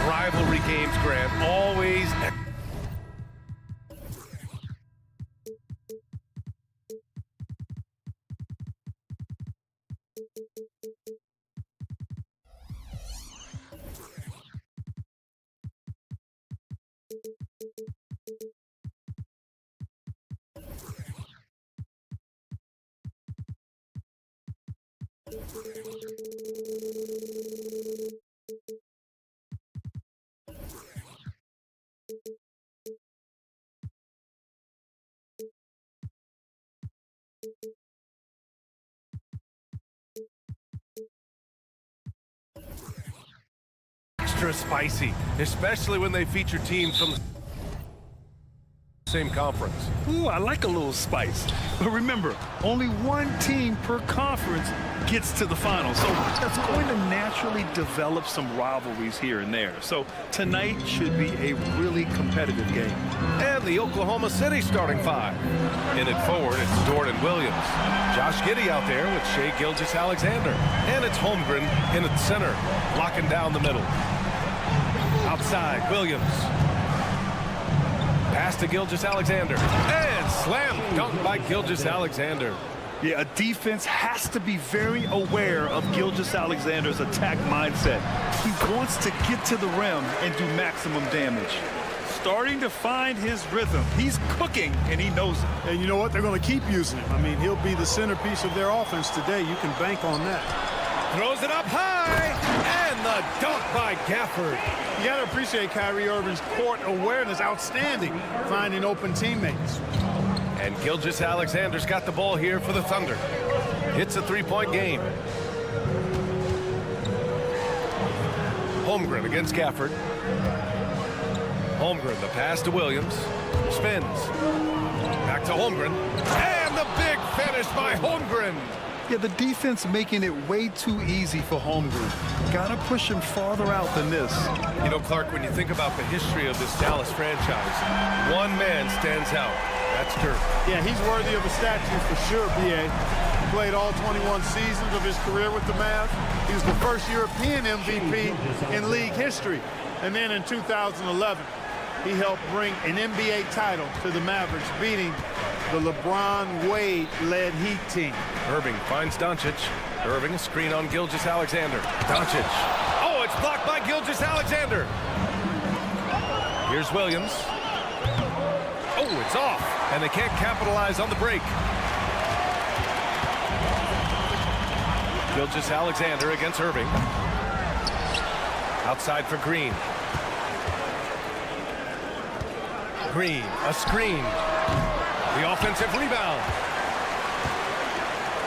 Rivalry games, Grant, always. Extra spicy, especially when they feature teams from the same conference. Ooh, I like a little spice. But remember, only one team per conference gets to the final. So that's going to naturally develop some rivalries here and there. So tonight should be a really competitive game. And the Oklahoma City starting five. In it forward, it's Jordan Williams. Josh Giddey out there with Shai Gilgeous-Alexander. And it's Holmgren in at center, locking down the middle. Outside, Williams. Pass to Gilgeous-Alexander. And slam dunk by Gilgeous-Alexander. Yeah, a defense has to be very aware of Gilgeous-Alexander's attack mindset. He wants to get to the rim and do maximum damage. Starting to find his rhythm. He's cooking, and he knows it. And you know what? They're going to keep using him. I mean, he'll be the centerpiece of their offense today. You can bank on that. Throws it up high, and the dunk by Gafford. You got to appreciate Kyrie Irving's court awareness. Outstanding, finding open teammates. And Gilgeous-Alexander's got the ball here for the Thunder. It's a three-point game. Holmgren against Gafford. Holmgren, the pass to Williams. Spins. Back to Holmgren. And the big finish by Holmgren. Yeah, the defense making it way too easy for Holmgren. Got to push him farther out than this. You know, Clark, when you think about the history of this Dallas franchise, one man stands out. That's Dirk. Yeah, he's worthy of a statue for sure, B.A. He played all 21 seasons of his career with the Mavs. He was the first European MVP in league history. And then in 2011, he helped bring an NBA title to the Mavericks, beating the LeBron Wade-led Heat team. Irving finds Doncic. Irving, a screen on Gilgeous-Alexander. Doncic. Oh, it's blocked by Gilgeous-Alexander. Here's Williams. Oh, it's off, and they can't capitalize on the break. Gilgeous-Alexander against Irving. Outside for Green. Green, a screen. The offensive rebound.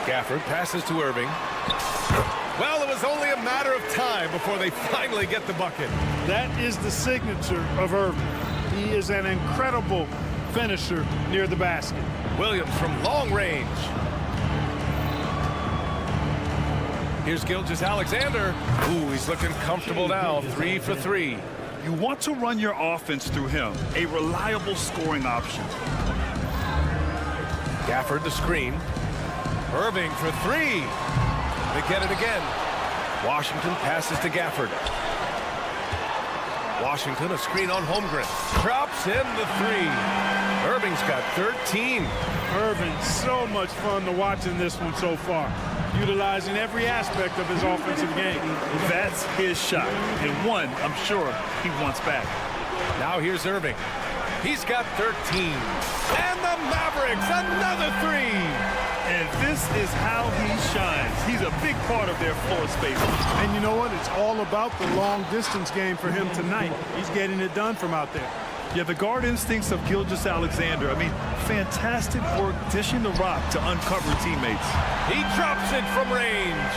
Gafford passes to Irving. Well, it was only a matter of time before they finally get the bucket. That is the signature of Irving. He is an incredible finisher near the basket. Williams from long range. Here's Gilgeous-Alexander. Ooh, he's looking comfortable now. 3 for 3. You want to run your offense through him, a reliable scoring option. Gafford the screen. Irving for 3. They get it again. Washington passes to Gafford. Washington, a screen on Holmgren. Drops in the 3. Irving's got 13. Irving, so much fun to watch in this one so far. Utilizing every aspect of his offensive game. That's his shot, and one I'm sure he wants back. Now here's Irving. He's got 13. And the Mavericks, another 3. And this is how he shines. He's a big part of their floor space. And you know what? It's all about the long-distance game for him tonight. He's getting it done from out there. Yeah, the guard instincts of Gilgeous-Alexander. I mean, fantastic work dishing the rock to uncover teammates. He drops it from range.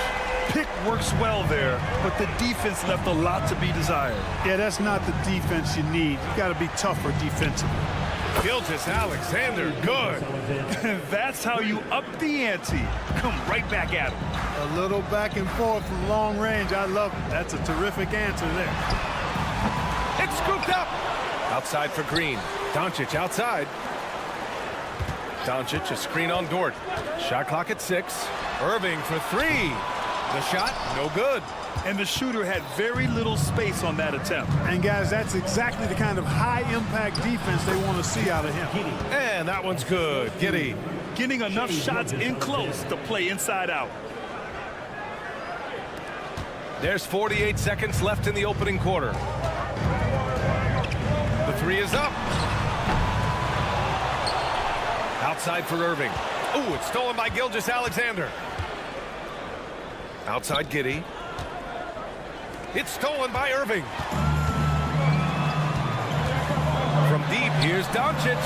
Pick works well there, but the defense left a lot to be desired. Yeah, that's not the defense you need. You got to be tougher defensively. Gilgeous-Alexander, good. That's how you up the ante. Come right back at him. A little back and forth from long range. I love it. That's a terrific answer there. It's scooped up. Outside for Green. Doncic outside. Doncic, a screen on Dort. Shot clock at 6. Irving for 3. The shot, no good. And the shooter had very little space on that attempt. And guys, that's exactly the kind of high-impact defense they want to see out of him. And that one's good. Giddey. Getting enough shots in close to play inside out. There's 48 seconds left in the opening quarter. The 3 is up. Outside for Irving. Ooh, it's stolen by Gilgeous-Alexander. Outside Giddey. It's stolen by Irving. From deep, here's Doncic.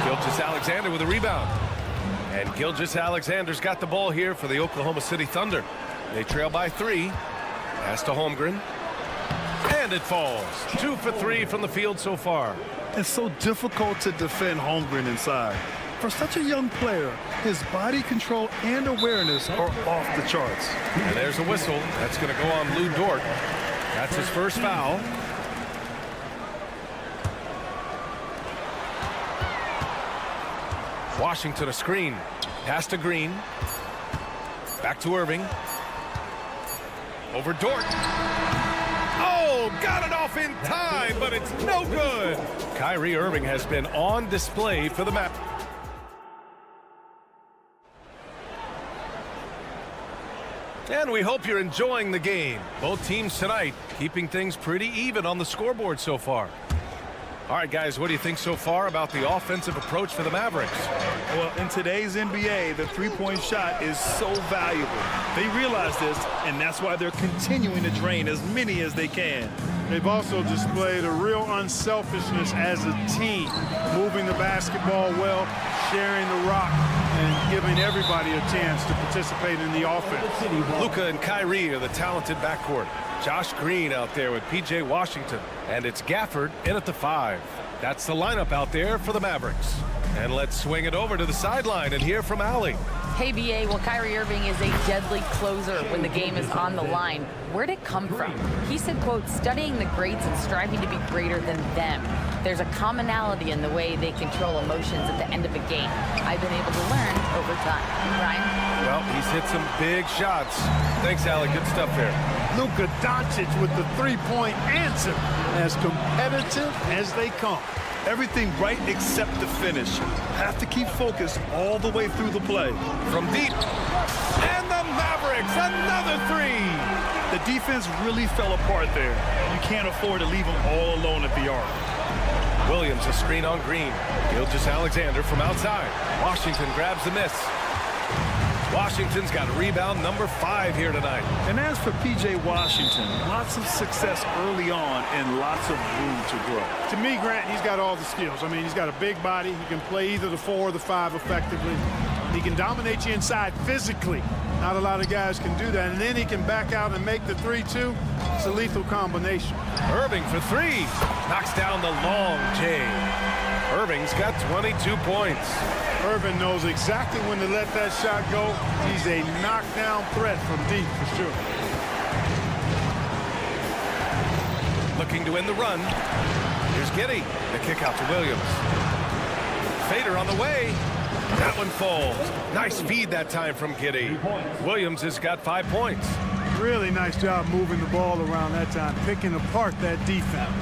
Gilgeous-Alexander with a rebound. And Gilgeous-Alexander's got the ball here for the Oklahoma City Thunder. They trail by 3. Pass to Holmgren. And it falls. 2 for 3 from the field so far. It's so difficult to defend Holmgren inside. For such a young player, his body control and awareness are off the charts. And there's a whistle. That's going to go on Lou Dort. That's his first foul. Washington a screen. Pass to Green. Back to Irving. Over Dort. Oh, got it off in time, but it's no good. Kyrie Irving has been on display for the Mavericks. And we hope you're enjoying the game. Both teams tonight keeping things pretty even on the scoreboard so far. All right, guys, what do you think so far about the offensive approach for the Mavericks? Well, in today's NBA, the three-point shot is so valuable. They realize this, and that's why they're continuing to drain as many as they can. They've also displayed a real unselfishness as a team, moving the basketball well, sharing the rock, and giving everybody a chance to participate in the offense. Luka and Kyrie are the talented backcourt. Josh Green out there with P.J. Washington. And it's Gafford in at the 5. That's the lineup out there for the Mavericks. And let's swing it over to the sideline and hear from Allie. Hey, BA, well, Kyrie Irving is a deadly closer when the game is on the line. Where'd it come from? He said, quote, studying the greats and striving to be greater than them. There's a commonality in the way they control emotions at the end of a game. I've been able to learn over time. Ryan? Well, he's hit some big shots. Thanks, Allie. Good stuff there. Luka Doncic with the three-point answer, as competitive as they come. Everything right except the finish. Have to keep focused all the way through the play. From deep. And the Mavericks, another 3. The defense really fell apart there. You can't afford to leave them all alone at the arc. Williams, a screen on Green. Gilgeous-Alexander from outside. Washington grabs the miss. Washington's got rebound number 5 here tonight. And as for P.J. Washington, lots of success early on and lots of room to grow. To me, Grant, he's got all the skills. I mean, he's got a big body. He can play either the 4 or the 5 effectively. He can dominate you inside physically. Not a lot of guys can do that. And then he can back out and make the 3-2. It's a lethal combination. Irving for 3. Knocks down the long J. Irving's got 22 points. Irving knows exactly when to let that shot go. He's a knockdown threat from deep for sure. Looking to win the run. Here's Giddey. The kick out to Williams. Fader on the way. That one falls. Nice feed that time from Giddey. Williams has got 5 points. Really nice job moving the ball around that time, picking apart that defense.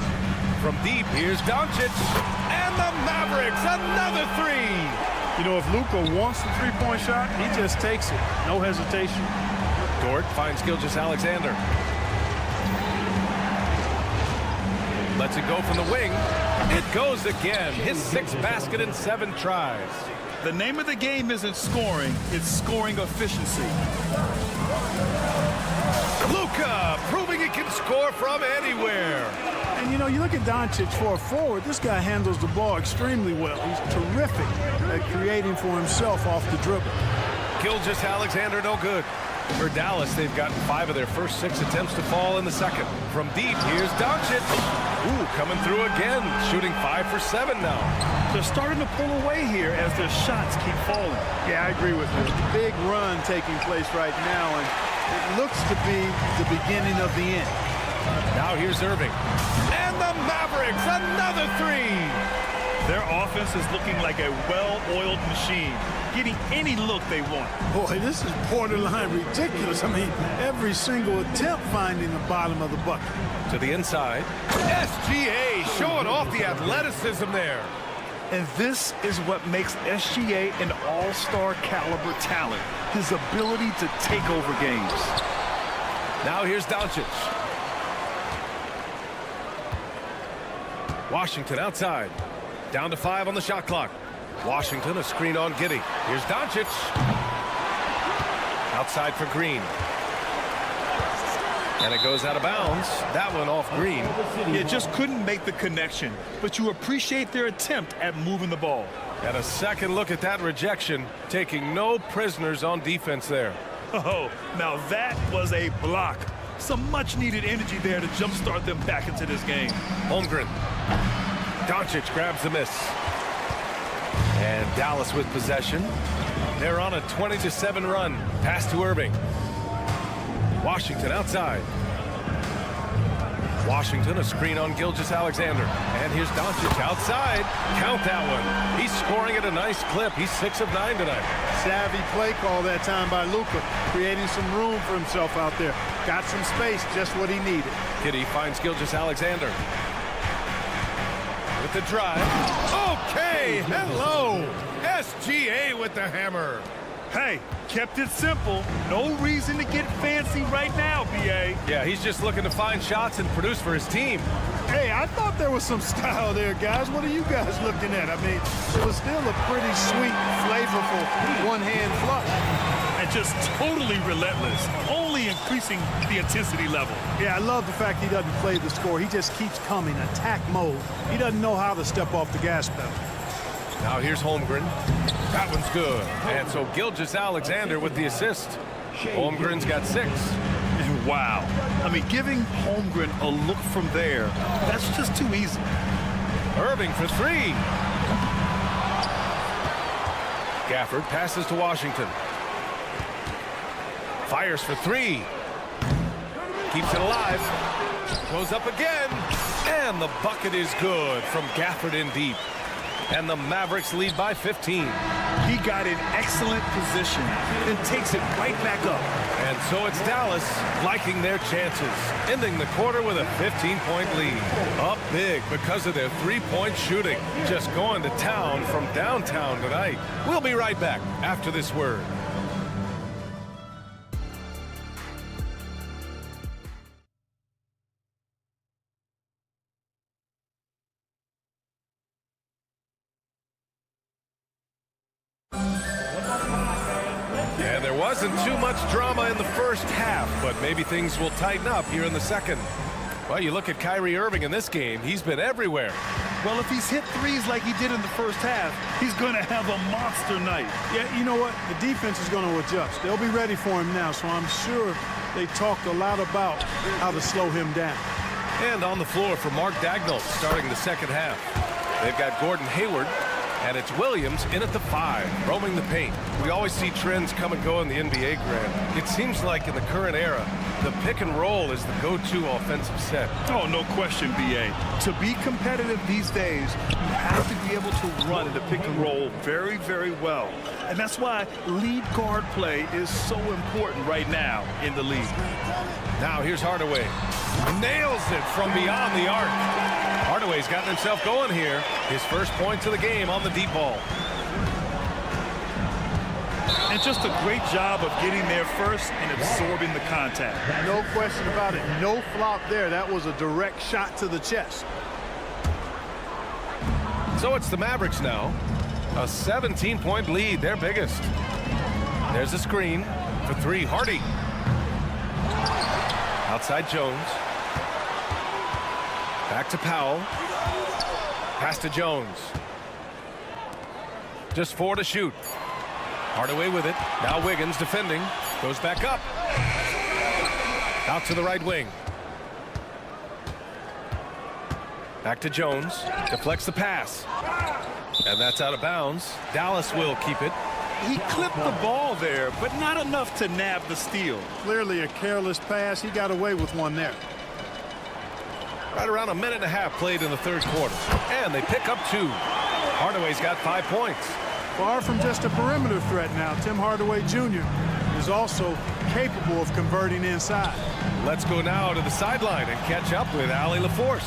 From deep, here's Doncic. And the Mavericks, another 3. You know, if Luka wants the three-point shot, he just takes it. No hesitation. Dort finds Gilgeous-Alexander. Lets it go from the wing. It goes again. His 6th basket in 7 tries. The name of the game isn't scoring, it's scoring efficiency. Luka proving he can score from anywhere. And, you know, you look at Doncic for a forward, this guy handles the ball extremely well. He's terrific at creating for himself off the dribble. Gilgeous-Alexander no good. For Dallas, they've gotten 5 of their first 6 attempts to fall in the second. From deep, here's Doncic. Ooh, coming through again, shooting 5 for 7 now. They're starting to pull away here as their shots keep falling. Yeah, I agree with you. Big run taking place right now, and it looks to be the beginning of the end. Now here's Irving. And the Mavericks, another three. Their offense is looking like a well-oiled machine, getting any look they want. Boy, this is borderline ridiculous. I mean, every single attempt finding the bottom of the bucket. To the inside. SGA showing off the athleticism there. And this is what makes SGA an all-star caliber talent, his ability to take over games. Now here's Doncic. Washington outside. Down to 5 on the shot clock. Washington, a screen on Giddey. Here's Doncic. Outside for Green. And it goes out of bounds. That one off Green. You just couldn't make the connection, but you appreciate their attempt at moving the ball. And a second look at that rejection, taking no prisoners on defense there. Oh, now that was a block. Some much-needed energy there to jumpstart them back into this game. Holmgren. Doncic grabs the miss. And Dallas with possession. They're on a 20-7 run. Pass to Irving. Washington outside. Washington, a screen on Gilgeous-Alexander. And here's Doncic outside. Count that one. He's scoring at a nice clip. He's 6 of 9 tonight. Savvy play call that time by Luka, creating some room for himself out there. Got some space, just what he needed. Giddey finds Gilgeous-Alexander. With the drive. Okay, hello. SGA with the hammer. Hey, kept it simple. No reason to get fancy right now, B.A. Yeah, he's just looking to find shots and produce for his team. Hey, I thought there was some style there, guys. What are you guys looking at? I mean, it was still a pretty sweet, flavorful one-hand flush. And just totally relentless, only increasing the intensity level. Yeah, I love the fact he doesn't play the score. He just keeps coming, attack mode. He doesn't know how to step off the gas pedal. Now here's Holmgren. That one's good. And so Gilgeous-Alexander with the assist. Holmgren's got 6. And wow. I mean, giving Holmgren a look from there, that's just too easy. Irving for 3. Gafford passes to Washington. Fires for 3. Keeps it alive. Goes up again. And the bucket is good from Gafford in deep. And the Mavericks lead by 15. He got in excellent position and takes it right back up. And so it's Dallas liking their chances, ending the quarter with a 15-point lead. Up big because of their three-point shooting. Just going to town from downtown tonight. We'll be right back after this word. And there wasn't too much drama in the first half, but maybe things will tighten up here in the second. Well, you look at Kyrie Irving in this game, he's been everywhere. Well, if he's hit threes like he did in the first half, he's going to have a monster night. Yeah, you know what? The defense is going to adjust. They'll be ready for him now, so I'm sure they talked a lot about how to slow him down. And on the floor for Mark Daigneault starting the second half. They've got Gordon Hayward, and it's Williams in at the 5, roaming the paint. We always see trends come and go in the NBA, Grant. It seems like in the current era, the pick and roll is the go-to offensive set. Oh, no question, B.A. To be competitive these days, you have to be able to run the pick and roll very, very well. And that's why lead guard play is so important right now in the league. Now here's Hardaway. Nails it from beyond the arc. Hardaway's gotten himself going here. His first points of the game on the deep ball. And just a great job of getting there first and absorbing the contact. No question about it. No flop there. That was a direct shot to the chest. So it's the Mavericks now. A 17-point lead, their biggest. There's a screen for 3. Hardy. Outside Jones. Back to Powell. Pass to Jones. Just 4 to shoot. Hardaway with it. Now Wiggins defending. Goes back up. Out to the right wing. Back to Jones. Deflects the pass. And that's out of bounds. Dallas will keep it. He clipped the ball there, but not enough to nab the steal. Clearly a careless pass. He got away with one there. Right around a minute and a half played in the third quarter. And they pick up 2. Hardaway's got 5 points. Far from just a perimeter threat now, Tim Hardaway Jr. is also capable of converting inside. Let's go now to the sideline and catch up with Allie LaForce.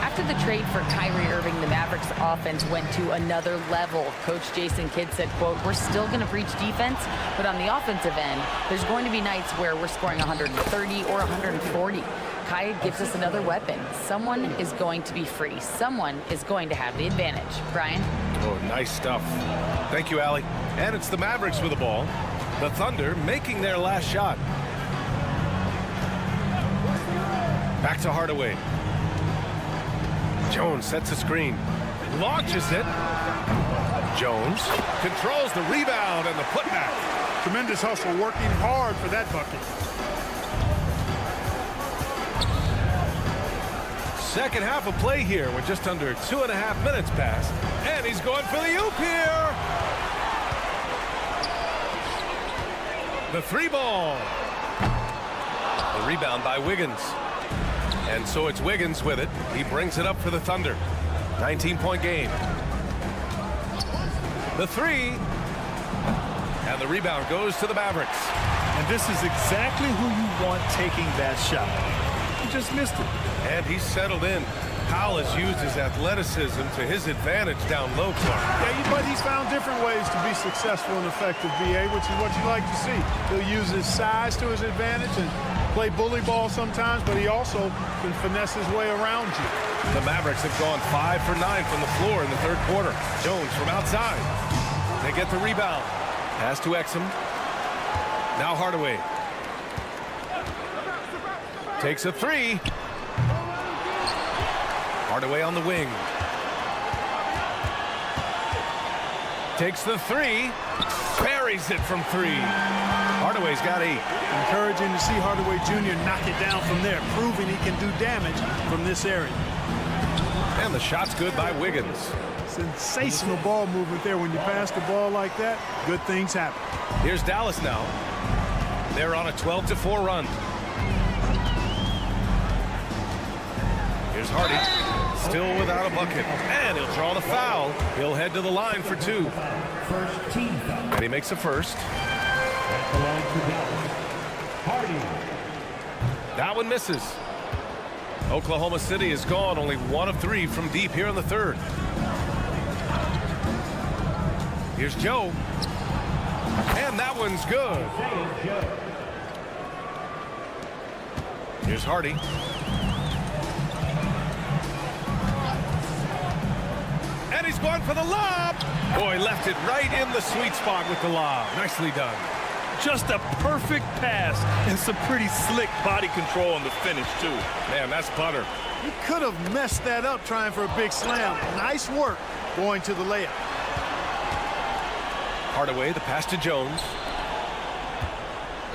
After the trade for Kyrie Irving, the Mavericks offense went to another level. Coach Jason Kidd said, quote, "We're still going to breach defense, but on the offensive end, there's going to be nights where we're scoring 130 or 140. Kai gives us another weapon. Someone is going to be free. Someone is going to have the advantage." Brian? Oh, nice stuff. Thank you, Allie. And it's the Mavericks with the ball. The Thunder making their last shot. Back to Hardaway. Jones sets a screen. Launches it. Jones controls the rebound and the putback. Tremendous hustle, working hard for that bucket. Second half of play here with just under 2.5 minutes passed. And he's going for the oop here. The 3 ball. The rebound by Wiggins. And so it's Wiggins with it. He brings it up for the Thunder. 19-point game. The 3. And the rebound goes to the Mavericks. And this is exactly who you want taking that shot. He just missed it. And he's settled in. Powell has used his athleticism to his advantage down low, Clark. Yeah, but he's found different ways to be successful and effective, BA, which is what you like to see. He'll use his size to his advantage and play bully ball sometimes, but he also can finesse his way around you. The Mavericks have gone 5 for 9 from the floor in the third quarter. Jones from outside. They get the rebound. Pass to Exum. Now Hardaway. Takes a 3. Hardaway on the wing. Takes the 3. Buries it from 3. Hardaway's got 8. Encouraging to see Hardaway Jr. knock it down from there, proving he can do damage from this area. And the shot's good by Wiggins. Sensational ball movement there. When you pass the ball like that, good things happen. Here's Dallas now. They're on a 12-4 run. Here's Hardy. Still without a bucket. And he'll draw the foul. He'll head to the line for 2. And he makes a first. That one misses. Oklahoma City is gone only 1 of 3 from deep here in the third. Here's Joe. And that one's good. Here's Hardy. And he's going for the lob. Boy, left it right in the sweet spot with the lob. Nicely done. Just a perfect pass and some pretty slick body control on the finish, too. Man, that's butter. He could have messed that up trying for a big slam. Nice work going to the layup. Hardaway, the pass to Jones.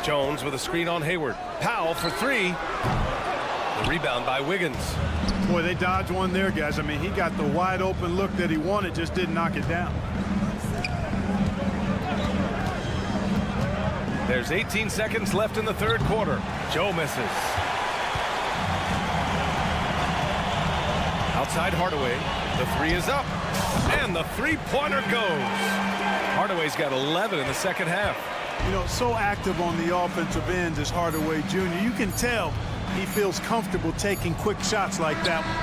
Jones with a screen on Hayward. Powell for 3. The rebound by Wiggins. Boy, they dodged one there, guys. I mean, he got the wide open look that he wanted, just didn't knock it down. There's 18 seconds left in the third quarter. Joe misses. Outside Hardaway. The 3 is up. And the 3-pointer goes. Hardaway's got 11 in the second half. You know, so active on the offensive end is Hardaway Jr. You can tell he feels comfortable taking quick shots like that one.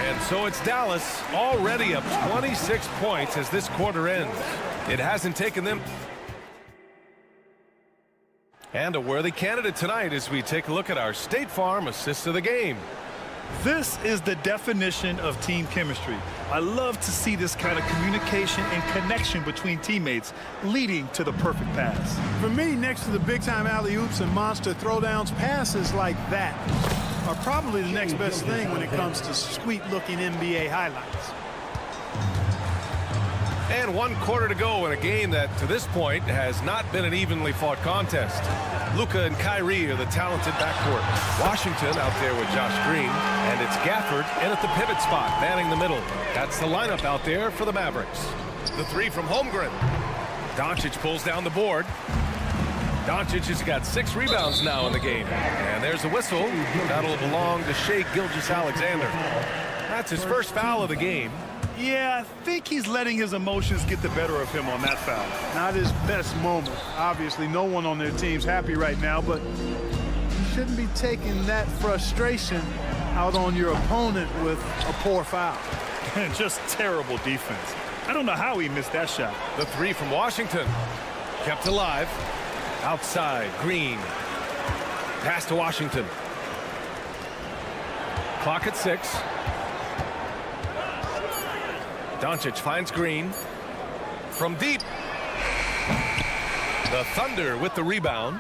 And so it's Dallas already up 26 points as this quarter ends. It hasn't taken them. And a worthy candidate tonight as we take a look at our State Farm Assist of the Game. This is the definition of team chemistry. I love to see this kind of communication and connection between teammates leading to the perfect pass. For me, next to the big-time alley-oops and monster throwdowns, passes like that are probably the next best thing when it comes to sweet-looking NBA highlights. And 1 quarter to go in a game that, to this point, has not been an evenly fought contest. Luka and Kyrie are the talented backcourt. Washington out there with Josh Green, and it's Gafford in at the pivot spot, manning the middle. That's the lineup out there for the Mavericks. The 3 from Holmgren. Doncic pulls down the board. Doncic has got 6 rebounds now in the game. And there's a whistle. That'll belong to Shai Gilgeous-Alexander. That's his first foul of the game. Yeah, I think he's letting his emotions get the better of him on that foul. Not his best moment. Obviously, no one on their team's happy right now, but you shouldn't be taking that frustration out on your opponent with a poor foul. Just terrible defense. I don't know how he missed that shot. The 3 from Washington. Kept alive. Outside, Green. Pass to Washington. Clock at 6. Doncic finds Green. From deep. The Thunder with the rebound.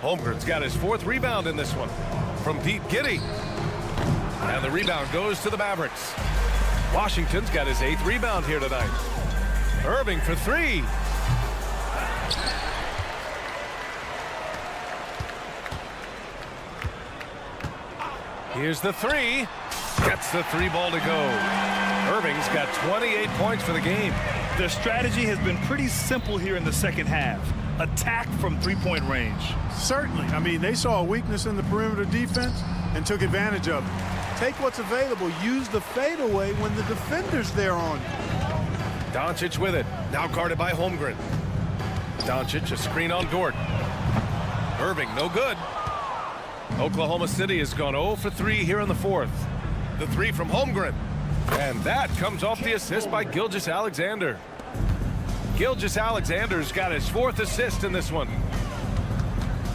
Holmgren's got his 4th rebound in this one. From deep, Giddey. And the rebound goes to the Mavericks. Washington's got his 8th rebound here tonight. Irving for 3. Here's the 3. Gets the 3 ball to go. Irving's got 28 points for the game. Their strategy has been pretty simple here in the second half. Attack from 3-point range. Certainly. I mean, they saw a weakness in the perimeter defense and took advantage of it. Take what's available. Use the fadeaway when the defender's there on you. Doncic with it. Now guarded by Holmgren. Doncic, a screen on Dort. Irving, no good. Oklahoma City has gone 0 for 3 here in the 4th. The 3 from Holmgren. And that comes off the assist by Gilgeous-Alexander. Gilgeous-Alexander's got his 4th assist in this one.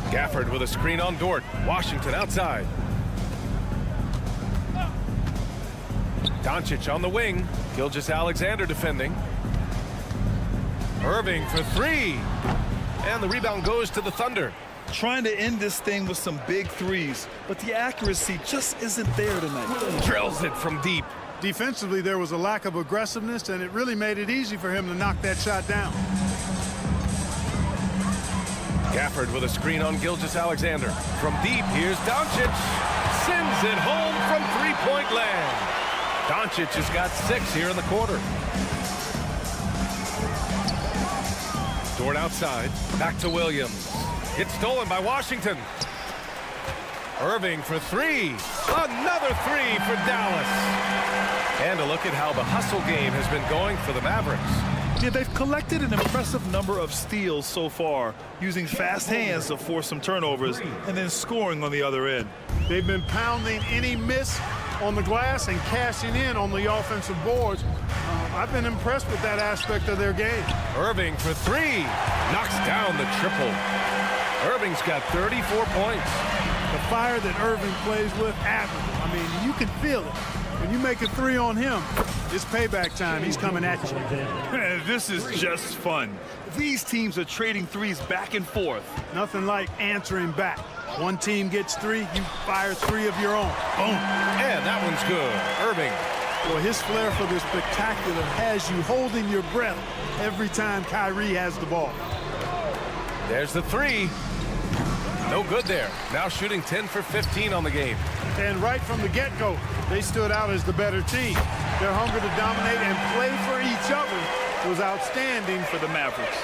Gafford with a screen on Dort. Washington outside. Doncic on the wing. Gilgeous-Alexander defending. Irving for 3. And the rebound goes to the Thunder. Trying to end this thing with some big threes, but the accuracy just isn't there tonight. Drills it from deep. Defensively, there was a lack of aggressiveness, and it really made it easy for him to knock that shot down. Gafford with a screen on Gilgeous-Alexander. From deep, here's Doncic. Sends it home from 3-point land. Doncic has got 6 here in the quarter. Dort outside. Back to Williams. It's stolen by Washington. Irving for 3. Another 3 for Dallas. And a look at how the hustle game has been going for the Mavericks. Yeah, they've collected an impressive number of steals so far, using fast hands to force some turnovers and then scoring on the other end. They've been pounding any miss on the glass and cashing in on the offensive boards. I've been impressed with that aspect of their game. Irving for 3. Knocks down the triple. Irving's got 34 points. The fire that Irving plays with, admirable. I mean, you can feel it. When you make a 3 on him, it's payback time. He's coming at you. This is just fun. These teams are trading threes back and forth. Nothing like answering back. One team gets 3, you fire 3 of your own. Boom. And that one's good. Irving. Well, his flair for the spectacular has you holding your breath every time Kyrie has the ball. There's the 3. No good there. Now shooting 10 for 15 on the game. And right from the get-go, they stood out as the better team. Their hunger to dominate and play for each other was outstanding for the Mavericks.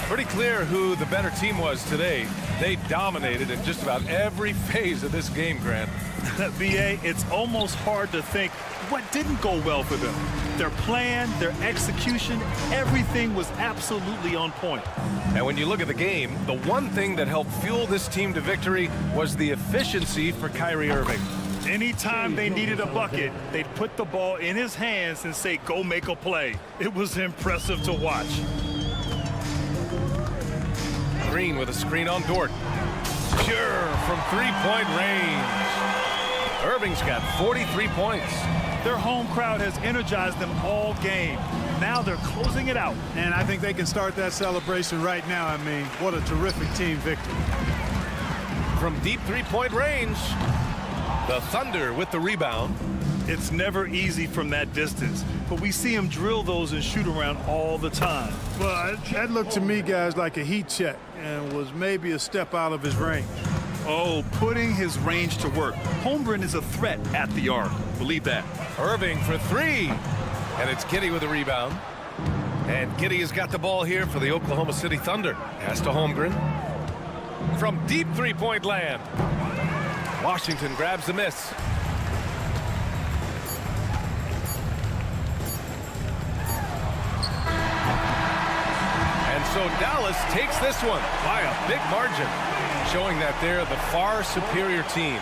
Pretty clear who the better team was today. They dominated in just about every phase of this game, Grant. VA, it's almost hard to think what didn't go well for them. Their plan, their execution, everything was absolutely on point. And when you look at the game, the one thing that helped fuel this team to victory was the efficiency for Kyrie Irving. Anytime they needed a bucket, they'd put the ball in his hands and say, go make a play. It was impressive to watch. Green with a screen on Dort. Sure, from 3-point range. Irving's got 43 points. Their home crowd has energized them all game. Now they're closing it out. And I think they can start that celebration right now. I mean, what a terrific team victory. From deep 3-point range, the Thunder with the rebound. It's never easy from that distance, but we see him drill those and shoot around all the time. Well, that looked to me, guys, like a heat check and was maybe a step out of his range. Oh, putting his range to work. Holmgren is a threat at the arc. Believe that. Irving for 3. And it's Giddey with the rebound. And Giddey has got the ball here for the Oklahoma City Thunder. Pass to Holmgren. from deep three-point land. Washington grabs the miss. And so Dallas takes this one by a big margin, showing that they're the far superior team.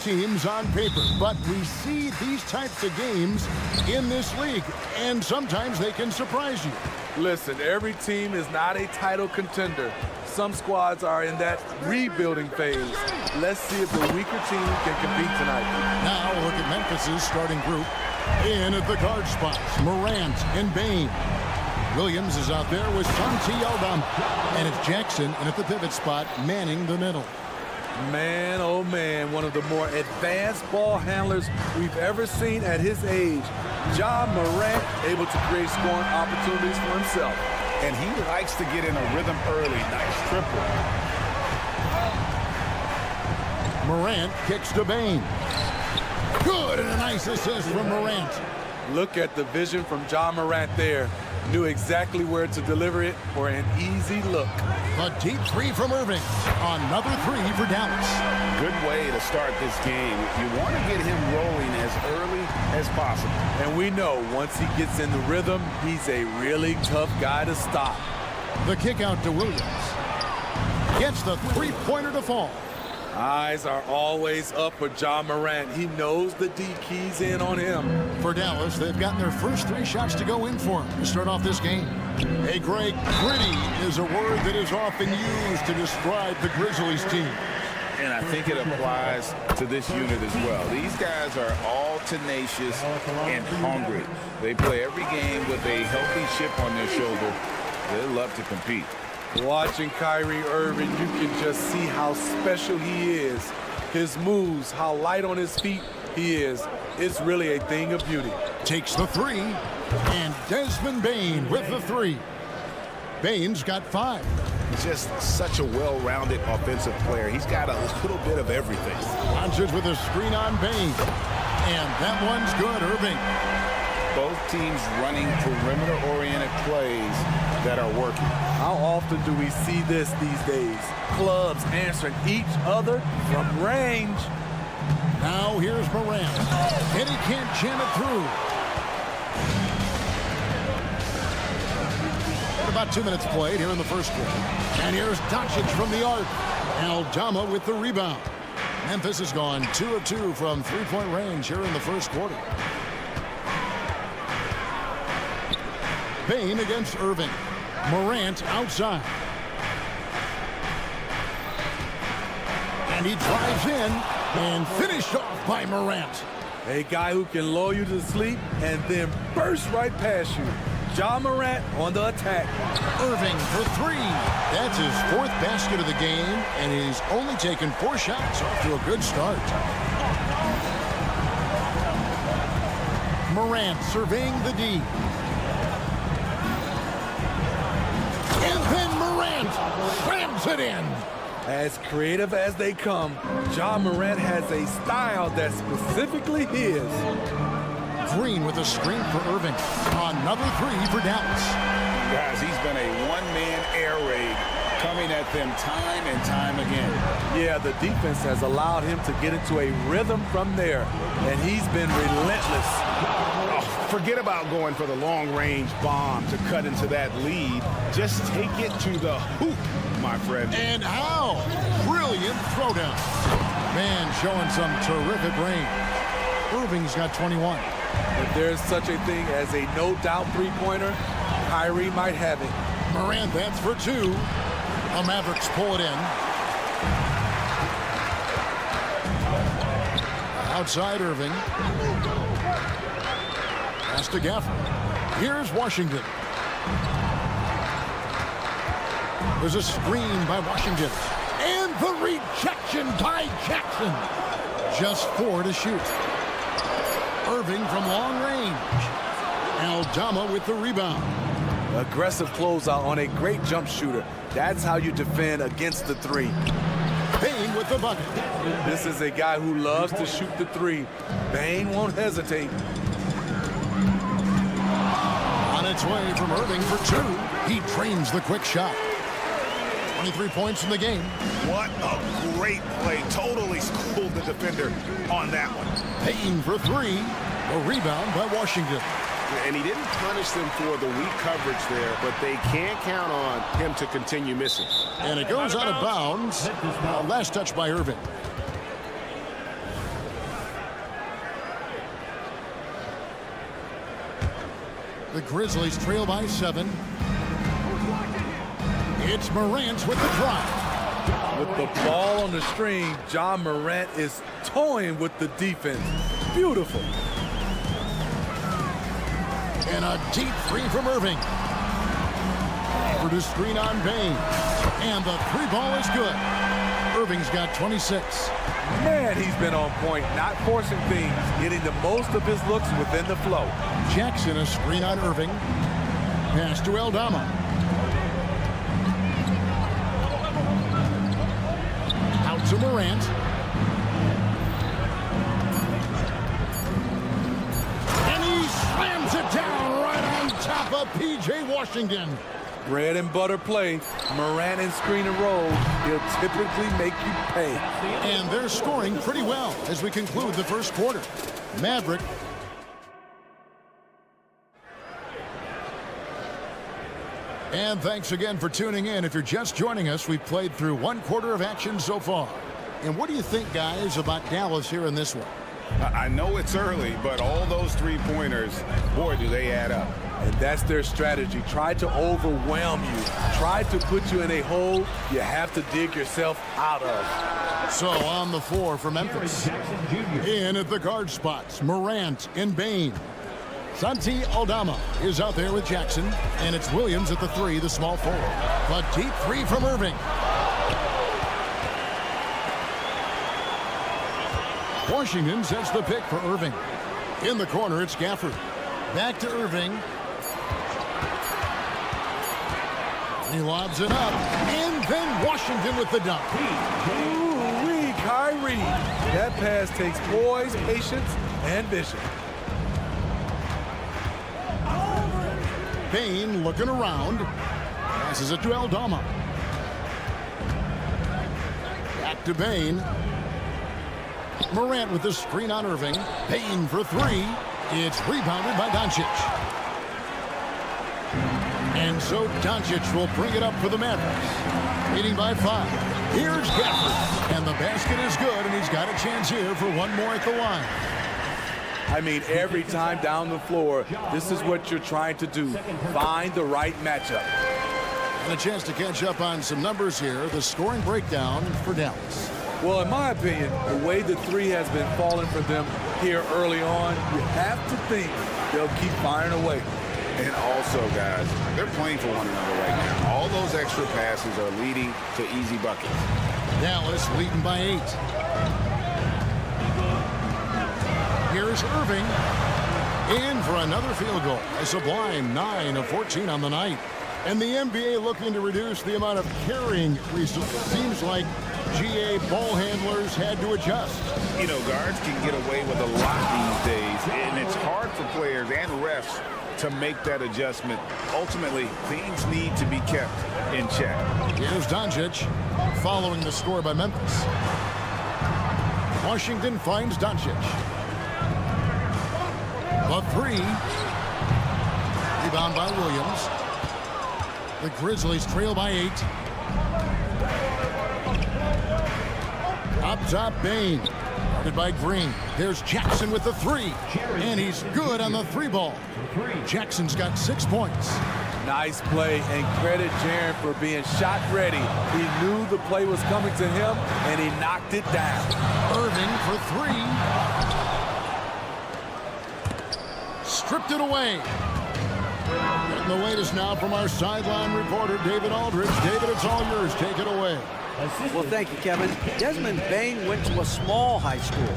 Teams on paper, but we see these types of games in this league, and sometimes they can surprise you. Listen, every team is not a title contender. Some squads are in that rebuilding phase. Let's see if the weaker team can compete tonight. Now look at Memphis's starting group. In at the guard spots, Morant and Bain. Williams is out there with cimke, and it's Jackson in at the pivot spot, manning the middle. Man, oh man, one of the more advanced ball handlers we've ever seen at his age. Ja Morant able to create scoring opportunities for himself. And he likes to get in a rhythm early. Nice triple. Morant kicks to Bain. Good, and a nice assist from Morant. Look at the vision from Ja Morant there. Knew exactly where to deliver it for an easy look. A deep three from Irving. Another three for Dallas. Good way to start this game. You want to get him rolling as early as possible. And we know once he gets in the rhythm, he's a really tough guy to stop. The kick out to Williams. Gets the three-pointer to fall. Eyes are always up for Ja Morant. He knows the D keys in on him. For Dallas, they've gotten their first three shots to go in for him to start off this game. Hey, Greg, gritty is a word that is often used to describe the Grizzlies team. And I think it applies to this unit as well. These guys are all tenacious and hungry. They play every game with a healthy chip on their shoulder. They love to compete. Watching Kyrie Irving, you can just see how special he is. His moves, how light on his feet he is. It's really a thing of beauty. Takes the three, and Desmond Bain with the three. Bain's got 5. He's just such a well-rounded offensive player. He's got a little bit of everything. Launches with a screen on Bain. And that one's good, Irving. Both teams running perimeter-oriented plays that are working. How often do we see this these days? Clubs answering each other from range. Now here's Morant. And he can't jam it through. About 2 minutes played here in the first quarter. And here's Doncic from the arc. Aldama with the rebound. Memphis has gone 2 of 2 from three-point range here in the first quarter. Bain against Irving. Morant outside. And he drives in and finished off by Morant. A guy who can lull you to sleep and then burst right past you. Ja Morant on the attack. Irving for 3. That's his 4th basket of the game, and he's only taken 4 shots off to a good start. Morant surveying the D. And then Morant slams it in. As creative as they come, Ja Morant has a style that's specifically his. Green with a screen for Irving. Another 3 for Dallas. Guys, he's been a one-man air raid coming at them time and time again. Yeah, the defense has allowed him to get into a rhythm from there, and he's been relentless. Oh, forget about going for the long-range bomb to cut into that lead. Just take it to the hoop, my friend. And how? Brilliant throwdown. Man, showing some terrific range. Irving's got 21. If there's such a thing as a no-doubt three-pointer, Kyrie might have it. Morant, that's for 2. The Mavericks pull it in. Outside Irving. Pass to Gafford. Here's Washington. There's a screen by Washington. And the rejection by Jackson. Just 4 to shoot. Irving from long range. Aldama with the rebound. Aggressive closeout on a great jump shooter. That's how you defend against the three. Bane with the bucket. This is a guy who loves to shoot the three. Bane won't hesitate. On its way from Irving for two. He trains the quick shot. 23 points in the game. What a great play. Totally schooled the defender on that one. Payne for three. A rebound by Washington. And he didn't punish them for the weak coverage there, but they can't count on him to continue missing. And it goes out of bounds. Last touch by Irving. The Grizzlies trail by 7. It's Morant with the drive. With the ball on the string, John Morant is toying with the defense. Beautiful. And a deep three from Irving. For the screen on Bane. And the three ball is good. Irving's got 26. Man, he's been on point, not forcing things, getting the most of his looks within the flow. Jackson, a screen on Irving. Pass to Aldama. Out to Morant. And he slams it down right on top of P.J. Washington. Bread and butter play. Morant and screen and roll. He'll typically make you pay. And they're scoring pretty well as we conclude the first quarter. Maverick. And thanks again for tuning in. If you're just joining us, we've played through one quarter of action so far. And what do you think, guys, about Dallas here in this one? I know it's early, but all those three-pointers, boy, do they add up. And that's their strategy. Try to overwhelm you. Try to put you in a hole you have to dig yourself out of. So on the floor for Memphis. In at the guard spots, Morant and Bane. Santi Aldama is out there with Jackson. And it's Williams at the three, the small forward. A deep three from Irving. Washington sets the pick for Irving. In the corner, it's Gafford. Back to Irving. He lobs it up. And then Washington with the dunk. Ooh-wee, Kyrie. That pass takes poise, patience, and vision. Bane looking around. Passes it to Aldama. Back to Bane. Morant with the screen on Irving. Bane for three. It's rebounded by Doncic. And so Doncic will bring it up for the Mavericks. Leading by 5. Here's Gafford. And the basket is good, and he's got a chance here for one more at the line. I mean, every time down the floor, this is what you're trying to do. Find the right matchup. And a chance to catch up on some numbers here. The scoring breakdown for Dallas. Well, in my opinion, the way the three has been falling for them here early on, you have to think they'll keep firing away. And also, guys, they're playing for one another right now. All those extra passes are leading to easy buckets. Dallas leading by 8. Here's Irving. In for another field goal. A sublime 9 of 14 on the night. And the NBA looking to reduce the amount of carrying recently. Seems like GA ball handlers had to adjust. You know, guards can get away with a lot these days, and it's hard for players and refs to make that adjustment. Ultimately, things need to be kept in check. Here's Doncic following the score by Memphis. Washington finds Doncic. A three. Rebound by Williams. The Grizzlies trail by 8. Up top, Bane. Guarded by Green. There's Jackson with the three. And he's good on the three ball. Jackson's got 6 points. Nice play, and credit Jaren for being shot ready. He knew the play was coming to him, and he knocked it down. Irving for three. Stripped it away. And the latest now from our sideline reporter, David Aldridge. David, it's all yours. Take it away. Well, thank you, Kevin. Desmond Bain went to a small high school.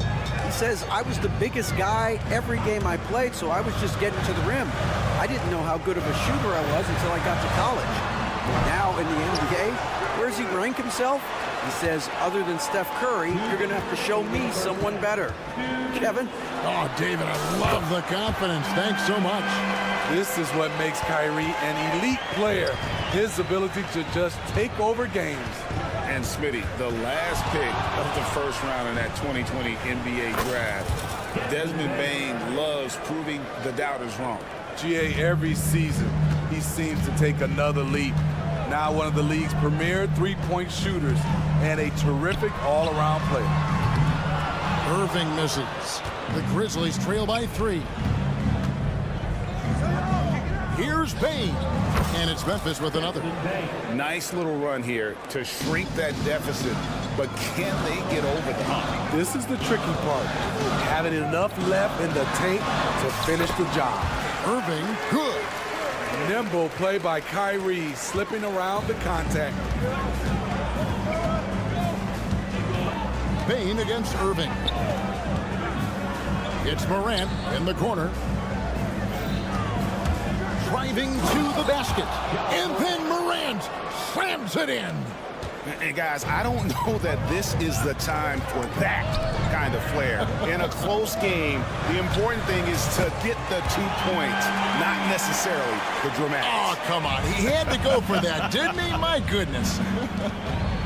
He says, I was the biggest guy every game I played, so I was just getting to the rim. I didn't know how good of a shooter I was until I got to college. Now in the NBA, where does he rank himself? He says, other than Steph Curry, you're going to have to show me someone better. Kevin? Oh, David, I love the confidence. Thanks so much. This is what makes Kyrie an elite player. His ability to just take over games. And Smitty, the last pick of the first round in that 2020 NBA draft, Desmond Bain loves proving the doubters wrong. GA, every season, he seems to take another leap. Now one of the league's premier three-point shooters and a terrific all-around player. Irving misses. The Grizzlies trail by 3. Here's Bain. And it's Memphis with another. Nice little run here to shrink that deficit, but can they get over the hump? This is the tricky part, having enough left in the tank to finish the job. Irving, good. Nimble play by Kyrie, slipping around the contact. Bain against Irving. It's Morant in the corner. Driving to the basket. And then Morant slams it in. And guys, I don't know that this is the time for that kind of flair. In a close game, the important thing is to get the 2 points, not necessarily the dramatics. Oh, come on. He had to go for that, didn't he? My goodness.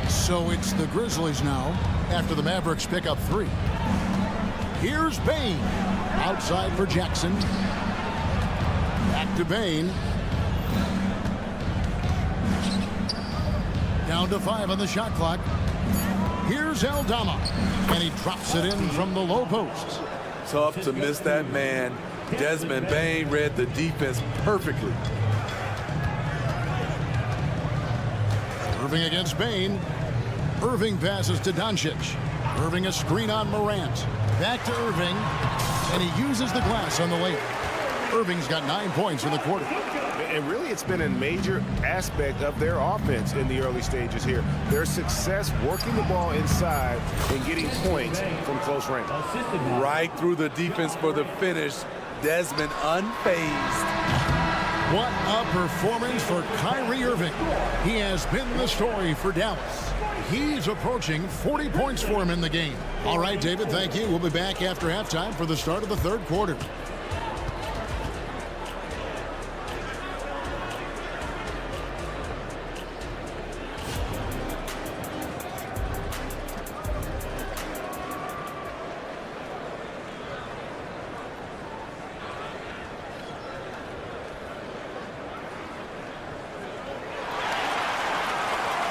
So it's the Grizzlies now after the Mavericks pick up 3. Here's Bain. Outside for Jackson. Back to Bain. Down to 5 on the shot clock. Here's Aldama. And he drops it in from the low post. Tough to miss that man. Desmond Bain read the defense perfectly. Irving against Bain. Irving passes to Doncic. Irving a screen on Morant. Back to Irving. And he uses the glass on the layup. Irving's got 9 points in the quarter. And really, it's been a major aspect of their offense in the early stages here. Their success working the ball inside and getting points from close range. Right through the defense for the finish. Desmond unfazed. What a performance for Kyrie Irving. He has been the story for Dallas. He's approaching 40 points for him in the game. All right, David, thank you. We'll be back after halftime for the start of the third quarter.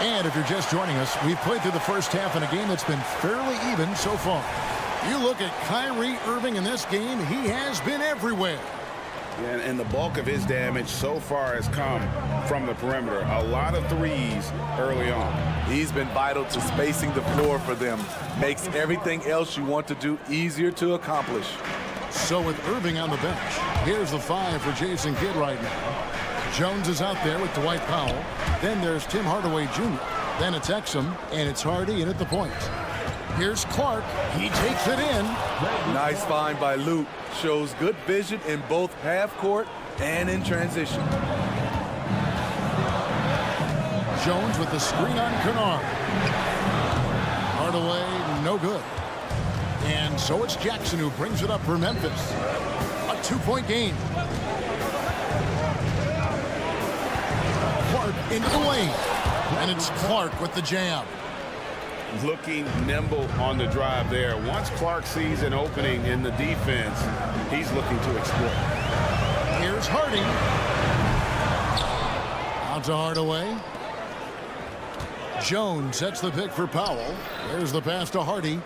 And if you're just joining us, we've played through the first half in a game that's been fairly even so far. You look at Kyrie Irving in this game, he has been everywhere. And the bulk of his damage so far has come from the perimeter. A lot of threes early on. He's been vital to spacing the floor for them. Makes everything else you want to do easier to accomplish. So with Irving on the bench, here's the 5 for Jason Kidd right now. Jones is out there with Dwight Powell. Then there's Tim Hardaway Jr. Then it's Exum, and it's Hardy in at the point. Here's Clark. He takes it in. Nice find by Luke. Shows good vision in both half court and in transition. Jones with the screen on Kennard. Hardaway, no good. And so it's Jackson who brings it up for Memphis. A 2-point game. Clark into the lane. And it's Clark with the jam. Looking nimble on the drive there. Once Clark sees an opening in the defense, he's looking to exploit. Here's Hardy. Out to Hardaway. Jones sets the pick for Powell. There's the pass to Hardy.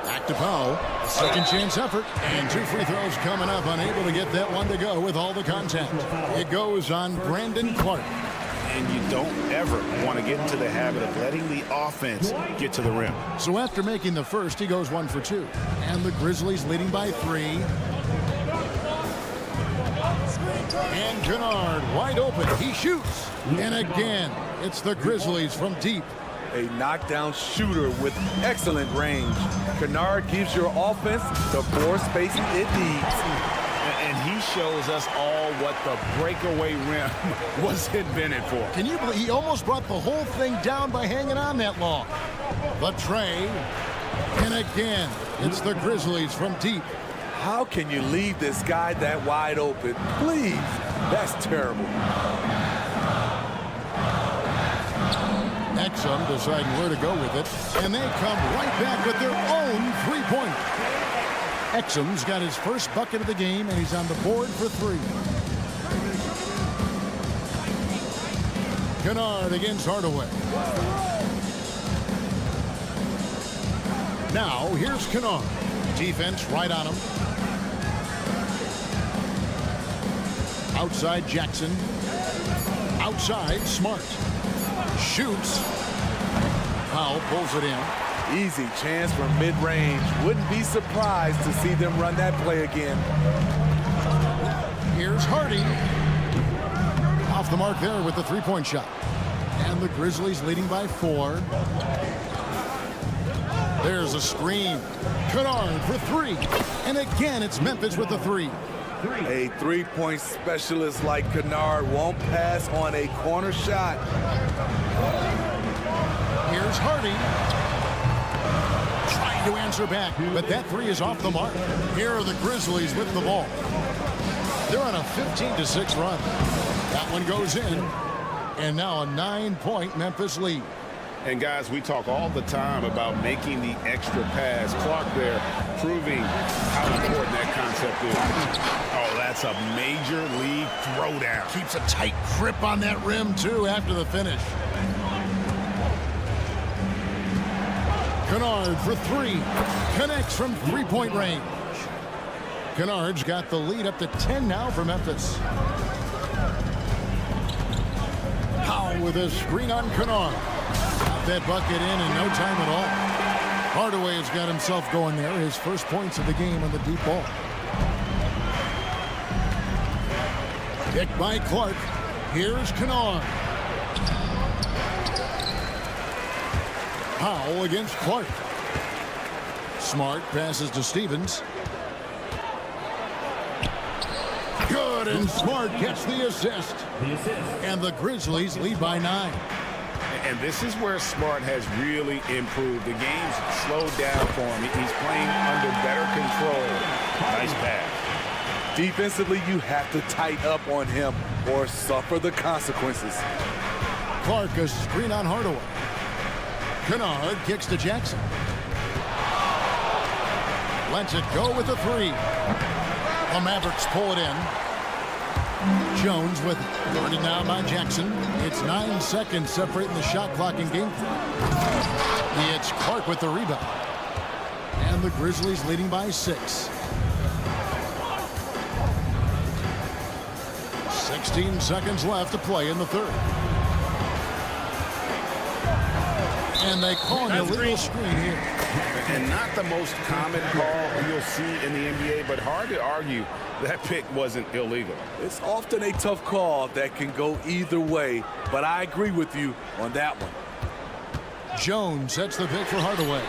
Back to Powell. Second chance effort. And 2 free throws coming up. Unable to get that one to go with all the contact. It goes on Brandon Clark. And you don't ever want to get into the habit of letting the offense get to the rim. So after making the first, he goes 1 for 2. And the Grizzlies leading by 3. And Kennard wide open. He shoots. And again, It's the Grizzlies from deep. A knockdown shooter with excellent range. Kennard gives your offense the floor spacing it needs. And he shows us all what the breakaway rim was invented for. Can you believe he almost brought the whole thing down by hanging on that long? The tray. And again, it's the Grizzlies from deep. How can you leave this guy that wide open? Please. That's terrible. Exum deciding where to go with it. And they come right back with their own three-pointer. Exum's got his first bucket of the game, and he's on the board for three. Kennard against Hardaway. Now, here's Kennard. Defense right on him. Outside Jackson. Outside Smart. Shoots. Powell pulls it in. Easy chance from mid-range. Wouldn't be surprised to see them run that play again. Here's Hardy. Off the mark there with the three-point shot. And the Grizzlies leading by 4. There's a screen. Kennard for 3. And again, it's Memphis with the 3. A three-point specialist like Kennard won't pass on a corner shot. Here's Hardy. Trying to answer back, but that 3 is off the mark. Here are the Grizzlies with the ball. They're on a 15-6 run. That one goes in. And now a 9-point Memphis lead. And guys, we talk all the time about making the extra pass. Clark there proving how important that concept is. Oh, that's a major league throwdown. Keeps a tight grip on that rim, too, after the finish. Kennard for 3. Connects from three-point range. Kennard's got the lead up to 10 now for Memphis. Powell with a screen on Kennard. Got that bucket in no time at all. Hardaway has got himself going there. His first points of the game on the deep ball. Picked by Clark. Here's Kennard. Powell against Clark. Smart passes to Stevens. Good, and Smart gets the assist. And the Grizzlies lead by 9. And this is where Smart has really improved. The game's slowed down for him. He's playing under better control. Nice pass. Defensively, you have to tighten up on him or suffer the consequences. Clark, a screen on Hardaway. Kennard kicks to Jackson. Lets it go with the 3. The Mavericks pull it in. Jones with it. Guarded now by Jackson. It's 9 seconds separating the shot clock and game. It's Clark with the rebound. And the Grizzlies leading by 6. 16 seconds left to play in the third. And they call an illegal screen here. And not the most common call you'll see in the NBA, but hard to argue that pick wasn't illegal. It's often a tough call that can go either way, but I agree with you on that one. Jones sets the pick for Hardaway.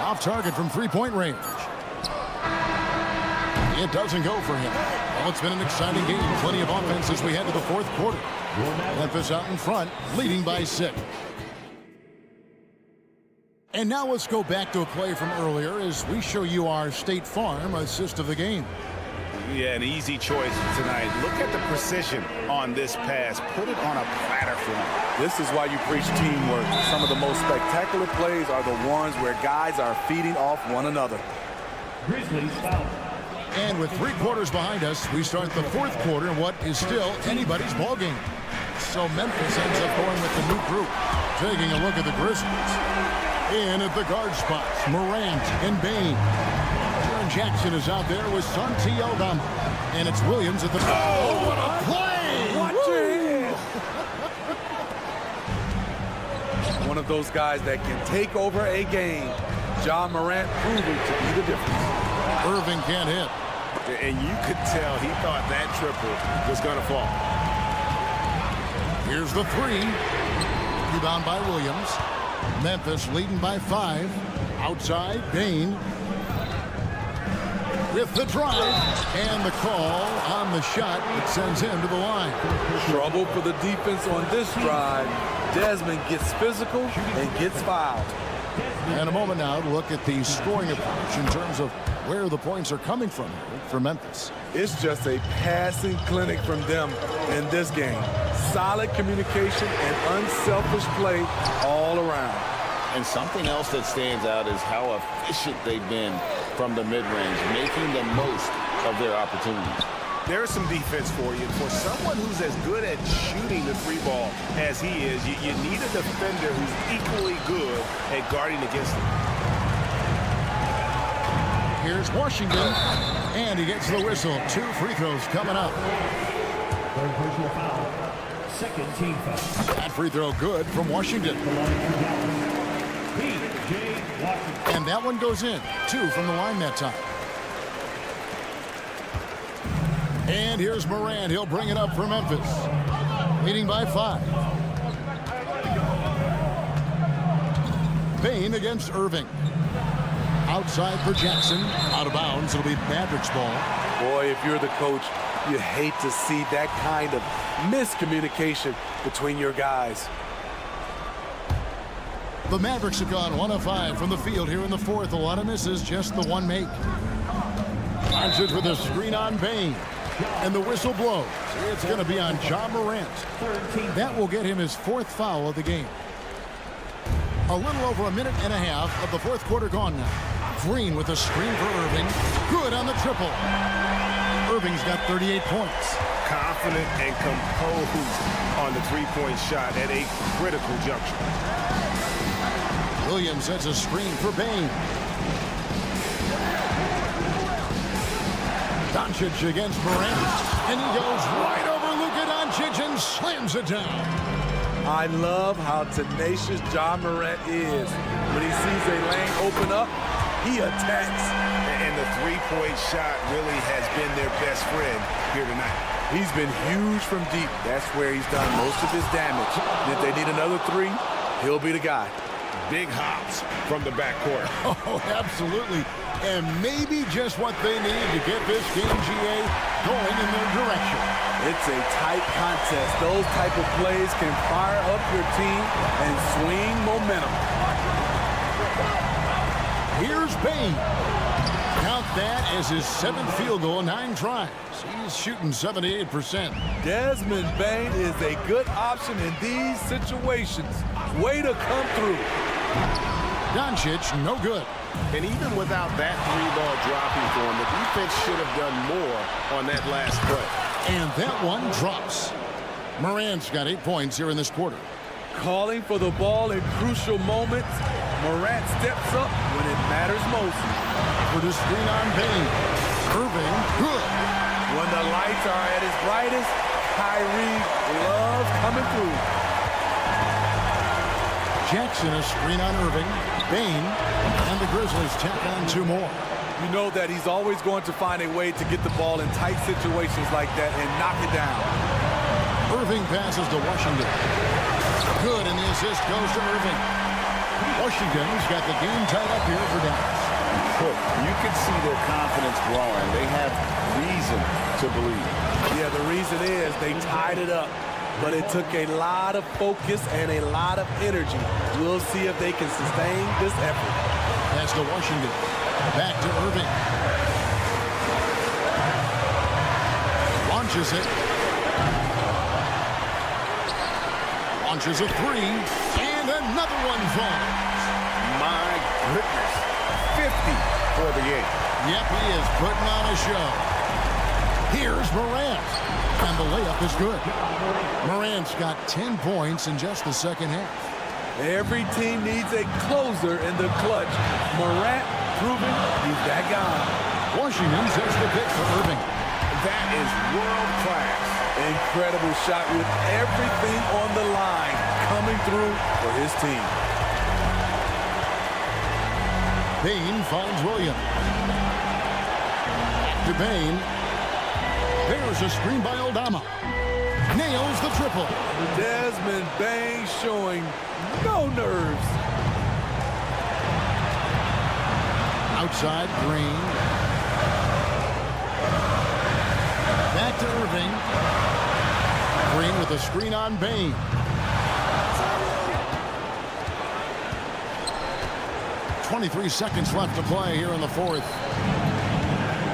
Off target from three-point range. It doesn't go for him. Well, it's been an exciting game. Plenty of offense as we head to the fourth quarter. Memphis out in front, leading by 6. And now let's go back to a play from earlier as we show you our State Farm assist of the game. Yeah, an easy choice tonight. Look at the precision on this pass. Put it on a platter for him. This is why you preach teamwork. Some of the most spectacular plays are the ones where guys are feeding off one another. Grizzlies foul. And with 3 quarters behind us, we start the fourth quarter in what is still anybody's ball game. So Memphis ends up going with the new group. Taking a look at the Grizzlies. In at the guard spots, Morant and Bain. Jaren Jackson is out there with Santi Aldama. And it's Williams at the... Oh, what a play! Watch it! One of those guys that can take over a game. Ja Morant proving to be the difference. Irving can't hit. And you could tell he thought that triple was going to fall. Here's the three. Rebound by Williams. Memphis leading by 5. Outside, Bain. With the drive. And the call on the shot that sends him to the line. Trouble for the defense on this drive. Desmond gets physical and gets fouled. And a moment now to look at the scoring approach in terms of where the points are coming from for Memphis. It's just a passing clinic from them in this game. Solid communication and unselfish play all around. And something else that stands out is how efficient they've been from the mid-range, making the most of their opportunities. There's some defense for you. For someone who's as good at shooting the three ball as he is, you need a defender who's equally good at guarding against him. Here's Washington, and he gets the whistle. 2 free throws coming up. Third personal foul. Second team foul. That free throw good from Washington. P.J. Washington. And that one goes in. 2 from the line that time. And here's Morant. He'll bring it up for Memphis. Leading by 5. Bain against Irving. Outside for Jackson. Out of bounds. It'll be Mavericks ball. Boy, if you're the coach, you hate to see that kind of miscommunication between your guys. The Mavericks have gone 1 of 5 from the field here in the 4th. A lot of misses, just the one make. Doncic with a screen on Bain. And the whistle blows. It's going to be on Ja Morant. That will get him his 4th foul of the game. A little over a minute and a half of the 4th quarter gone now. Green with a screen for Irving. Good on the triple. Irving's got 38 points. Confident and composed on the three-point shot at a critical juncture. Williams sets a screen for Bain. Doncic against Morant, and he goes right over Luka Doncic and slams it down. I love how tenacious Ja Morant is. When he sees a lane open up, he attacks. And the three-point shot really has been their best friend here tonight. He's been huge from deep. That's where he's done most of his damage. And if they need another 3, he'll be the guy. Big hops from the backcourt. Oh, absolutely. And maybe just what they need to get this game, GA, going in their direction. It's a tight contest. Those type of plays can fire up your team and swing momentum. Here's Bain. Count that as his 7th field goal in 9 tries. He's shooting 78%. Desmond Bain is a good option in these situations. Way to come through. Doncic, no good. And even without that 3-ball dropping for him, the defense should have done more on that last play. And that one drops. Morant's got 8 points here in this quarter. Calling for the ball in crucial moments. Morant steps up when it matters most. For the screen on Bain. Irving, good. When the lights are at its brightest, Kyrie loves coming through. Jackson, a screen on Irving. Bain, and the Grizzlies tack on 2 more. You know that he's always going to find a way to get the ball in tight situations like that and knock it down. Irving passes to Washington. Good, and the assist goes to Irving. Washington's got the game tied up here for Dallas. Look, you can see their confidence growing. They have reason to believe. Yeah, the reason is they tied it up. But it took a lot of focus and a lot of energy. We'll see if they can sustain this effort. Pass to Washington. Back to Irving. Launches it. Launches a 3. And another one falls. My goodness. 50 for the 8. Yep, he is putting on a show. Here's Morant. And the layup is good. Morant's got 10 points in just the second half. Every team needs a closer in the clutch. Morant proving he's that guy. Washington sets the pick for Irving. That is world class. Incredible shot with everything on the line coming through for his team. Bain finds Williams. Back to Bain. There's a screen by Aldama. nails the triple. Desmond Bane showing no nerves. Outside, Green. Back to Irving. Green with a screen on Bane. .23 seconds left to play here in the fourth.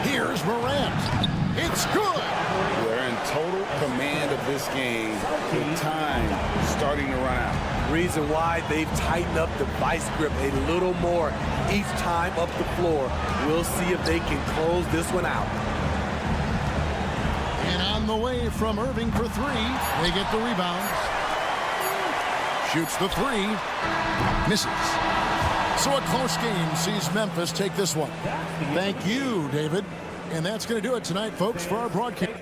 Here's Morant. It's good. They're in total command of this game with time starting to run out. Reason why they've tightened up the vice grip a little more each time up the floor. We'll see if they can close this one out. And on the way from Irving for three. They get the rebound. Shoots the three. Misses. So a close game sees Memphis take this one. Thank you, David. And that's going to do it tonight, folks, for our broadcast.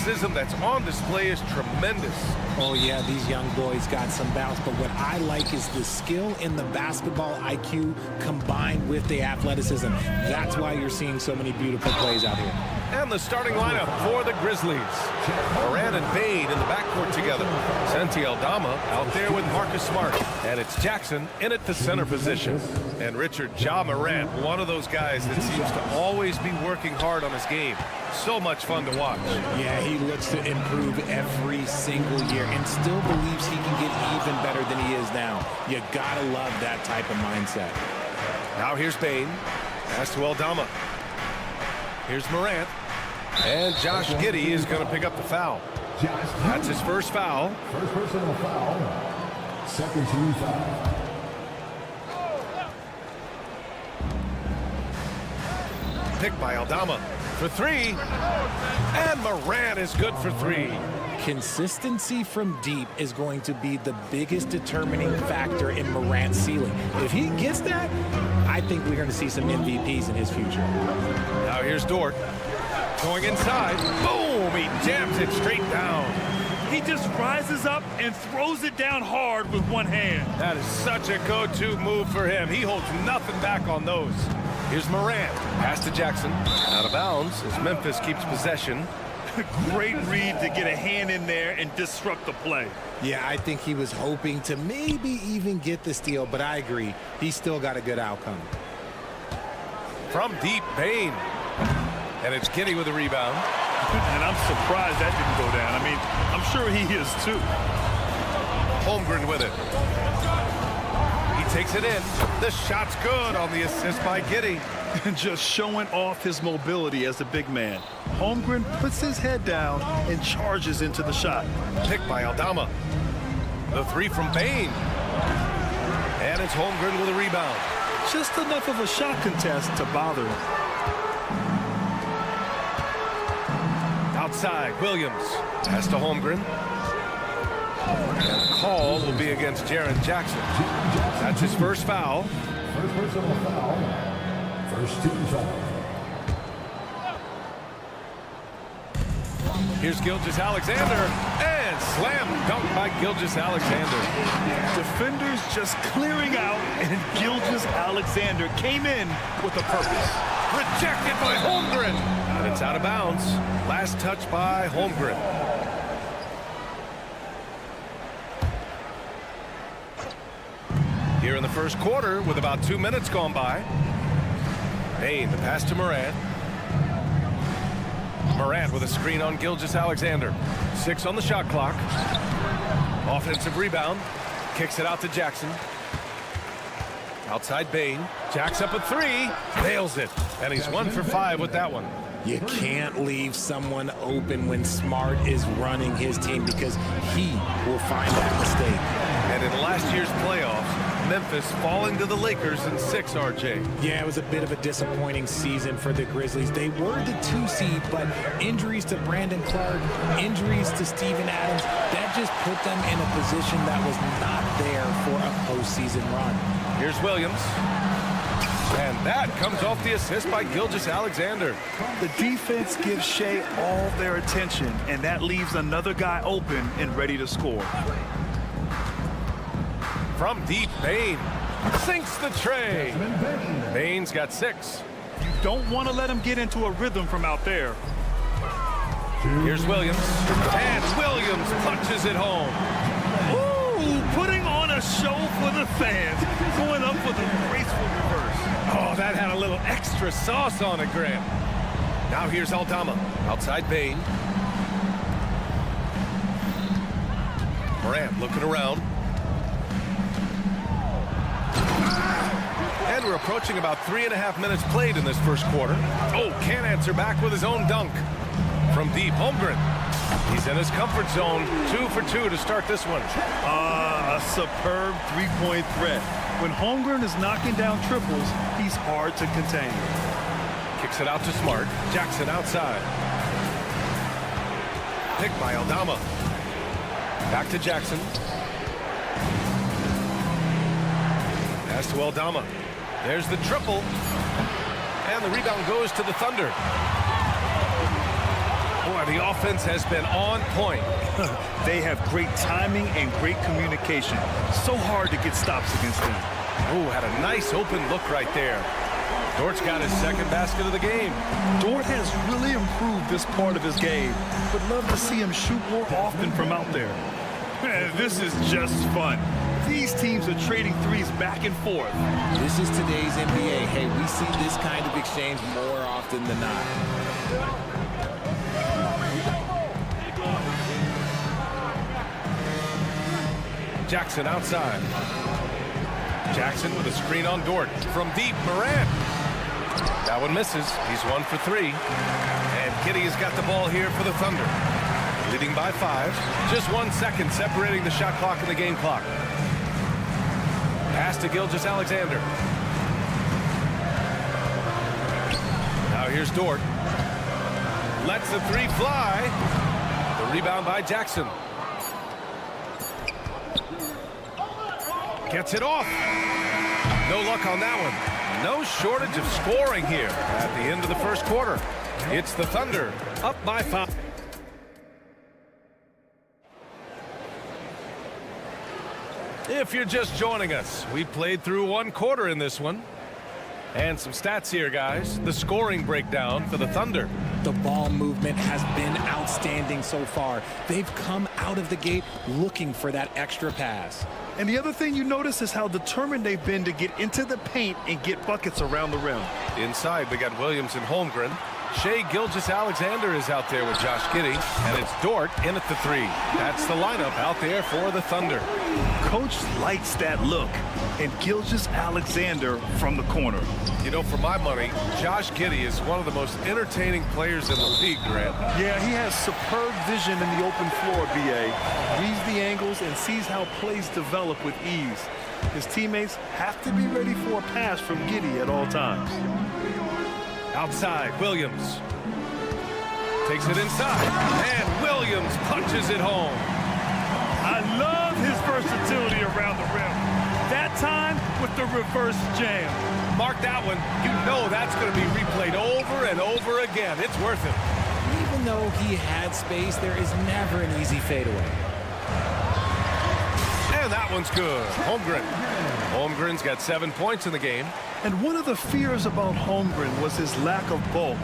athleticism that's on display is tremendous. Oh, yeah, these young boys got some bounce, but what I like is the skill in the basketball IQ combined with the athleticism. That's why you're seeing so many beautiful plays out here. And the starting lineup for the Grizzlies. Moran and Bain in the backcourt together. Santi Aldama out there with Marcus Smart. And it's Jackson in at the center position. And Richard, Ja Morant, one of those guys that seems to always be working hard on his game. So much fun to watch. Yeah, he looks to improve every single year and still believes he can get even better than he is now. You gotta love that type of mindset. Now here's Bain. Pass to Aldama. Here's Morant. And Josh Giddey is going to pick up the foul. That's his first foul. First personal foul. Second team foul. Picked by Aldama for three. And Morant is good for three. Consistency from deep is going to be the biggest determining factor in Morant's ceiling. If he gets that, I think we're going to see some MVPs in his future. Now here's Dort. Going inside. Boom! He jams it straight down. He just rises up and throws it down hard with one hand. That is such a go-to move for him. He holds nothing back on those. Here's Morant. Pass to Jackson. Out of bounds as Memphis keeps possession. Great read to get a hand in there and disrupt the play. Yeah, I think he was hoping to maybe even get the steal, but I agree. He's still got a good outcome. From deep, Bain. And it's Giddey with a rebound. And I'm surprised that didn't go down. I mean, I'm sure he is too. Holmgren with it. He takes it in. The shot's good on the assist by Giddey. Just showing off his mobility as a big man. Holmgren puts his head down and charges into the shot. Picked by Aldama. The three from Bain. And it's Holmgren with a rebound. Just enough of a shot contest to bother him. Outside, Williams. Pass to Holmgren. And the call will be against Jaren Jackson. That's his first foul. First personal foul. First team foul. Here's Gilgeous-Alexander. And slam dunk by Gilgeous-Alexander. Defenders just clearing out, and Gilgeous-Alexander came in with a purpose. Rejected by Holmgren. And it's out of bounds. Last touch by Holmgren. Here in the first quarter with about 2 minutes gone by. Bain, the pass to Morant. Morant with a screen on Gilgeous-Alexander. 6 on the shot clock. Offensive rebound. Kicks it out to Jackson. Outside Bain. Jacks up a three. Nails it. And he's 1 for 5 with that one. You can't leave someone open when Smart is running his team because he will find that mistake. And in last year's playoffs, Memphis falling to the Lakers in 6, RJ. Yeah, it was a bit of a disappointing season for the Grizzlies. They were the 2 seed, but injuries to Brandon Clark, injuries to Steven Adams, that just put them in a position that was not there for a postseason run. Here's Williams. And that comes off the assist by Gilgeous-Alexander. The defense gives Shea all their attention, and that leaves another guy open and ready to score. From deep, Bain sinks the tray. Bain's got 6. You don't want to let him get into a rhythm from out there. Here's Williams. And Williams punches it home. Ooh, putting on a show for the fans. Going up with a graceful reverse. Oh, that had a little extra sauce on it, Grant. Now here's Aldama. Outside Bain. Morant looking around. And we're approaching about 3.5 minutes played in this first quarter. Oh, can't answer back with his own dunk. From deep, Holmgren. He's in his comfort zone. 2 for 2 to start this one. A superb three-point threat. When Holmgren is knocking down triples, he's hard to contain. Kicks it out to Smart. Jackson outside. Picked by Aldama. Back to Jackson. Pass to Aldama. There's the triple. And the rebound goes to the Thunder. Boy, the offense has been on point. They have great timing and great communication. So hard to get stops against them. Oh, had a nice open look right there. Dort's got his second basket of the game. Dort has really improved this part of his game. Would love to see him shoot more often from out there. Man, this is just fun. These teams are trading threes back and forth. This is today's NBA. Hey, we see this kind of exchange more often than not. Jackson outside. Jackson with a screen on Dort. From deep, Morant. That one misses. He's 1 for 3. And Giddey has got the ball here for the Thunder. Leading by 5. Just 1 second separating the shot clock and the game clock. Pass to Gilgeous-Alexander. Now here's Dort. Lets the 3 fly. The rebound by Jackson. Gets it off. No luck on that one. No shortage of scoring here at the end of the first quarter. It's the Thunder up by 5. If you're just joining us, we played through 1 quarter in this one. And some stats here, guys. The scoring breakdown for the Thunder. The ball movement has been outstanding so far. They've come out of the gate looking for that extra pass. And the other thing you notice is how determined they've been to get into the paint and get buckets around the rim. Inside, we got Williams and Holmgren. Shai Gilgeous-Alexander is out there with Josh Giddey. And it's Dort in at the 3. That's the lineup out there for the Thunder. Coach likes that look. And Gilgeous-Alexander from the corner. You know, for my money, Josh Giddey is one of the most entertaining players in the league, Grant. Yeah, he has superb vision in the open floor, B.A. Reads the angles and sees how plays develop with ease. His teammates have to be ready for a pass from Giddey at all times. Outside, Williams. Takes it inside. And Williams punches it home. I love his versatility around the rim. That time with the reverse jam. Mark that one. You know that's going to be replayed over and over again. It's worth it. Even though he had space, there is never an easy fadeaway. And that one's good. Holmgren. Holmgren's got 7 points in the game. And one of the fears about Holmgren was his lack of bulk.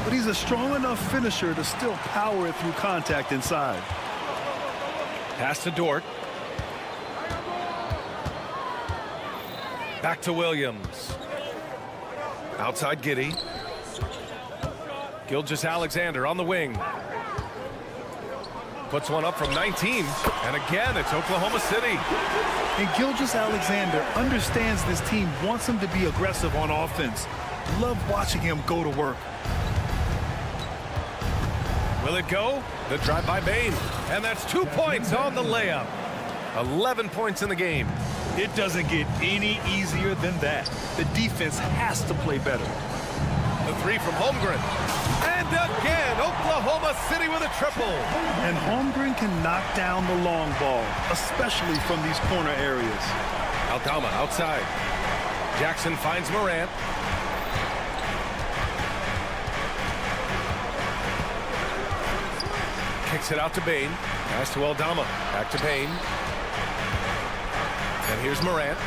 But he's a strong enough finisher to still power it through contact inside. Pass to Dort. Back to Williams. Outside Giddey. Gilgeous-Alexander on the wing. Puts one up from 19. And again, it's Oklahoma City. And Gilgeous-Alexander understands this team wants him to be aggressive on offense. Love watching him go to work. Will it go? The drive by Bane. And that's 2 points on the layup. 11 points in the game. It doesn't get any easier than that. The defense has to play better. The 3 from Holmgren. And again, Oklahoma City with a triple. And Holmgren can knock down the long ball, especially from these corner areas. Aldama outside. Jackson finds Morant. Kicks it out to Bane. Pass to Aldama. Back to Bane. And here's Morant.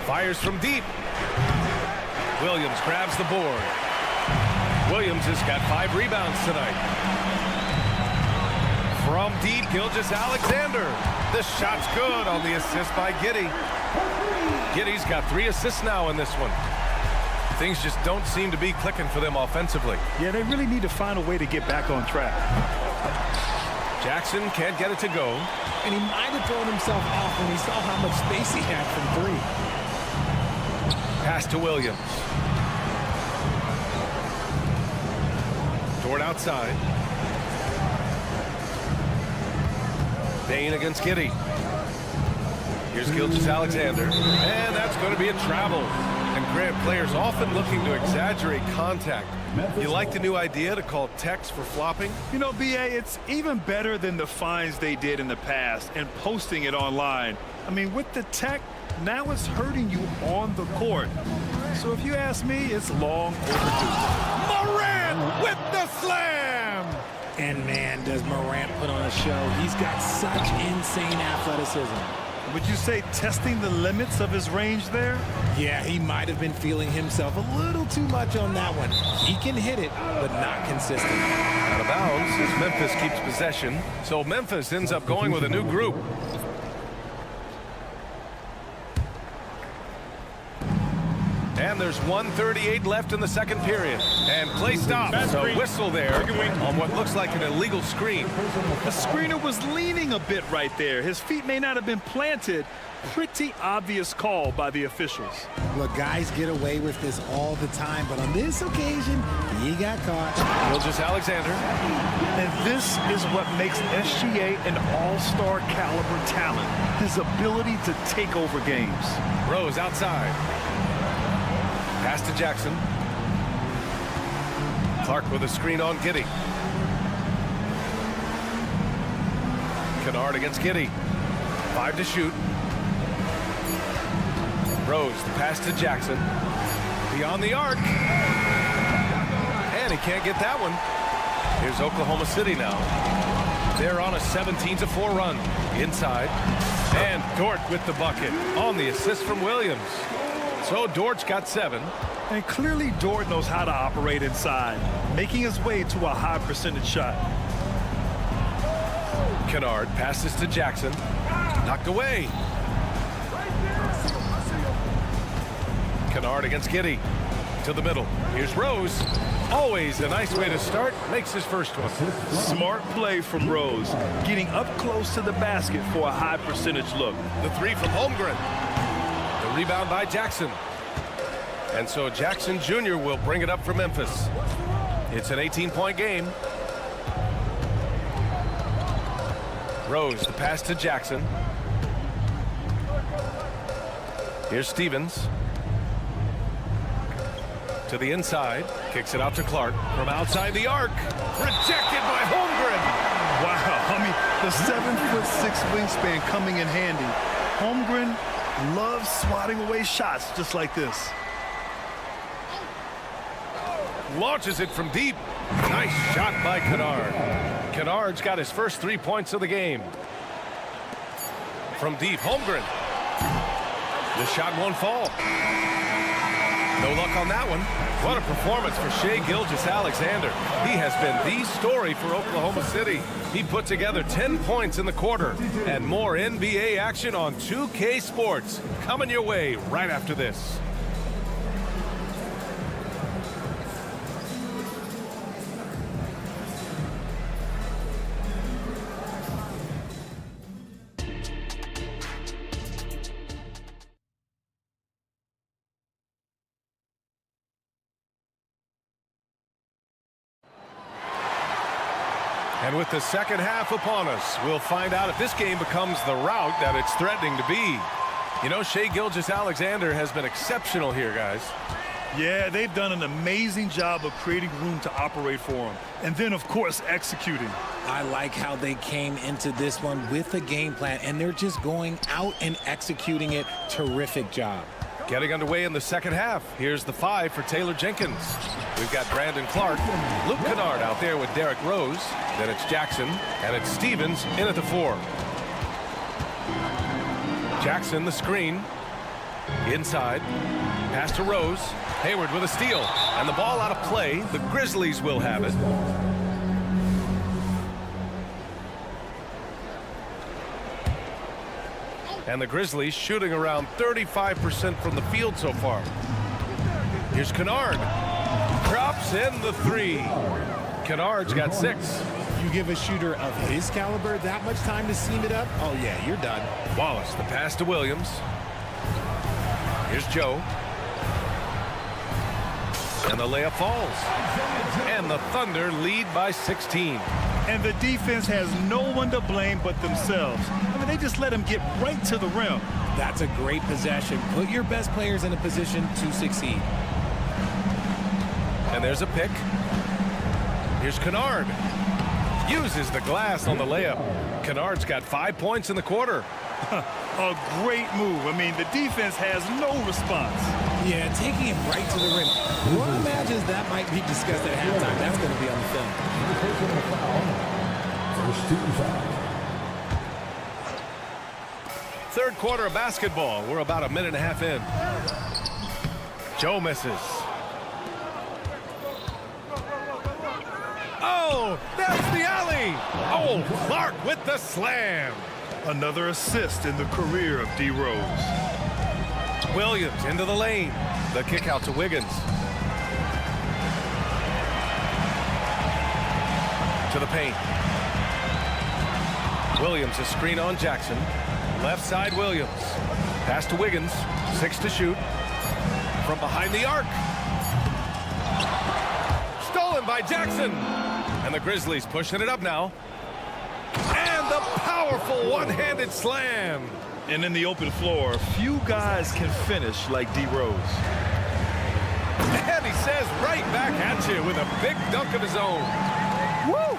Fires from deep. Williams grabs the board. Williams has got 5 rebounds tonight. From deep, Gilgeous-Alexander. The shot's good on the assist by Giddey. Giddey's got 3 assists now in this one. Things just don't seem to be clicking for them offensively. Yeah, they really need to find a way to get back on track. Jackson can't get it to go. And he might have thrown himself off when he saw how much space he had from 3. Pass to Williams. Dort outside. Bane against Giddey. Here's Gilgeous-Alexander. And that's going to be a travel. And Grant, players often looking to exaggerate contact. You like the new idea to call techs for flopping? You know, B.A., it's even better than the fines they did in the past and posting it online. I mean, with the tech, now it's hurting you on the court. So if you ask me, it's long overdue. Morant with the slam! And man, does Morant put on a show. He's got such insane athleticism. Would you say testing the limits of his range there? Yeah, he might have been feeling himself a little too much on that one. He can hit it, but not consistent. Out of bounds as Memphis keeps possession. So Memphis ends up going with a new group. And there's 1:38 left in the second period. And play stops. A whistle there on what looks like an illegal screen. The screener was leaning a bit right there. His feet may not have been planted. Pretty obvious call by the officials. Look, guys get away with this all the time, but on this occasion, he got caught. Gilgeous-Alexander. And this is what makes SGA an all-star caliber talent. His ability to take over games. Rose outside. Pass to Jackson. Clark with a screen on Giddey. Kennard against Giddey. 5 to shoot. Rose, the pass to Jackson. Beyond the arc. And he can't get that one. Here's Oklahoma City now. They're on a 17-4 run. Inside. And Dort with the bucket on the assist from Williams. So Dort's got 7. And clearly Dort knows how to operate inside, making his way to a high percentage shot. Kennard passes to Jackson. Knocked away. Kennard against Giddey. To the middle. Here's Rose. Always a nice way to start. Makes his first one. Smart play from Rose. Getting up close to the basket for a high percentage look. The 3 from Holmgren. The rebound by Jackson. And so Jackson Jr. will bring it up for Memphis. It's an 18-point game. Rose, the pass to Jackson. Here's Stevens. To the inside. Kicks it out to Clark. From outside the arc. Rejected by Holmgren. Wow, I mean, the 7'6" wingspan coming in handy. Holmgren loves swatting away shots just like this. Launches it from deep. Nice shot by Kennard. Kennard's got his first 3 points of the game. From deep, Holmgren. The shot won't fall. No luck on that one. What a performance for Shai Gilgeous-Alexander. He has been the story for Oklahoma City. He put together 10 points in the quarter. And more NBA action on 2K Sports. Coming your way right after this. And with the second half upon us, we'll find out if this game becomes the rout that it's threatening to be. You know, Shai Gilgeous-Alexander has been exceptional here, guys. Yeah, they've done an amazing job of creating room to operate for him. And then, of course, executing. I like how they came into this one with a game plan, and they're just going out and executing it. Terrific job. Getting underway in the second half. Here's the 5 for Taylor Jenkins. We've got Brandon Clark, Luke Kennard out there with Derrick Rose. Then it's Jackson, and it's Stevens in at the 4. Jackson, the screen. Inside. Pass to Rose. Hayward with a steal. And the ball out of play. The Grizzlies will have it. And the Grizzlies shooting around 35% from the field so far. Here's Kennard. Drops in the 3. Kennard's got 6. You give a shooter of his caliber that much time to seam it up, oh yeah, you're done. Wallace, the pass to Williams. Here's Joe. And the layup falls. And the Thunder lead by 16. And the defense has no one to blame but themselves. I mean, they just let him get right to the rim. That's a great possession. Put your best players in a position to succeed. And there's a pick. Here's Kennard. Uses the glass on the layup. Kennard's got 5 points in the quarter. A great move. I mean, the defense has no response. Yeah, taking him right to the rim. One imagines that might be discussed at halftime. That's going to be on the film. First team foul. Third quarter of basketball. We're about a minute and a half in. Joe misses. Oh, that's the alley. Oh, Clark with the slam. Another assist in the career of D. Rose. Williams into the lane. The kick out to Wiggins. To the paint. Williams a screen on Jackson. Left side Williams. Pass to Wiggins. 6 to shoot. From behind the arc. Stolen by Jackson. And the Grizzlies pushing it up now. And the powerful one-handed slam. And in the open floor, few guys can finish like D. Rose. And he says right back at you with a big dunk of his own. Woo!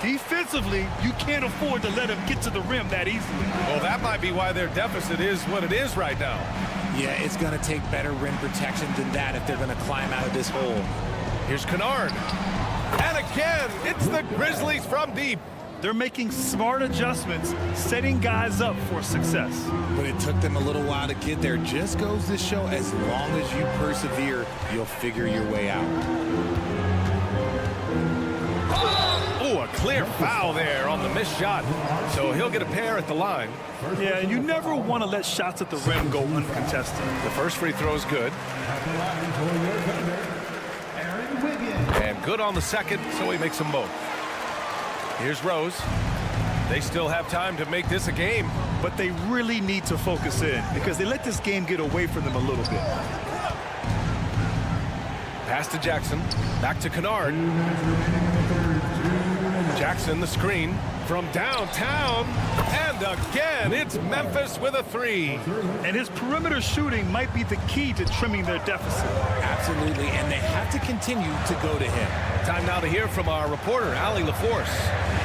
Defensively, you can't afford to let him get to the rim that easily. Well, that might be why their deficit is what it is right now. Yeah, it's going to take better rim protection than that if they're going to climb out of this hole. Here's Kennard. And again, it's the Grizzlies from deep. They're making smart adjustments, setting guys up for success. But it took them a little while to get there. Just goes to show, as long as you persevere, you'll figure your way out. Oh, a clear foul there on the missed shot. So he'll get a pair at the line. Yeah, you never want to let shots at the rim go uncontested. The first free throw is good. And good on the second, so he makes them both. Here's Rose. They still have time to make this a game. But they really need to focus in because they let this game get away from them a little bit. Pass to Jackson. Back to Kennard. Jackson the screen from downtown. And again, it's Memphis with a 3. And his perimeter shooting might be the key to trimming their deficit. Absolutely, and they have to continue to go to him. Time now to hear from our reporter, Allie LaForce.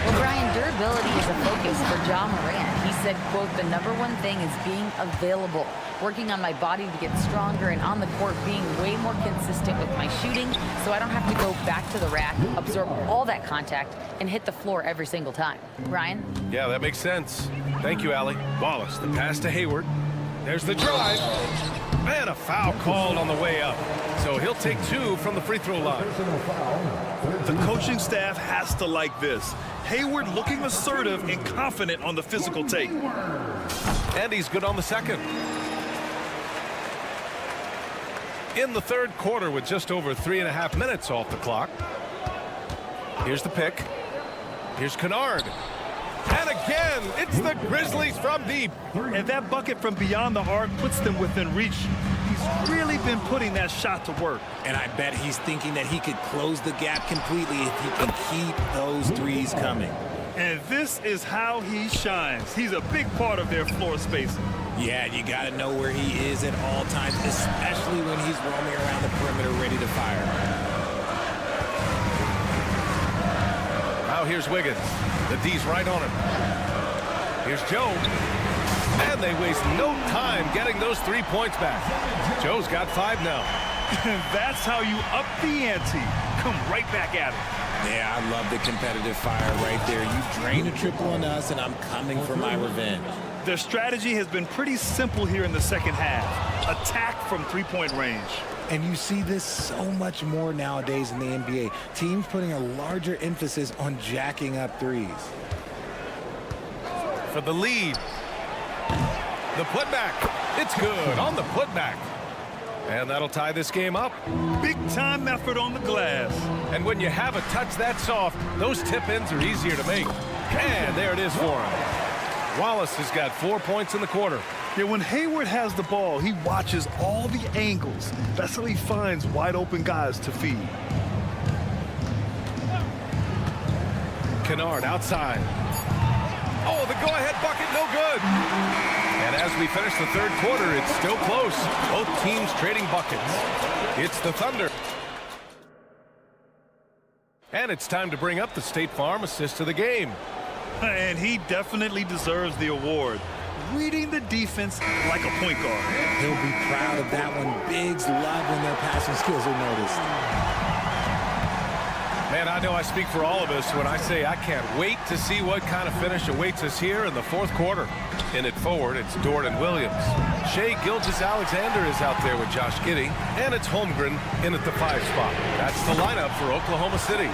Well, Brian, durability is a focus for Ja Morant. He said, quote, "The number one thing is being available, working on my body to get stronger, and on the court being way more consistent with my shooting so I don't have to go back to the rack, absorb all that contact, and hit the floor every single time." Ryan? Yeah, that makes sense. Thank you, Allie. Wallace, the pass to Hayward. There's the drive. And a foul called on the way up. So he'll take 2 from the free throw line. The coaching staff has to like this. Hayward looking assertive and confident on the physical take. And he's good on the second. In the third quarter with just over 3.5 minutes off the clock. Here's the pick. Here's Kennard. And again, it's the Grizzlies from deep. And that bucket from beyond the arc puts them within reach. He's really been putting that shot to work. And I bet he's thinking that he could close the gap completely if he can keep those threes coming. And this is how he shines. He's a big part of their floor spacing. Yeah, you got to know where he is at all times, especially when he's roaming around the perimeter ready to fire. Now here's Wiggins. The D's right on him. Here's Joe. And they waste no time getting those 3 points back. Joe's got 5 now. That's how you up the ante. Come right back at it. Yeah, I love the competitive fire right there. You drain a triple on us, and I'm coming for my revenge. Their strategy has been pretty simple here in the second half. Attack from three-point range. And you see this so much more nowadays in the NBA. Teams putting a larger emphasis on jacking up threes. For the lead. The putback. It's good on the putback. And that'll tie this game up. Big-time effort on the glass. And when you have a touch that soft, those tip-ins are easier to make. And there it is for him. Wallace has got 4 points in the quarter. Yeah, when Hayward has the ball, he watches all the angles. That's how he finds wide-open guys to feed. Kennard outside. Oh, the go-ahead bucket, no good. And as we finish the third quarter, it's still close. Both teams trading buckets. It's the Thunder. And it's time to bring up the State Farm assist of the game. And he definitely deserves the award. Reading the defense like a point guard. He'll be proud of that one. Bigs love when their passing skills are noticed. Man, I know I speak for all of us when I say I can't wait to see what kind of finish awaits us here in the fourth quarter. In it forward, it's Dort and Williams. Shea Gilgeous-Alexander is out there with Josh Giddey, and it's Holmgren in at the 5 spot. That's the lineup for Oklahoma City.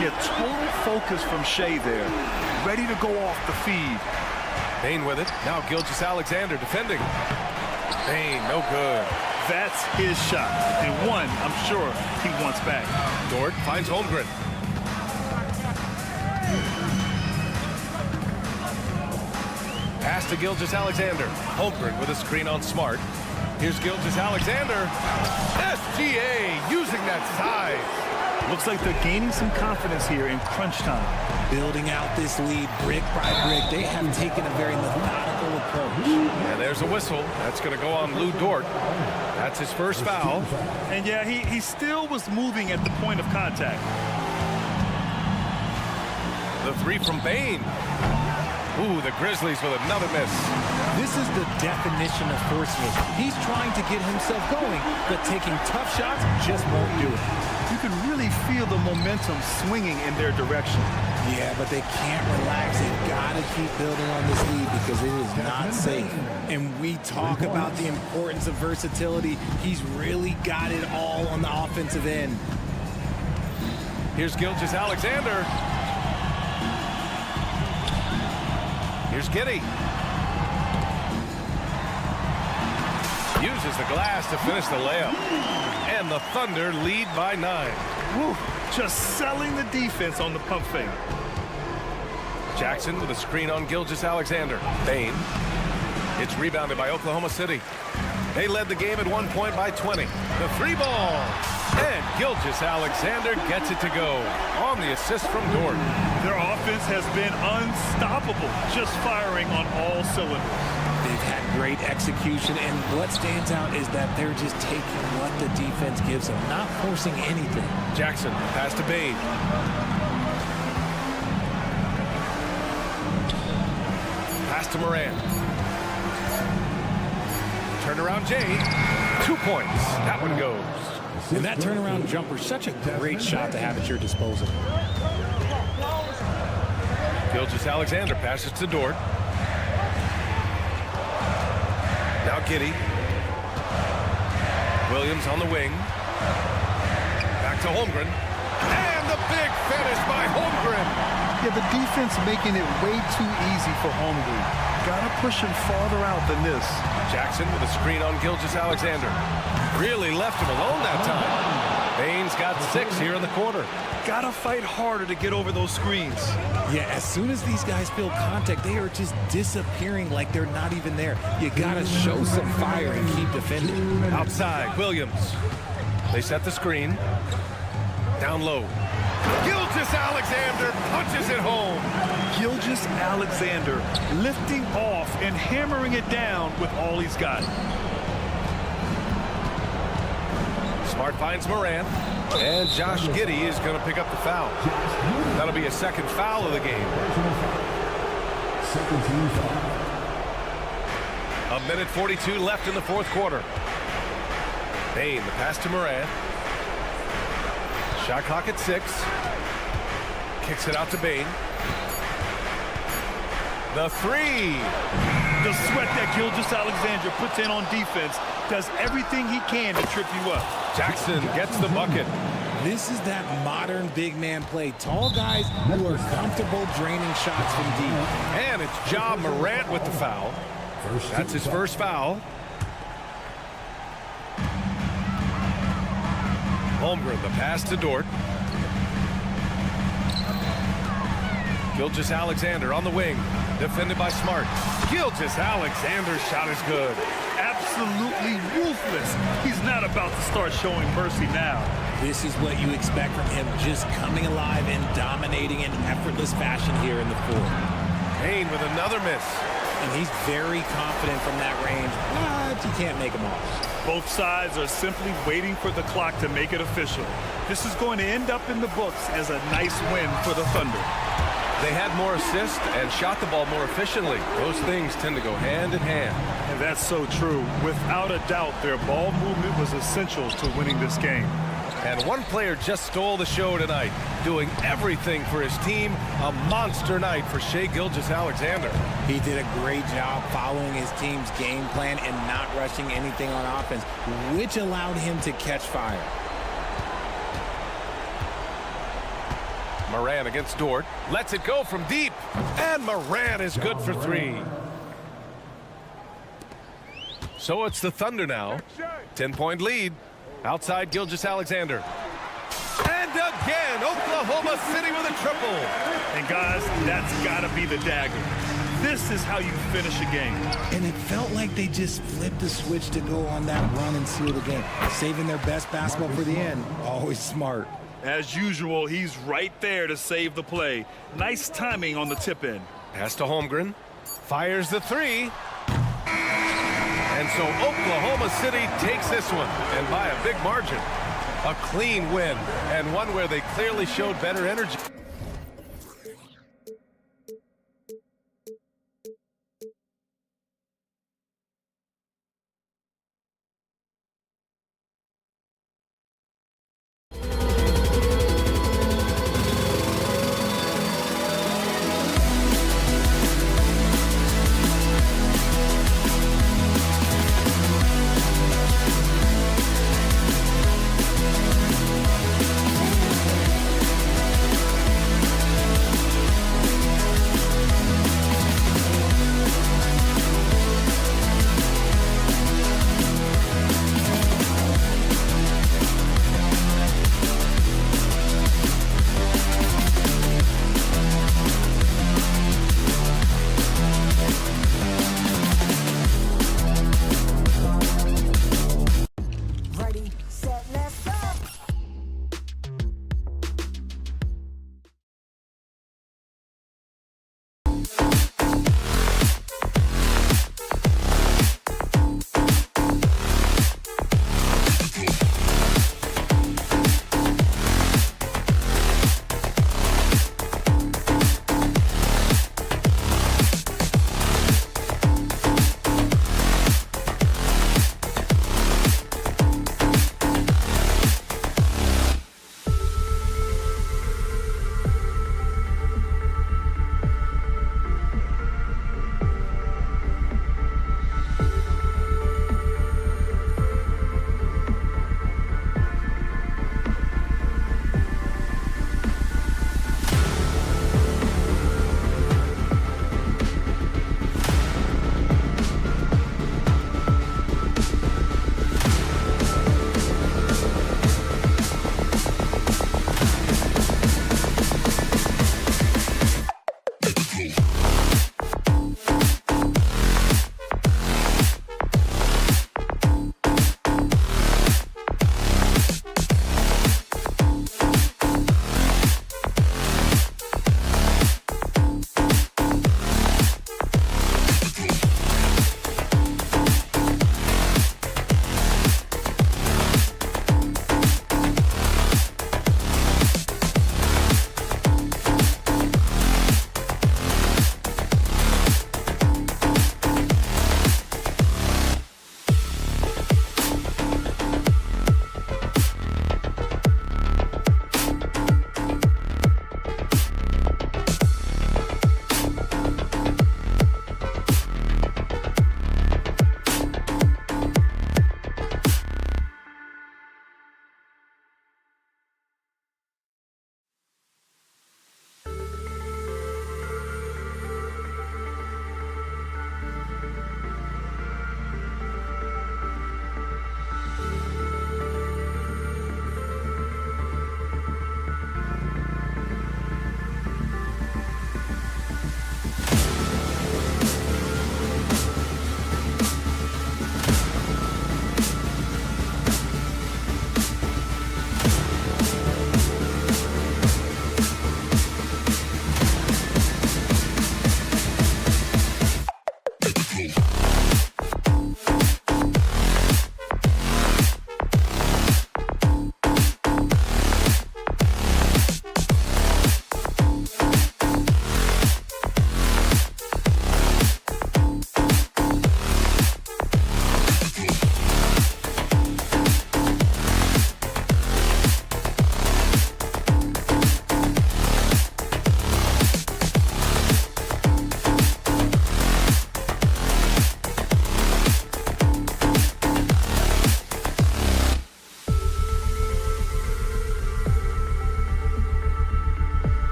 Yeah, total focus from Shea there. Ready to go off the feed. Bain with it. Now Gilgeous-Alexander defending. Bain, no good. That's his shot. And one, I'm sure he wants back. Dort finds Holmgren. Pass to Gilgeous-Alexander. Holmgren with a screen on Smart. Here's Gilgeous-Alexander. SGA using that size. Looks like they're gaining some confidence here in crunch time. Building out this lead brick by brick. They have taken a very methodical approach. And there's a whistle. That's going to go on Lou Dort. That's his first foul. And yeah, he still was moving at the point of contact. The 3 from Bain. Ooh, the Grizzlies with another miss. This is the definition of forceful. He's trying to get himself going, but taking tough shots just won't do it. You can really feel the momentum swinging in their direction. Yeah, but they can't relax. They've got to keep building on this lead because it is not safe. And we talk about the importance of versatility. He's really got it all on the offensive end. Here's Gilgeous-Alexander. Here's Giddey. Uses the glass to finish the layup. And the Thunder lead by 9. Woo, just selling the defense on the pump fake. Jackson with a screen on Gilgeous-Alexander. Bain. It's rebounded by Oklahoma City. They led the game at one point by 20. The 3 ball. And Gilgeous-Alexander gets it to go on the assist from Dort. Their offense has been unstoppable, just firing on all cylinders. They've had great execution, and what stands out is that they're just taking what the defense gives them, not forcing anything. Jackson, pass to Bain. Pass to Moran. Turnaround Jay. 2 points. That one goes. And that turnaround jumper, such a great shot to have at your disposal. Gilgeous-Alexander passes to Dort. Now Giddey. Williams on the wing. Back to Holmgren. And the big finish by Holmgren. Yeah, the defense making it way too easy for Holmgren. Gotta push him farther out than this. Jackson with a screen on Gilgeous-Alexander. Really left him alone that time. Bain's got 6 here in the quarter. Gotta fight harder to get over those screens. Yeah, as soon as these guys feel contact, they are just disappearing like they're not even there. You gotta show some fire and keep defending. Outside, Williams. They set the screen. Down low. Gilgeous-Alexander punches it home. Gilgeous-Alexander lifting off and hammering it down with all he's got. Smart finds Moran. And Josh Giddey is going to pick up the foul. That'll be a second foul of the game. A minute 42 left in the fourth quarter. Bain, the pass to Moran. Shot clock at 6. Kicks it out to Bain. The 3. The sweat that Gilgeous-Alexander puts in on defense does everything he can to trip you up. Jackson gets the bucket. This is that modern big man play. Tall guys who are comfortable draining shots from deep. And it's Ja Morant with the foul. That's his first foul. Holmgren, the pass to Dort. Gilgeous-Alexander on the wing. Defended by Smart. Gilgeous-Alexander's shot is good. Absolutely ruthless. He's not about to start showing mercy now. This is what you expect from him, just coming alive and dominating in effortless fashion here in the fourth. Bain with another miss. And he's very confident from that range, but you can't make him off. Both sides are simply waiting for the clock to make it official. This is going to end up in the books as a nice win for the Thunder. They had more assists and shot the ball more efficiently. Those things tend to go hand in hand. And that's so true. Without a doubt, their ball movement was essential to winning this game. And one player just stole the show tonight, doing everything for his team. A monster night for Shai Gilgeous-Alexander. He did a great job following his team's game plan and not rushing anything on offense, which allowed him to catch fire. Moran against Dort. Lets it go from deep. And Moran is good for 3. So it's the Thunder now. 10-point lead. Outside Gilgeous-Alexander. And again, Oklahoma City with a triple. And guys, that's got to be the dagger. This is how you finish a game. And it felt like they just flipped the switch to go on that run and seal the game. Saving their best basketball for the end. Always smart. As usual, he's right there to save the play. Nice timing on the tip in. Pass to Holmgren. Fires the 3. And so Oklahoma City takes this one, and by a big margin. A clean win, and one where they clearly showed better energy.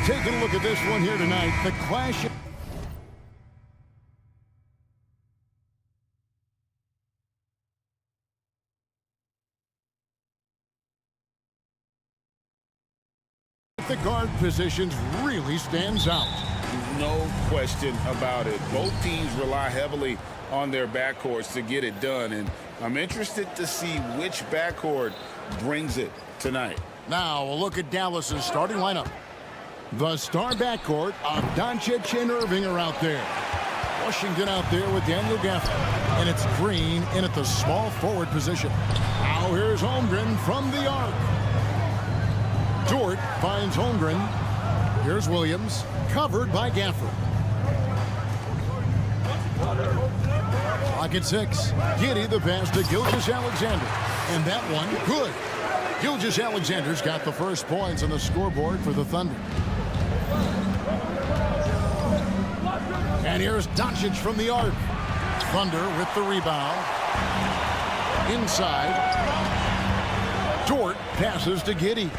Taking a look at this one here tonight. The clash. The guard positions really stands out. No question about it. Both teams rely heavily on their backcourts to get it done, and I'm interested to see which backcourt brings it tonight. Now a look at Dallas's starting lineup. The star backcourt of Doncic and Irving are out there. Washington out there with Daniel Gafford. And it's Green in at the small forward position. Now here's Holmgren from the arc. Dort finds Holmgren. Here's Williams, covered by Gafford. Clock at 6. Giddey the pass to Gilgeous-Alexander. And that one, good. Gilgeous-Alexander's got the first points on the scoreboard for the Thunder. And here's Doncic from the arc. Thunder with the rebound. Inside. Dort passes to Giddey.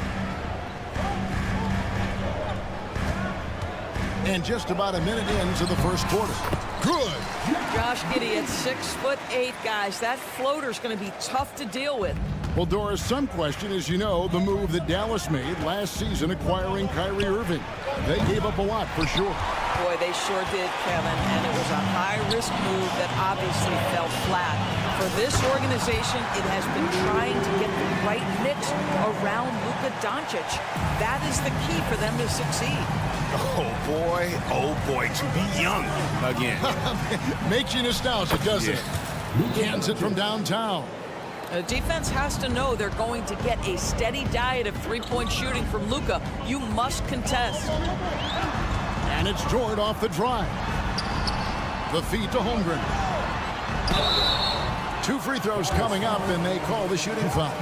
And just about a minute into the first quarter. Good. Josh Giddey at 6'8", guys. That floater's going to be tough to deal with. Well, Doris, some question, as you know, the move that Dallas made last season acquiring Kyrie Irving. They gave up a lot for sure. Boy, they sure did, Kevin, and it was a high-risk move that obviously fell flat. For this organization, it has been trying to get the right mix around Luka Doncic. That is the key for them to succeed. Oh boy, to be young again. Makes you nostalgic, doesn't it? Cans it from downtown. The defense has to know they're going to get a steady diet of three-point shooting from Luka. You must contest. And it's Jordan off the drive. The feed to Holmgren. 2 free throws coming up, and they call the shooting foul.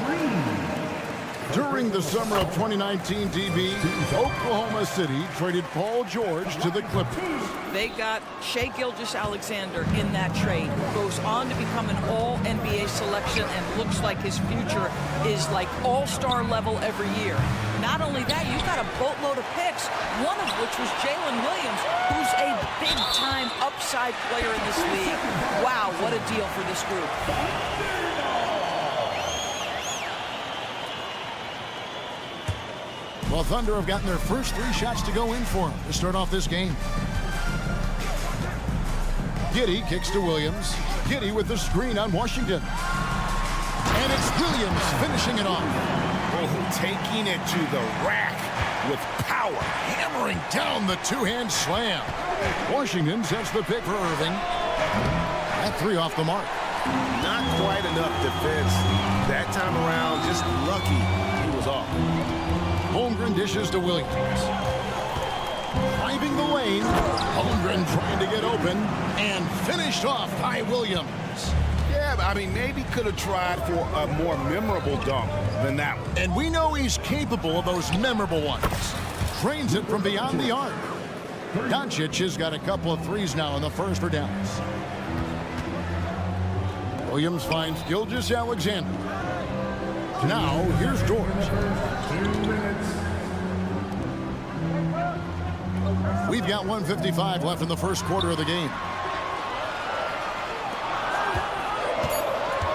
During the summer of 2019, DB, Oklahoma City traded Paul George to the Clippers. They got Shai Gilgeous-Alexander in that trade, who goes on to become an all-NBA selection and looks like his future is like all-star level every year. Not only that, you've got a boatload of picks, one of which was Jalen Williams, who's a big-time upside player in this league. Wow, what a deal for this group. Well, Thunder have gotten their first 3 shots to go in for them to start off this game. Giddey kicks to Williams. Giddey with the screen on Washington. And it's Williams finishing it off. Oh, taking it to the rack with power. Hammering down the two-hand slam. Washington sets the pick for Irving. That 3 off the mark. Not quite enough defense that time around. Just lucky he was off. Holmgren dishes to Williams. Driving the lane. Holmgren trying to get open and finished off by Williams. Yeah, I mean, maybe could have tried for a more memorable dunk than that one. And we know he's capable of those memorable ones. Trains it from beyond the arc. Doncic has got a couple of threes now in the first for Dallas. Williams finds Gilgeous-Alexander. Now, here's George. 2 minutes. We've got 1:55 left in the first quarter of the game.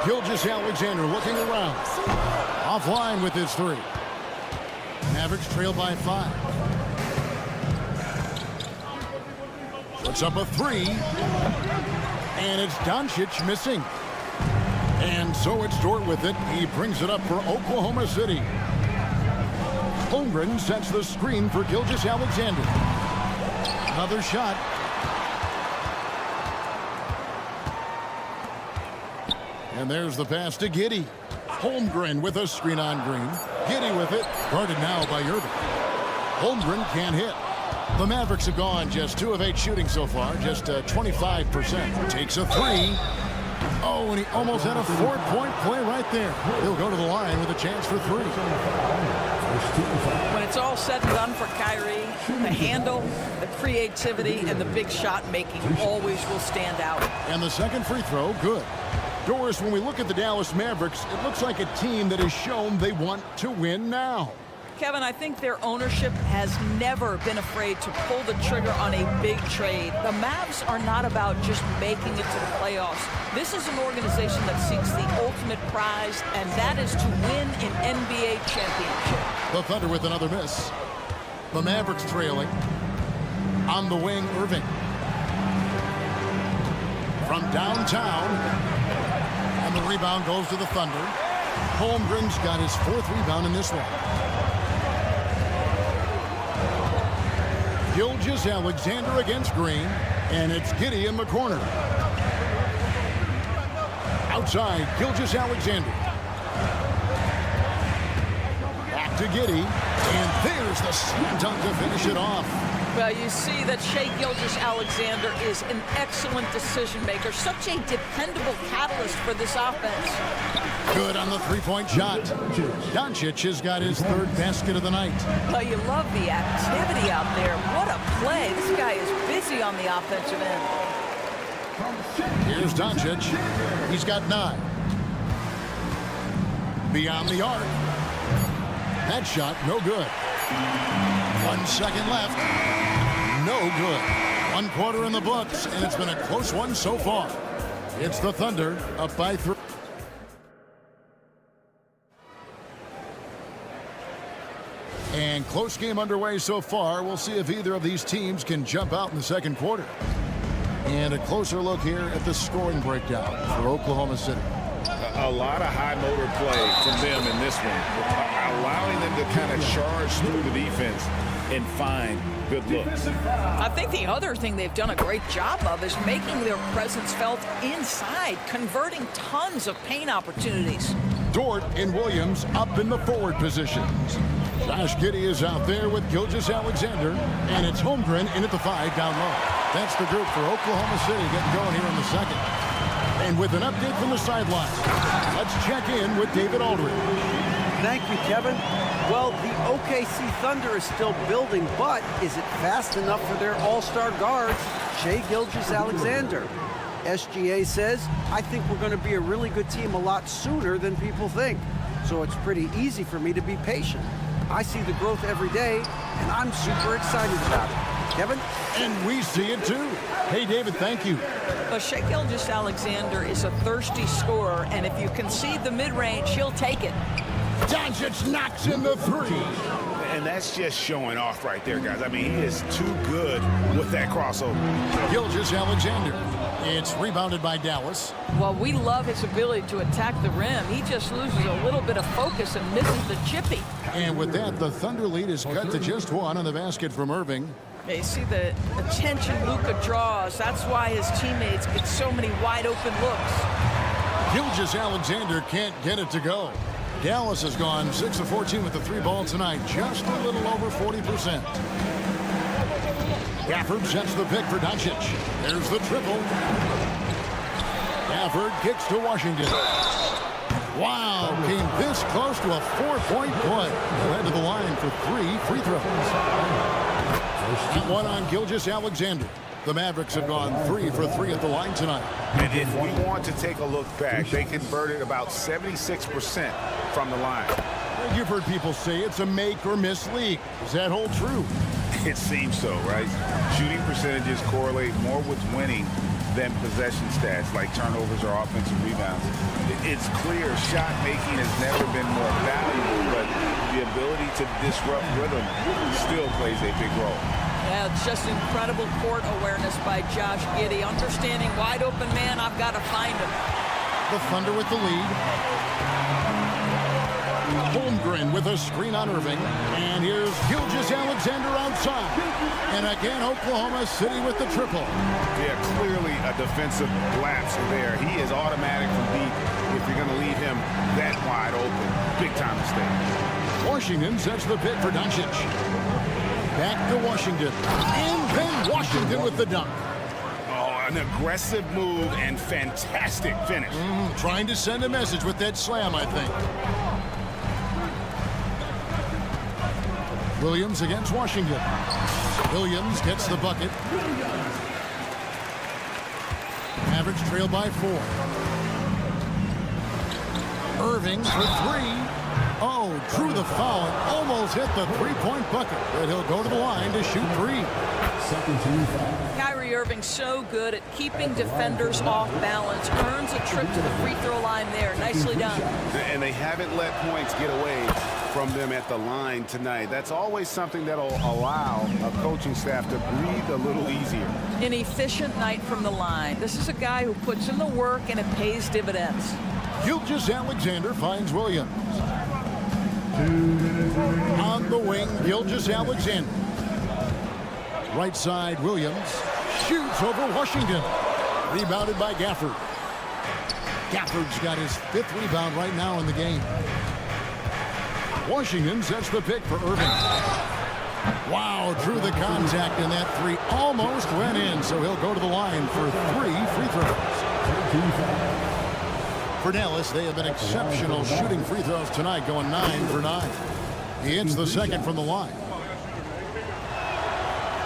Gilgeous-Alexander looking around. Offline with his 3. Mavericks trail by 5. Puts up a 3. And it's Doncic missing. And so it's Dort with it. He brings it up for Oklahoma City. Holmgren sets the screen for Gilgeous-Alexander. Another shot. And there's the pass to Giddey. Holmgren with a screen on Green. Giddey with it. Guarded now by Irving. Holmgren can't hit. The Mavericks have gone just 2 of 8 shooting so far. Just 25%. Takes a 3. Oh, and he almost had a 4-point play right there. He'll go to the line with a chance for 3. When it's all said and done for Kyrie, the handle, the creativity, and the big shot making always will stand out. And the second free throw, good. Doris, when we look at the Dallas Mavericks, it looks like a team that has shown they want to win now. Kevin, I think their ownership has never been afraid to pull the trigger on a big trade. The Mavs are not about just making it to the playoffs. This is an organization that seeks the ultimate prize, and that is to win an NBA championship. The Thunder with another miss. The Mavericks trailing. On the wing, Irving. From downtown. And the rebound goes to the Thunder. Holmgren's got his 4th rebound in this one. Gilgeous-Alexander against Green, and it's Giddey in the corner. Outside, Gilgeous-Alexander. Back to Giddey, and there's the slam dunk to finish it off. Well, you see that Shai Gilgeous-Alexander is an excellent decision maker, such a dependable catalyst for this offense. Good on the three-point shot. Doncic has got his 3rd basket of the night. Well, you love the activity out there. What a play. This guy is busy on the offensive end. Here's Doncic. He's got 9. Beyond the arc. That shot, no good. 1 second left. No good. 1 quarter in the books, and it's been a close one so far. It's the Thunder up by 3. And close game underway so far. We'll see if either of these teams can jump out in the second quarter. And a closer look here at the scoring breakdown for Oklahoma City. A lot of high motor play from them in this one, allowing them to kind of charge through the defense and find good looks. I think the other thing they've done a great job of is making their presence felt inside, converting tons of paint opportunities. Dort and Williams up in the forward positions. Josh Giddey is out there with Gilgeous-Alexander, and it's Holmgren in at the 5 down low. That's the group for Oklahoma City getting going here in the second. And with an update from the sideline, let's check in with David Aldridge. Thank you, Kevin. Well, the OKC Thunder is still building, but is it fast enough for their all-star guards, Shai Gilgeous-Alexander? SGA says, I think we're going to be a really good team a lot sooner than people think. So it's pretty easy for me to be patient. I see the growth every day, and I'm super excited about it. Kevin? And we see it too. Hey, David, thank you. Well, Shai Gilgeous-Alexander is a thirsty scorer, and if you concede the mid-range, he'll take it. Doncic knocks in the 3. And that's just showing off right there, guys. I mean, he is too good with that crossover. Gilgeous-Alexander. It's rebounded by Dallas. Well, we love his ability to attack the rim. He just loses a little bit of focus and misses the chippy. And with that, the Thunder lead is cut to just 1 on the basket from Irving. Yeah, you see the attention Luka draws. That's why his teammates get so many wide open looks. Gilgeous-Alexander can't get it to go. Dallas has gone 6 of 14 with the 3 ball tonight, just a little over 40%. Gafford sets the pick for Doncic. There's the triple. Gafford kicks to Washington. Wow, came this close to a 4-point play. Led to the line for 3 free throws. One on Gilgeous-Alexander. The Mavericks have gone 3 for 3 at the line tonight. And if we want to take a look back, they converted about 76% from the line. You've heard people say it's a make or miss league. Does that hold true? It seems so, right? Shooting percentages correlate more with winning than possession stats like turnovers or offensive rebounds. It's clear shot making has never been more valuable, but the ability to disrupt rhythm still plays a big role. Yeah, it's just incredible court awareness by Josh Giddey. Understanding wide open man, I've got to find him. The Thunder with the lead. Holmgren with a screen on Irving. And here's Gilgeous-Alexander outside. And again, Oklahoma City with the triple. Yeah, clearly a defensive lapse there. He is automatic from deep if you're going to leave him that wide open. Big time mistake. Washington sets the pick for Doncic. Back to Washington. And then Washington with the dunk. Oh, an aggressive move and fantastic finish. Trying to send a message with that slam, I think. Williams against Washington. Williams gets the bucket. Mavericks trail by 4. Irving for three. Oh, drew the foul and almost hit the three-point bucket. But he'll go to the line to shoot three. Kyrie Irving so good at keeping defenders off balance. Earns a trip to the free throw line there. Nicely done. And they haven't let points get away from them at the line tonight. That's always something that'll allow a coaching staff to breathe a little easier. An efficient night from the line. This is a guy who puts in the work and it pays dividends. Gilgeous-Alexander finds Williams. On the wing, Gilgeous-Alexander. Right side, Williams shoots over Washington. Rebounded by Gafford. Gafford's got his 5th rebound right now in the game. Washington sets the pick for Irving. Wow, drew the contact in that three. Almost went in, so he'll go to the line for 3 free throws. For Dallas, they have been exceptional shooting free throws tonight, going 9 for 9. He hits the second from the line.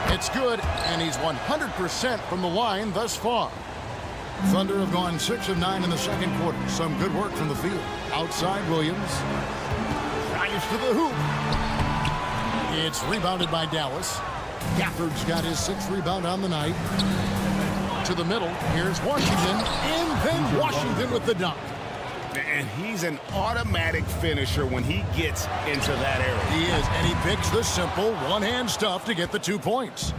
It's good, and he's 100% from the line thus far. Thunder have gone 6 of 9 in the second quarter. Some good work from the field. Outside, Williams. Drives to the hoop. It's rebounded by Dallas. Gafford's got his 6th rebound on the night. To the middle. Here's Washington. And then Washington with the dunk. And he's an automatic finisher when he gets into that area. He is, and he picks the simple one-hand stuff to get the 2 points.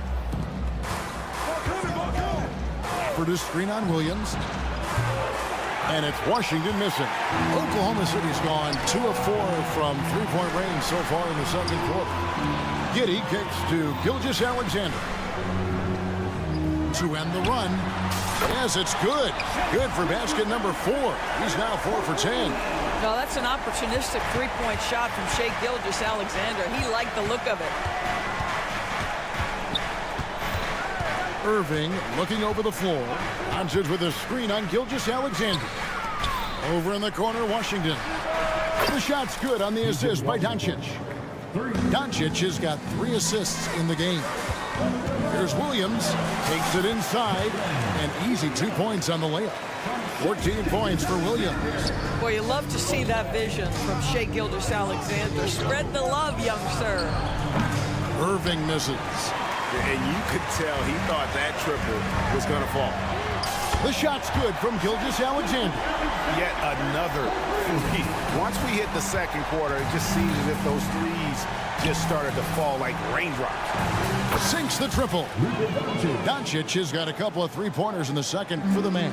For the screen on Williams. And it's Washington missing. Oklahoma City's gone 2 of 4 from three-point range so far in the second quarter. Giddey kicks to Gilgeous-Alexander. To end the run. Yes, it's good. Good for basket number 4. He's now 4 for 10. No, that's an opportunistic three-point shot from Shai Gilgeous-Alexander. He liked the look of it. Irving looking over the floor. Answers with a screen on Gilgeous-Alexander. Over in the corner, Washington. The shot's good on the assist by Doncic. Doncic has got 3 assists in the game. Here's Williams. Takes it inside. And easy 2 points on the layup. 14 points for Williams. Boy, you love to see that vision from Shai Gilgeous-Alexander. Spread the love, young sir. Irving misses. And you could tell he thought that triple was going to fall. The shot's good from Gilgeous-Alexander. Yet another three. Once we hit the second quarter, it just seems as if those threes just started to fall like raindrops. Sinks the triple. Doncic has got a couple of three-pointers in the second for the Mavs.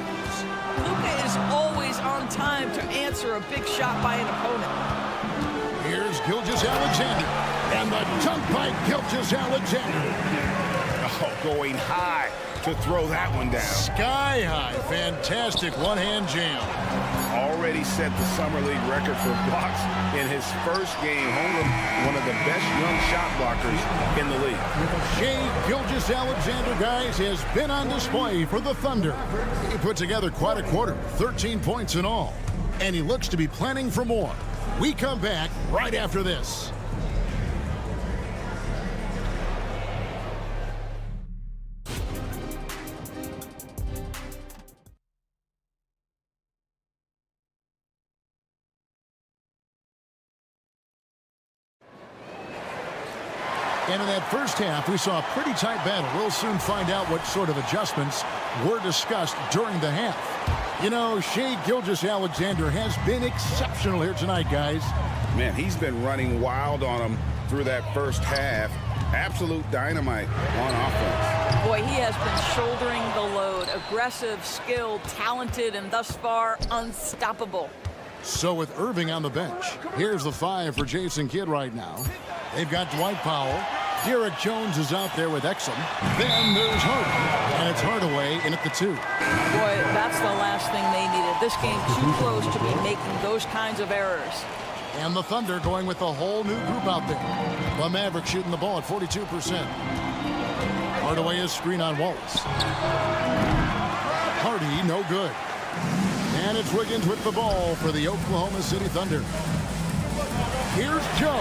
Luka is always on time to answer a big shot by an opponent. Here's Gilgeous-Alexander. And the dunk by Gilgeous-Alexander. Oh, going high to throw that one down. Sky high. Fantastic one-hand jam. Already set the Summer League record for blocks in his first game. Holmgren, one of the best young shot blockers in the league. Shai Gilgeous-Alexander, guys, has been on display for the Thunder. He put together quite a quarter, 13 points in all. And he looks to be planning for more. We come back right after this. And in that first half, we saw a pretty tight battle. We'll soon find out what sort of adjustments were discussed during the half. You know, Shai Gilgeous-Alexander has been exceptional here tonight, guys. Man, he's been running wild on him through that first half. Absolute dynamite on offense. Boy, he has been shouldering the load. Aggressive, skilled, talented, and thus far unstoppable. So with Irving on the bench, here's the 5 for Jason Kidd right now. They've got Dwight Powell. Derek Jones is out there with Exum. Then there's Hardaway. And it's Hardaway in at the 2. Boy, that's the last thing they needed. This game too close to be making those kinds of errors. And the Thunder going with a whole new group out there. The Mavericks shooting the ball at 42%. Hardaway is screen on Wallace. Hardy, no good. And it's Wiggins with the ball for the Oklahoma City Thunder. Here's Joe.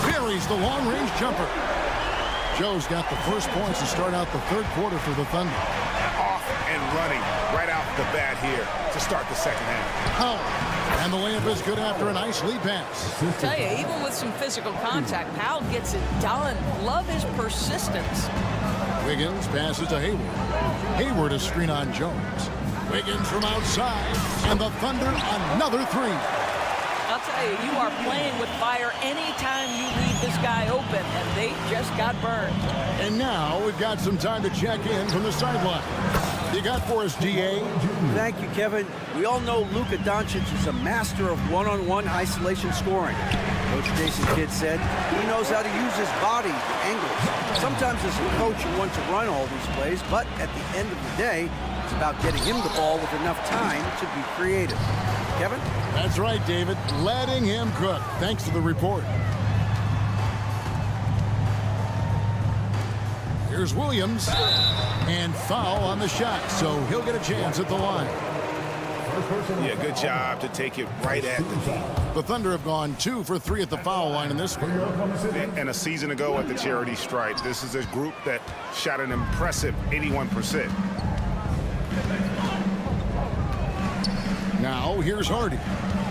Buries the long-range jumper. Joe's got the first points to start out the third quarter for the Thunder. and running right out the bat here to start the second half. Powell, and the layup is good after a nice lead pass. I tell you, even with some physical contact, Powell gets it done. Love his persistence. Wiggins passes to Hayward. Hayward a screen on Jones. Wiggins from outside, and the Thunder another three. I'll tell you, you are playing with fire anytime you leave this guy open, and they just got burned. And now we've got some time to check in from the sideline. You got for us, DA? Thank you, Kevin. We all know Luka Doncic is a master of one-on-one isolation scoring. Coach Jason Kidd said he knows how to use his body, angles. Sometimes as a coach you want to run all these plays, but at the end of the day, it's about getting him the ball with enough time to be creative. Kevin? That's right, David. Letting him cook. Thanks for the report. Here's Williams. And foul on the shot, so he'll get a chance at the line. Yeah, good job to take it right at the knee. The Thunder have gone 2 for 3 at the foul line in this one. And a season ago at the charity stripe, this is a group that shot an impressive 81%. Now here's Hardy.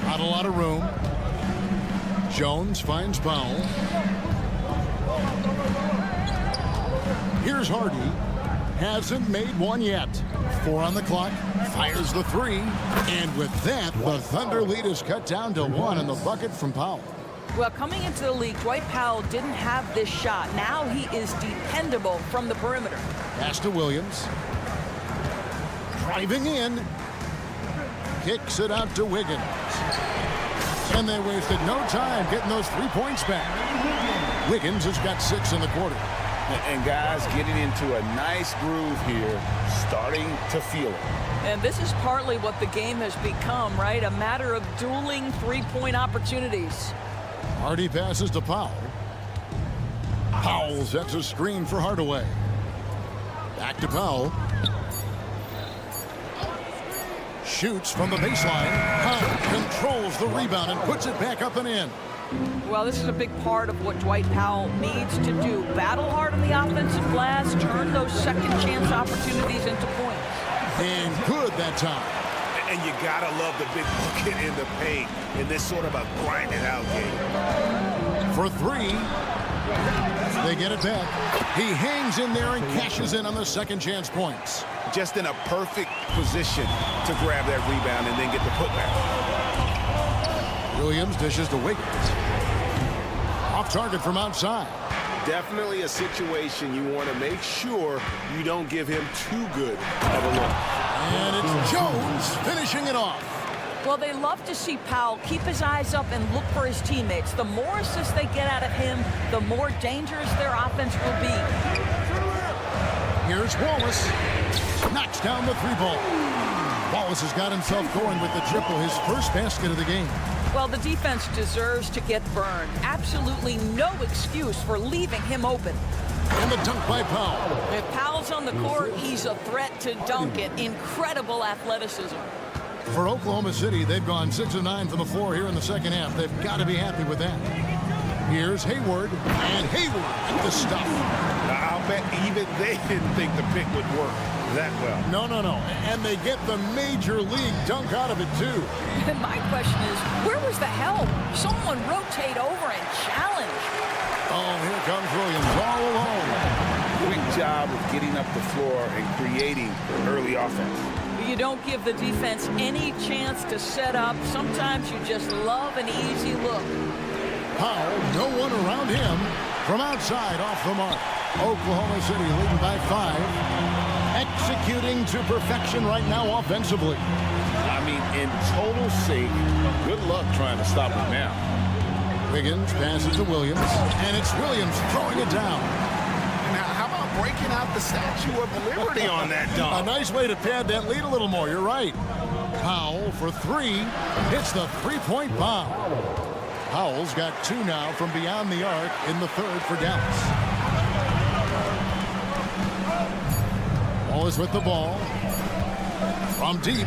Not a lot of room. Jones finds Powell. Here's Hardy. Hasn't made one yet. 4 on the clock. Fires the 3. And with that, the Thunder lead is cut down to 1 in the bucket from Powell. Well, coming into the league, Dwight Powell didn't have this shot. Now he is dependable from the perimeter. Pass to Williams. Driving in. Kicks it out to Wiggins. And they wasted no time getting those 3 points back. Wiggins has got 6 in the quarter. And guys getting into a nice groove here, starting to feel it. And this is partly what the game has become, right? A matter of dueling three-point opportunities. Hardy passes to Powell. Powell sets a screen for Hardaway. Back to Powell. Shoots from the baseline. Powell controls the rebound and puts it back up and in. Well, this is a big part of what Dwight Powell needs to do. Battle hard on the offensive glass, turn those second chance opportunities into points. And good that time. And you gotta love the big bucket in the paint in this sort of a grinding out game. For 3. They get it back. He hangs in there and cashes in on the second chance points. Just in a perfect position to grab that rebound and then get the putback. Williams dishes to Wiggins. Off target from outside. Definitely a situation you want to make sure you don't give him too good of a look. And it's Jones finishing it off. Well, they love to see Powell keep his eyes up and look for his teammates. The more assists they get out of him, the more dangerous their offense will be. Here's Wallace. Knocks down the 3-ball. Wallace has got himself going with the triple, his first basket of the game. Well, the defense deserves to get burned. Absolutely no excuse for leaving him open. And the dunk by Powell. If Powell's on the court, he's a threat to dunk it. Incredible athleticism. For Oklahoma City, they've gone 6 of 9 from the floor here in the second half. They've got to be happy with that. Here's Hayward, and Hayward with the stuff. I'll bet even they didn't think the pick would work that well. No. And they get the major league dunk out of it, too. And my question is, where was the help? Someone rotate over and challenge. Oh, here comes Williams all alone. Quick job of getting up the floor and creating early offense. You don't give the defense any chance to set up. Sometimes you just love an easy look. Powell, no one around him. From outside, off the mark. Oklahoma City leading by 5. Executing to perfection right now offensively. I mean, in total sync. Good luck trying to stop him now. Wiggins passes to Williams, and it's Williams throwing it down. Now, how about breaking out the Statue of Liberty on that dunk? A nice way to pad that lead a little more. You're right. Powell for 3. Hits the 3-point bomb. Powell's got 2 now from beyond the arc in the third for Dallas. Wallace with the ball. From deep.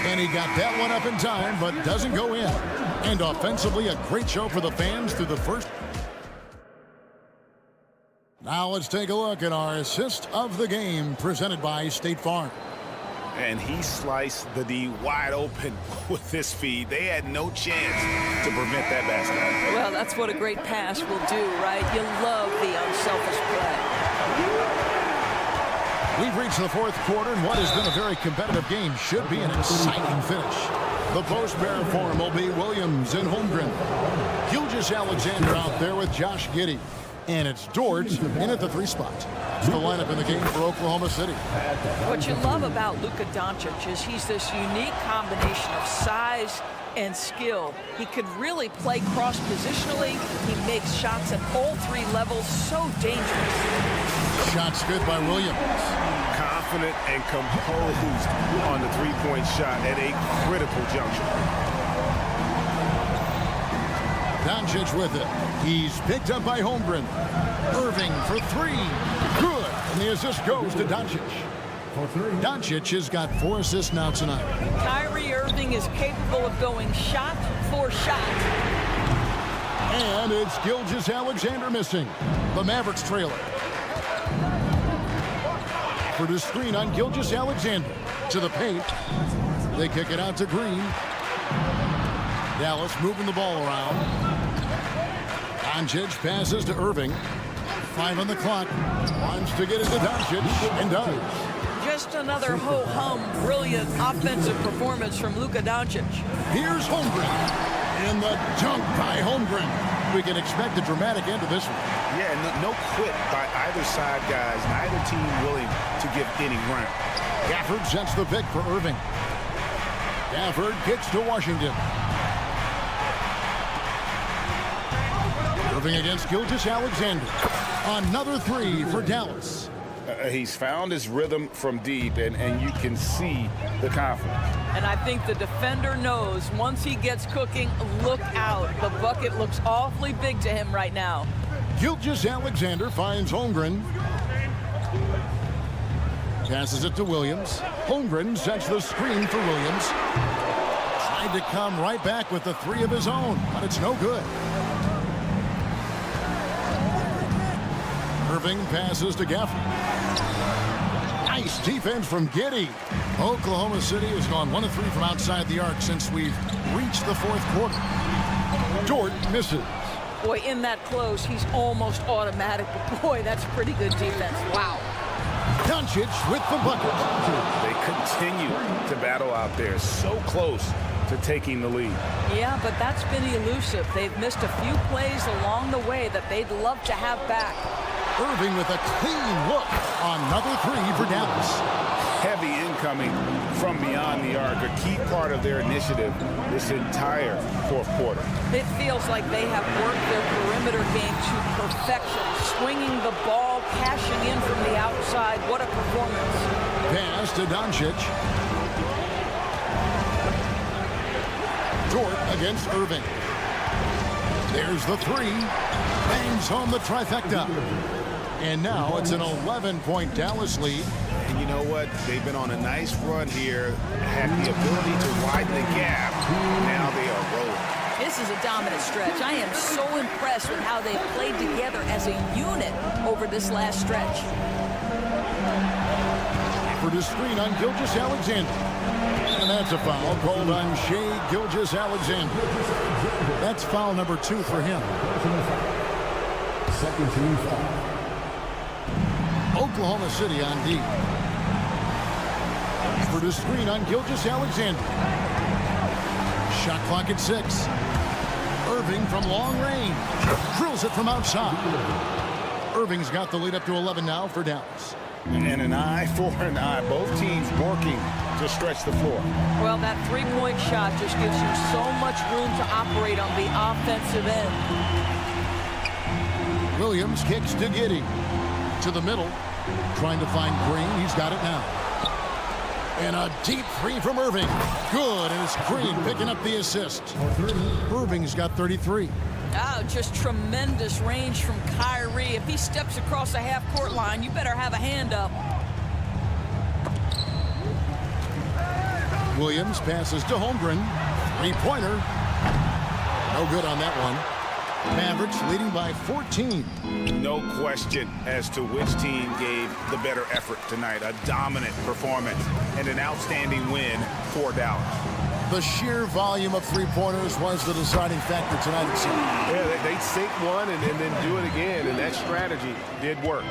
And he got that one up in time, but doesn't go in. And offensively, a great show for the fans through the first. Now let's take a look at our assist of the game presented by State Farm. And he sliced the D wide open with his feed. They had no chance to prevent that basket. Well, that's what a great pass will do, right? You love the unselfish play. We've reached the fourth quarter, and what has been a very competitive game should be an exciting finish. The post-bear form will be Williams and Holmgren. Gilgeous-Alexander out there with Josh Giddey. And it's Dort in at the 3 spot. That's the lineup in the game for Oklahoma City. What you love about Luka Doncic is he's this unique combination of size and skill. He could really play cross-positionally. He makes shots at all 3 levels. So dangerous. Shots good by Williams. Confident and composed on the three-point shot at a critical juncture. Doncic with it. He's picked up by Holmgren. Irving for 3. Good. And the assist goes to Doncic. Doncic has got 4 assists now tonight. Kyrie Irving is capable of going shot for shot. And it's Gilgeous-Alexander missing. The Mavericks trail it. For the screen on Gilgeous-Alexander. To the paint. They kick it out to Green. Dallas moving the ball around. Doncic passes to Irving. 5 on the clock. Wants to get it to Doncic and does. Just another ho-hum, brilliant offensive performance from Luka Doncic. Here's Holmgren. And the dunk by Holmgren. We can expect a dramatic end to this one. Yeah, no quit by either side, guys. Neither team willing to give any ground. Gafford sets the pick for Irving. Gafford kicks to Washington. Irving against Gilgeous-Alexander. Another 3 for Dallas. He's found his rhythm from deep, and you can see the confidence. And I think the defender knows once he gets cooking, look out. The bucket looks awfully big to him right now. Gilgeous-Alexander finds Holmgren. Passes it to Williams. Holmgren sets the screen for Williams. Tried to come right back with the 3 of his own, but it's no good. Irving passes to Gafford. Nice defense from Giddey. Oklahoma City has gone 1 of 3 from outside the arc since we've reached the fourth quarter. Dort misses. Boy, in that close, he's almost automatic. But boy, that's pretty good defense. Wow. Doncic with the bucket. They continue to battle out there, so close to taking the lead. Yeah, but that's been elusive. They've missed a few plays along the way that they'd love to have back. Irving with a clean look. Another 3 for Dallas. Heavy incoming from beyond the arc, a key part of their initiative this entire fourth quarter. It feels like they have worked their perimeter game to perfection, swinging the ball, cashing in from the outside. What a performance. Pass to Doncic. Dort against Irving. There's the 3. Bangs home the trifecta. And now it's an 11-point Dallas lead. And you know what? They've been on a nice run here, had the ability to widen the gap. Now they are rolling. This is a dominant stretch. I am so impressed with how they played together as a unit over this last stretch. For the screen on Gilgeous-Alexander. And that's a foul called on Shai Gilgeous-Alexander. That's foul number 2 for him. Second team foul. Oklahoma City on D. For the screen on Gilgeous-Alexander. Shot clock at 6. Irving from long range. Drills it from outside. Irving's got the lead up to 11 now for Dallas. And an eye for an eye. Both teams working to stretch the floor. Well, that three-point shot just gives you so much room to operate on the offensive end. Williams kicks to Giddey. To the middle. Trying to find Green. He's got it now. And a deep 3 from Irving. Good. And it's Green picking up the assist. Irving's got 33. Oh, just tremendous range from Kyrie. If he steps across the half-court line, you better have a hand up. Williams passes to Holmgren. 3-pointer. No good on that one. Mavericks leading by 14. No question as to which team gave the better effort tonight. A dominant performance and an outstanding win for Dallas. The sheer volume of three-pointers was the deciding factor tonight, it seemed. Yeah, they sink one and then do it again, and that strategy did work.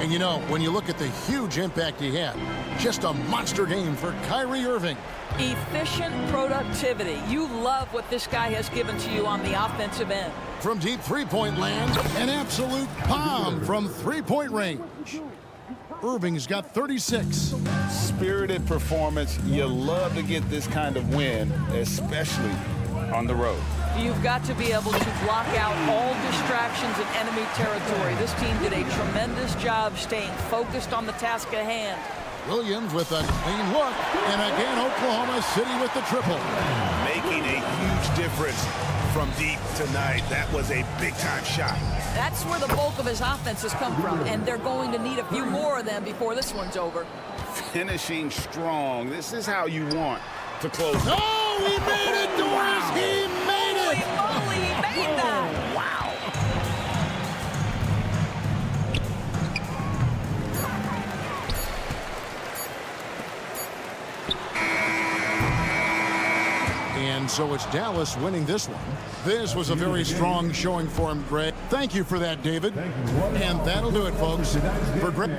And you know, when you look at the huge impact he had, just a monster game for Kyrie Irving. Efficient productivity. You love what this guy has given to you on the offensive end. From deep three-point land, an absolute bomb from three-point range. Irving's got 36. Spirited performance. You love to get this kind of win, especially on the road. You've got to be able to block out all distractions in enemy territory. This team did a tremendous job staying focused on the task at hand. Williams with a clean look, and again Oklahoma City with the triple. Making a huge difference from deep tonight. That was a big-time shot. That's where the bulk of his offense has come from, and they're going to need a few more of them before this one's over. Finishing strong. This is how you want to close. Oh, he made it, Doris! He made it! Holy moly, he made that! Wow! And so it's Dallas winning this one. This was a very strong showing for him, Greg. Thank you for that, David. And that'll do it, folks. For Greg.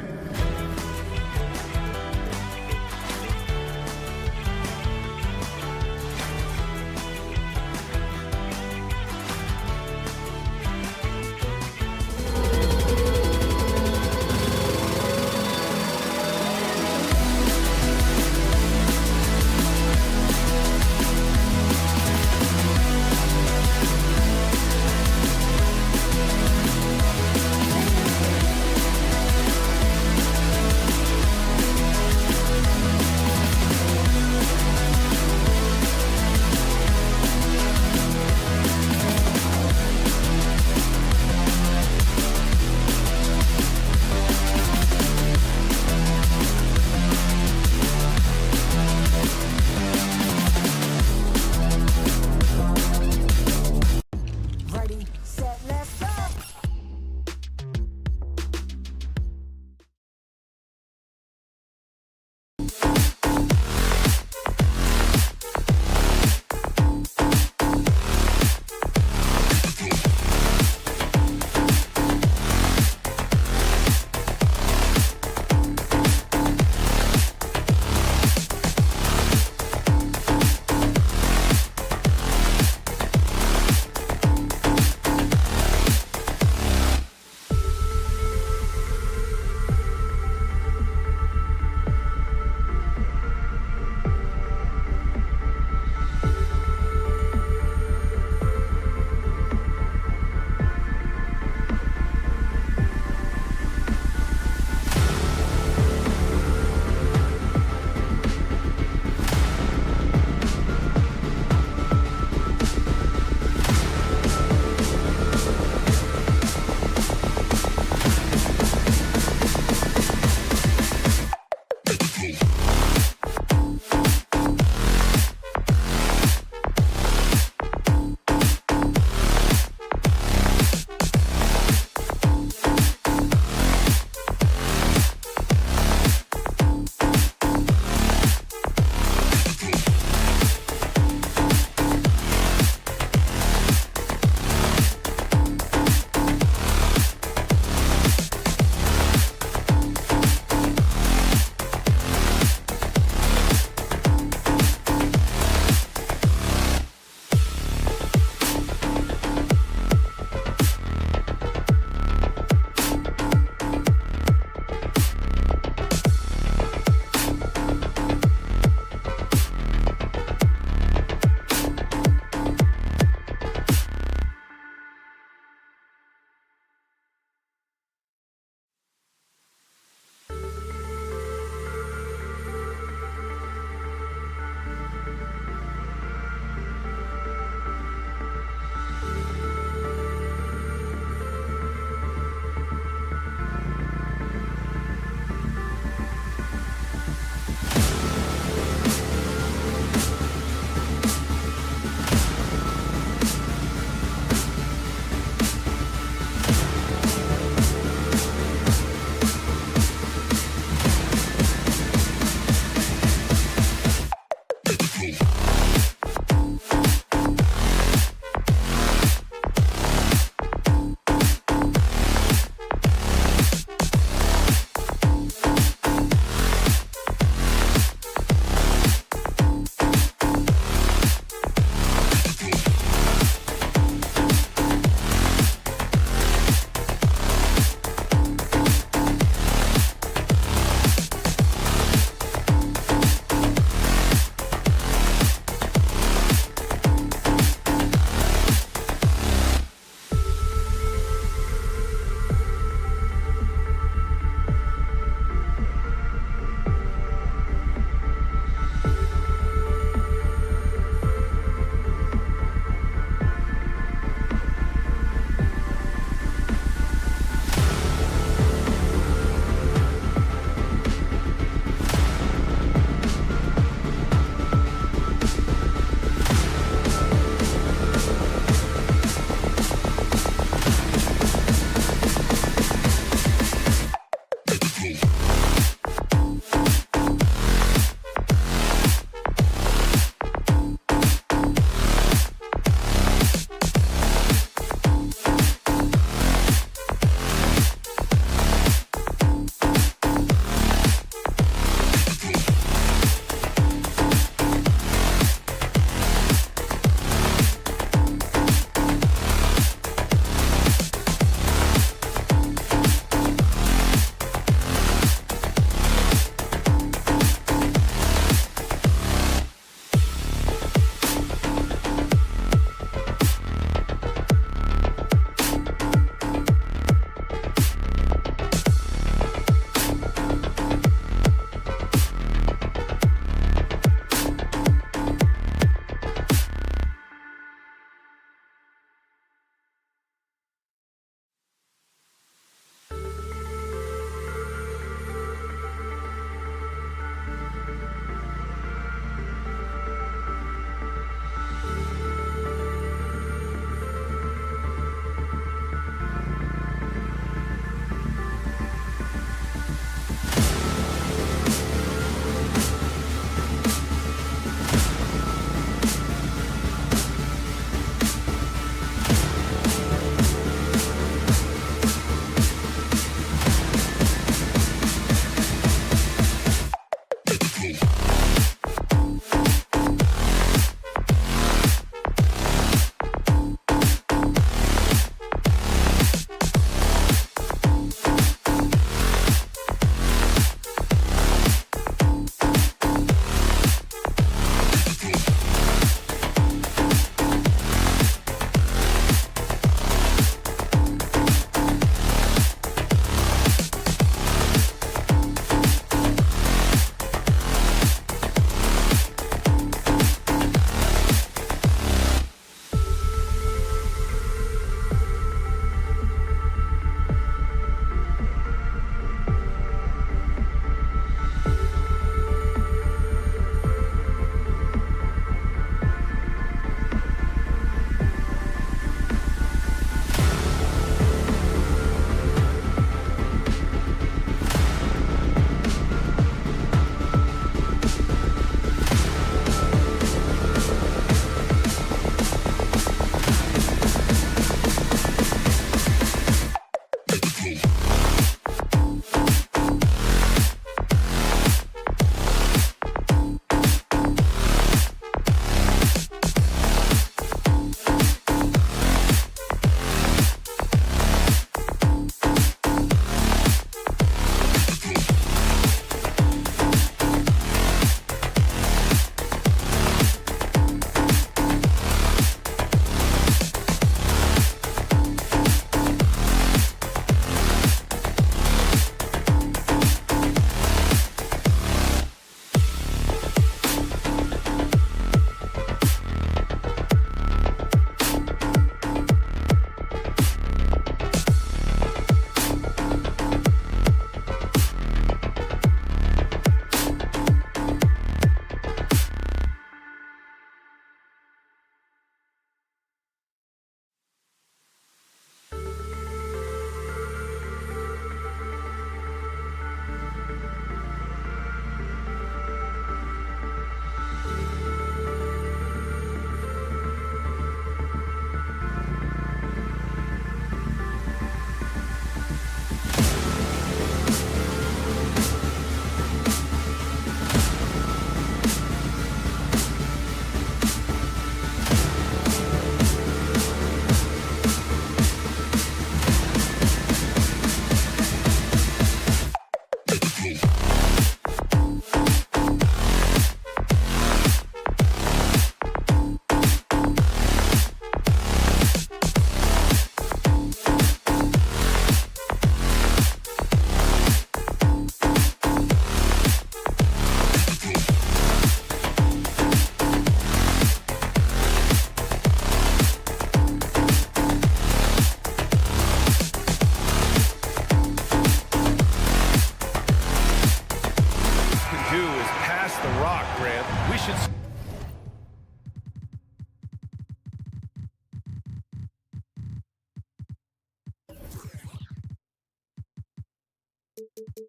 See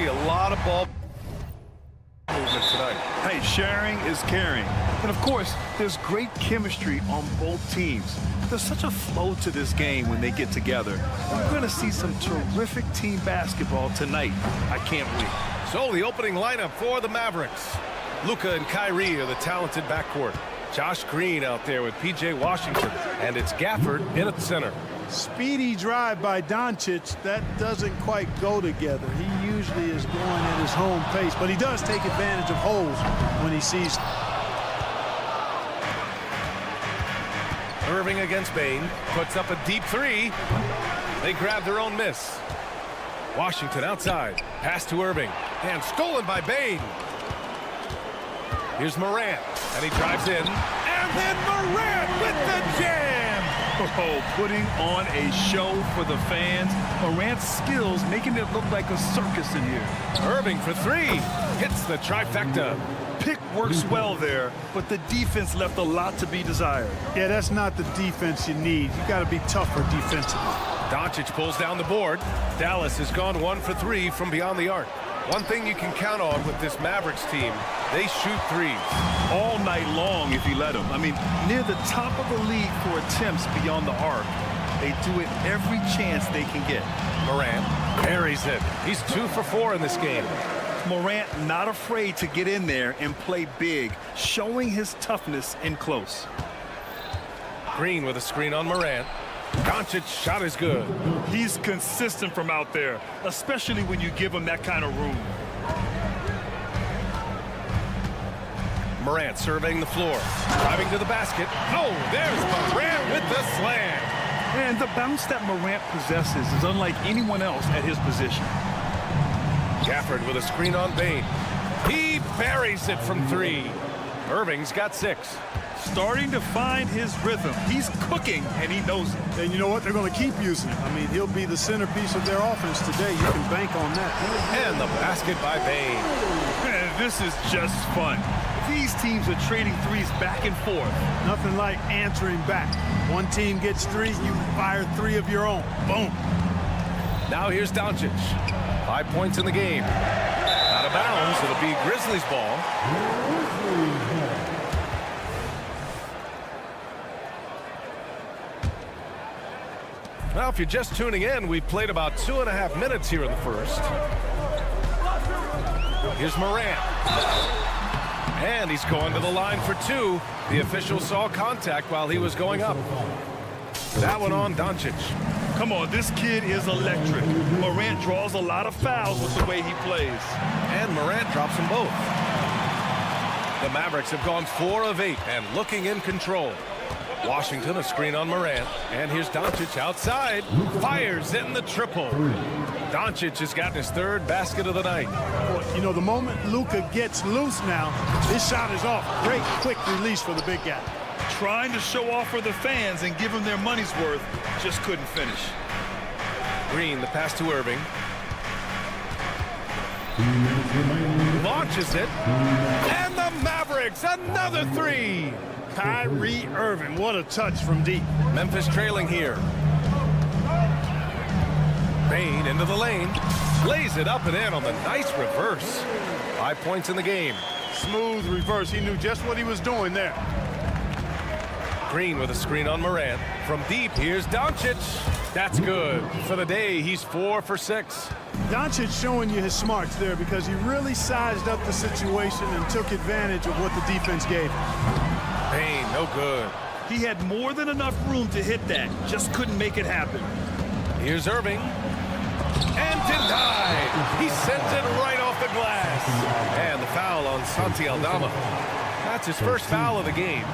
a lot of ball movement tonight. Hey, sharing is caring. And of course, there's great chemistry on both teams. There's such a flow to this game when they get together. We're going to see some terrific team basketball tonight. I can't wait. So the opening lineup for the Mavericks. Luka and Kyrie are the talented backcourt. Josh Green out there with P.J. Washington. And it's Gafford in at center. Speedy drive by Doncic. That doesn't quite go together. He usually is going at his home pace, but he does take advantage of holes when he sees them. Irving against Bain. Puts up a deep three. They grab their own miss. Washington outside. Pass to Irving. And stolen by Bain. Here's Morant. And he drives in. And then Morant with the jam. Oh, putting on a show for the fans. Morant's skills making it look like a circus in here. Irving for three. Hits the trifecta. Pick works well there, but the defense left a lot to be desired. Yeah, that's not the defense you need. You got to be tougher defensively. Doncic pulls down the board. Dallas has gone 1 for 3 from beyond the arc. One thing you can count on with this Mavericks team, they shoot threes. All night long if you let them. I mean, near the top of the league for attempts beyond the arc. They do it every chance they can get. Morant parries it. He's 2 for 4 in this game. Morant not afraid to get in there and play big, showing his toughness in close. Green with a screen on Morant. Doncic's shot is good. He's consistent from out there, especially when you give him that kind of room. Morant surveying the floor. Driving to the basket. Oh, there's Morant with the slam. And the bounce that Morant possesses is unlike anyone else at his position. Gafford with a screen on Bain. He buries it from 3. Irving's got 6. Starting to find his rhythm. He's cooking, and he knows it. And you know what? They're going to keep using him. I mean, he'll be the centerpiece of their offense today. You can bank on that. And the basket by Bain. Man, this is just fun. These teams are trading threes back and forth. Nothing like answering back. One team gets 3, you fire 3 of your own. Boom. Now here's Doncic. 5 points in the game. Out of bounds. It'll be Grizzlies ball. Well, if you're just tuning in, we've played about 2.5 minutes here in the first. Here's Morant. And he's going to the line for 2. The official saw contact while he was going up. That one on Doncic. Come on, this kid is electric. Morant draws a lot of fouls with the way he plays. And Morant drops them both. The Mavericks have gone 4 of 8 and looking in control. Washington, a screen on Morant. And here's Doncic outside. Fires in the triple. Doncic has gotten his 3rd basket of the night. Well, you know, the moment Luka gets loose now, his shot is off. Great quick release for the big guy. Trying to show off for the fans and give them their money's worth, just couldn't finish. Green, the pass to Irving. Launches it. And the Mavericks, another 3. Kyrie Irving, what a touch from deep. Memphis trailing here. Bain into the lane. Lays it up and in on the nice reverse. 5 points in the game. Smooth reverse. He knew just what he was doing there. Green with a screen on Morant. From deep, here's Doncic. That's good. For the day, he's 4 for 6. Doncic showing you his smarts there because he really sized up the situation and took advantage of what the defense gave him. Bain, no good. He had more than enough room to hit that. Just couldn't make it happen. Here's Irving. And denied. He sent it right off the glass. And the foul on Santi Aldama. That's his first foul of the game.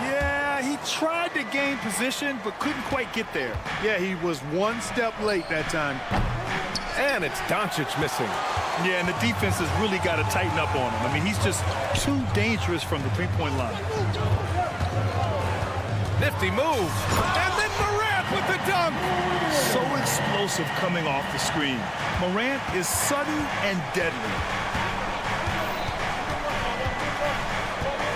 Yeah, he tried to gain position, but couldn't quite get there. Yeah, he was 1 step late that time. And it's Doncic missing. Yeah, and the defense has really got to tighten up on him. I mean, he's just too dangerous from the three-point line. Nifty move. And then Morant with the dunk. So explosive coming off the screen. Morant is sudden and deadly.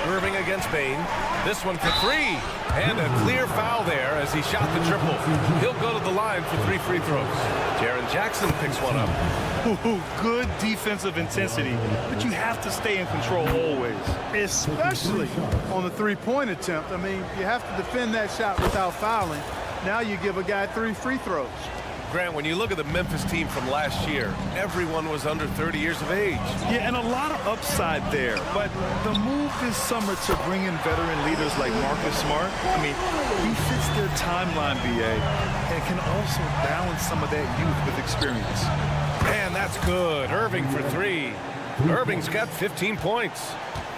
Irving against Bain. This one for 3. And a clear foul there as he shot the triple. He'll go to the line for 3 free throws. Jaren Jackson picks one up. Ooh, good defensive intensity, but you have to stay in control always. Especially on the three-point attempt. I mean, you have to defend that shot without fouling. Now you give a guy 3 free throws. Grant, when you look at the Memphis team from last year, everyone was under 30 years of age. Yeah, and a lot of upside there. But the move this summer to bring in veteran leaders like Marcus Smart, I mean, he fits their timeline, BA, and can also balance some of that youth with experience. Man, that's good. Irving for 3. Irving's got 15 points.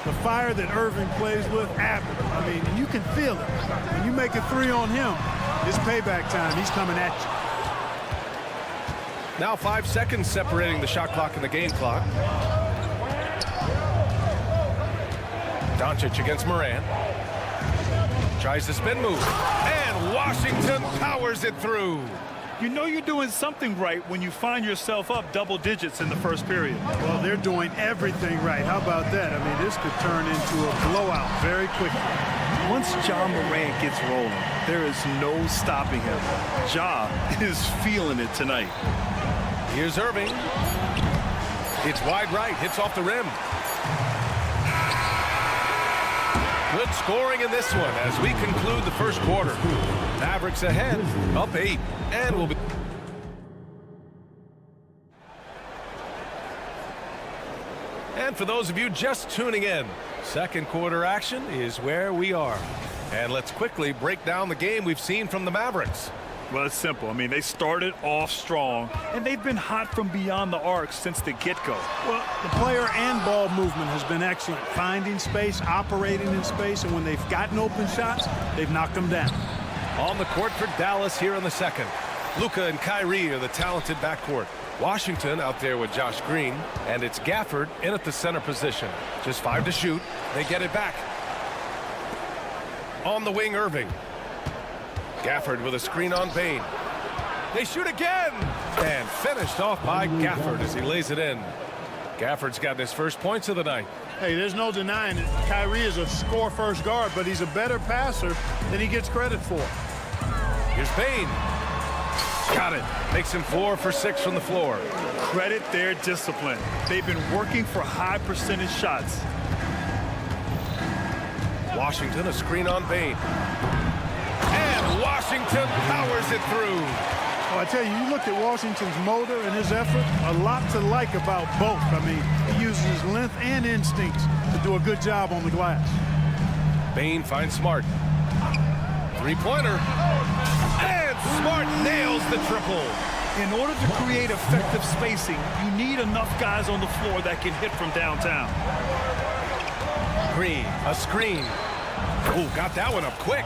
The fire that Irving plays with, Abbott. I mean, you can feel it. When you make a 3 on him, it's payback time. He's coming at you. Now 5 seconds separating the shot clock and the game clock. Doncic against Morant. Tries the spin move. And Washington powers it through. You know you're doing something right when you find yourself up double digits in the first period. Well, they're doing everything right. How about that? I mean, this could turn into a blowout very quickly. Once Ja Morant gets rolling, there is no stopping him. Ja is feeling it tonight. Here's Irving. It's wide right, hits off the rim. Good scoring in this one as we conclude the first quarter. Mavericks ahead, up 8, and we'll be... And for those of you just tuning in, second quarter action is where we are. And let's quickly break down the game we've seen from the Mavericks. Well, it's simple. I mean, they started off strong, and they've been hot from beyond the arc since the get-go. Well, the player and ball movement has been excellent. Finding space, operating in space, and when they've gotten open shots, they've knocked them down. On the court for Dallas here in the second. Luka and Kyrie are the talented backcourt. Washington out there with Josh Green, and it's Gafford in at the center position. Just 5 to shoot. They get it back. On the wing, Irving. Gafford with a screen on Bane. They shoot again! And finished off by Gafford as he lays it in. Gafford's gotten his first points of the night. Hey, there's no denying it. Kyrie is a score-first guard, but he's a better passer than he gets credit for. Here's Bane. Got it. Makes him 4 for 6 from the floor. Credit their discipline. They've been working for high percentage shots. Washington, a screen on Bane. And Washington powers it through. Well, I tell you, you look at Washington's motor and his effort, a lot to like about both. I mean, he uses his length and instincts to do a good job on the glass. Bane finds Smart. Three-pointer. And Smart nails the triple. In order to create effective spacing, you need enough guys on the floor that can hit from downtown. Green, a screen. Oh, got that one up quick.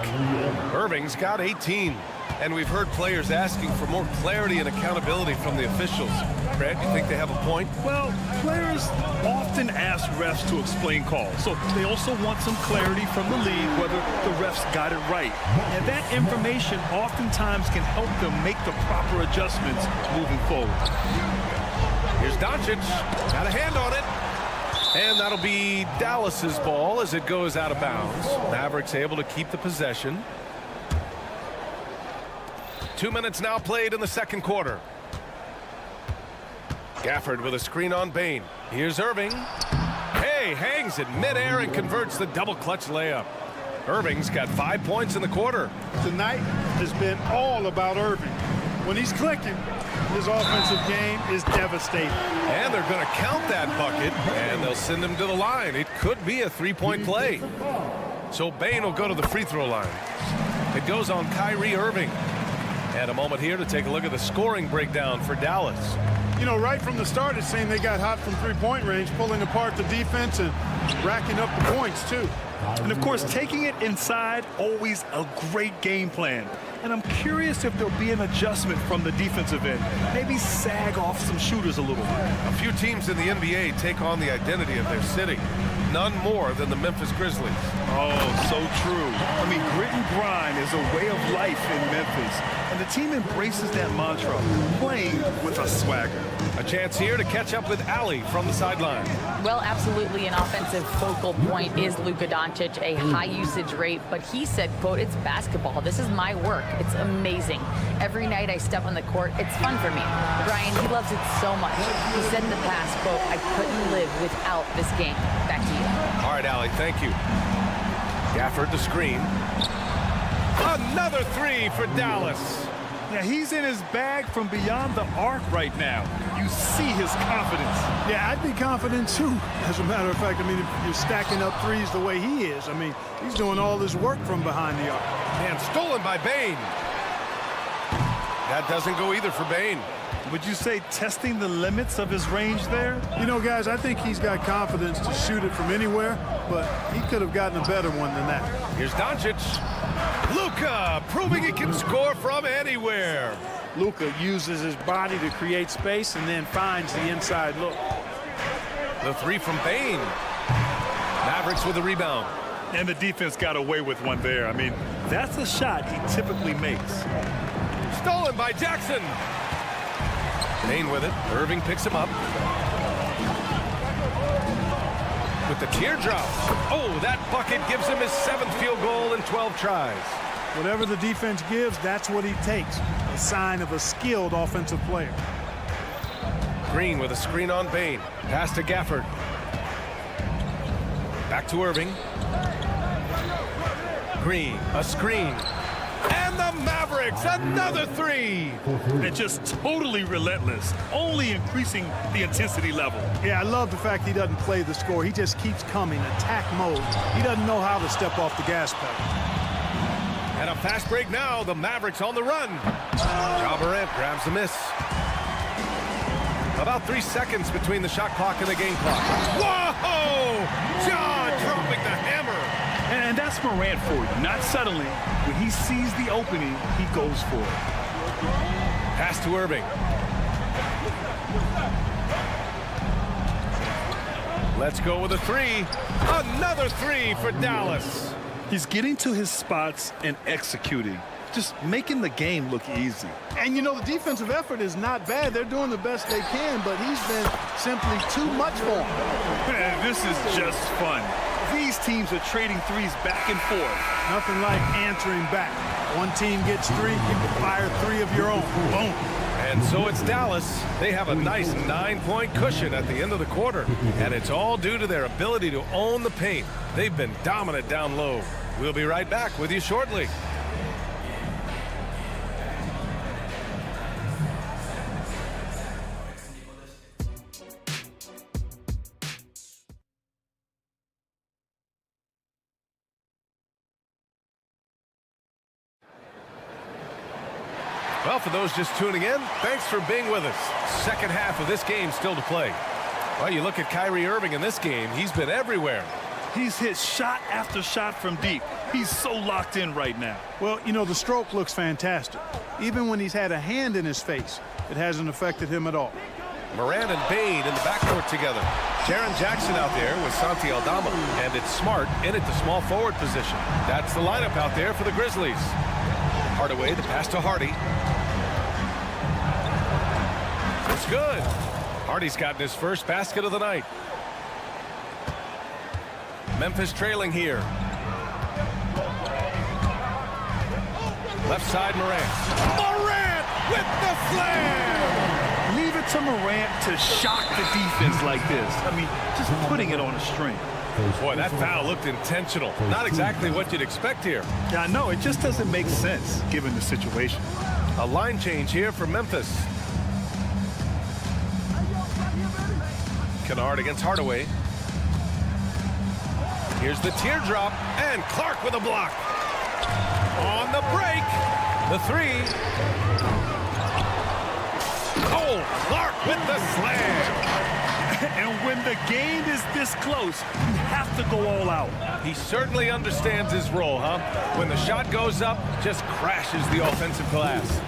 Irving's got 18. And we've heard players asking for more clarity and accountability from the officials. Brad, you think they have a point? Well, players often ask refs to explain calls. So they also want some clarity from the league whether the refs got it right. And that information oftentimes can help them make the proper adjustments moving forward. Here's Doncic. Got a hand on it. And that'll be Dallas's ball as it goes out of bounds. Mavericks able to keep the possession. 2 minutes now played in the second quarter. Gafford with a screen on Bane. Here's Irving. Hey, hangs it midair and converts the double clutch layup. Irving's got 5 points in the quarter. Tonight has been all about Irving. When he's clicking, his offensive game is devastating. And they're going to count that bucket, and they'll send him to the line. It could be a three-point play. So Bane will go to the free throw line. It goes on Kyrie Irving. And a moment here to take a look at the scoring breakdown for Dallas. You know, right from the start, it seemed they got hot from three-point range, pulling apart the defense and racking up the points, too. And, of course, taking it inside, always a great game plan. and I'm curious if there'll be an adjustment from the defensive end. Maybe sag off some shooters a little. A few teams in the NBA take on the identity of their city. None more than the Memphis Grizzlies. Oh, so true. I mean, grit and grind is a way of life in Memphis, and the team embraces that mantra, playing with a swagger. A chance here to catch up with Allie from the sideline. Well, absolutely an offensive focal point is Luka Doncic, a high usage rate, but he said, quote, "It's basketball. This is my work. It's amazing. Every night I step on the court, it's fun for me." Brian, he loves it so much. He said in the past, quote, "I couldn't live without this game." Back to you. All right, Allie, thank you. Gafford the screen. Another three for Dallas. Yeah, he's in his bag from beyond the arc right now. You see his confidence. Yeah, I'd be confident too. As a matter of fact, I mean, if you're stacking up threes the way he is, I mean, he's doing all this work from behind the arc. And stolen by Bane. That doesn't go either for Bane. Would you say testing the limits of his range there? You know, guys, I think he's got confidence to shoot it from anywhere, but he could have gotten a better one than that. Here's Doncic. Luka proving he can score from anywhere. Luka uses his body to create space and then finds the inside look. The three from Bane. Mavericks with the rebound. And the defense got away with one there. I mean, that's a shot he typically makes. Stolen by Jackson. Bane with it. Irving picks him up. With the teardrop. Oh, that bucket gives him his 7th field goal in 12 tries. Whatever the defense gives, that's what he takes. A sign of a skilled offensive player. Green with a screen on Bane. Pass to Gafford. Back to Irving. Green, a screen. And the Mavericks, another three. And just totally relentless, only increasing the intensity level. Yeah, I love the fact he doesn't play the score. He just keeps coming, attack mode. He doesn't know how to step off the gas pedal. And a fast break now, the Mavericks on the run. Ja Morant grabs the miss. About 3 seconds between the shot clock and the game clock. Whoa! Ja dropping the hammer. And that's Morant for you. Not suddenly. When he sees the opening, he goes for it. Pass to Irving. Let's go with a three. Another three for Dallas. He's getting to his spots and executing. Just making the game look easy. And, you know, the defensive effort is not bad. They're doing the best they can, but he's been simply too much for him. Man, this is just fun. These teams are trading threes back and forth. Nothing like answering back. One team gets three, you can fire three of your own. Boom. And so it's Dallas. They have a nice 9-point cushion at the end of the quarter. And it's all due to their ability to own the paint. They've been dominant down low. We'll be right back with you shortly. Well, for those just tuning in, thanks for being with us. Second half of this game still to play. Well, you look at Kyrie Irving in this game, he's been everywhere. He's hit shot after shot from deep. He's so locked in right now. Well, you know, the stroke looks fantastic. Even when he's had a hand in his face, it hasn't affected him at all. Morant and Bane in the backcourt together. Jaren Jackson out there with Santi Aldama. And it's Smart in at the small forward position. That's the lineup out there for the Grizzlies. Hardaway, the pass to Hardy. It's good. Hardy's gotten his first basket of the night. Memphis trailing here. Left side, Morant. Morant with the slam! Leave it to Morant to shock the defense like this. I mean, just putting it on a string. Boy, that foul looked intentional. Not exactly what you'd expect here. Yeah, I know. It just doesn't make sense given the situation. A line change here for Memphis. Kennard against Hardaway. Here's the teardrop, and Clark with a block. On the break, the three. Oh, Oh, Clark with the slam. And when the game is this close, you have to go all out. He certainly understands his role, huh? When the shot goes up, just crashes the offensive glass.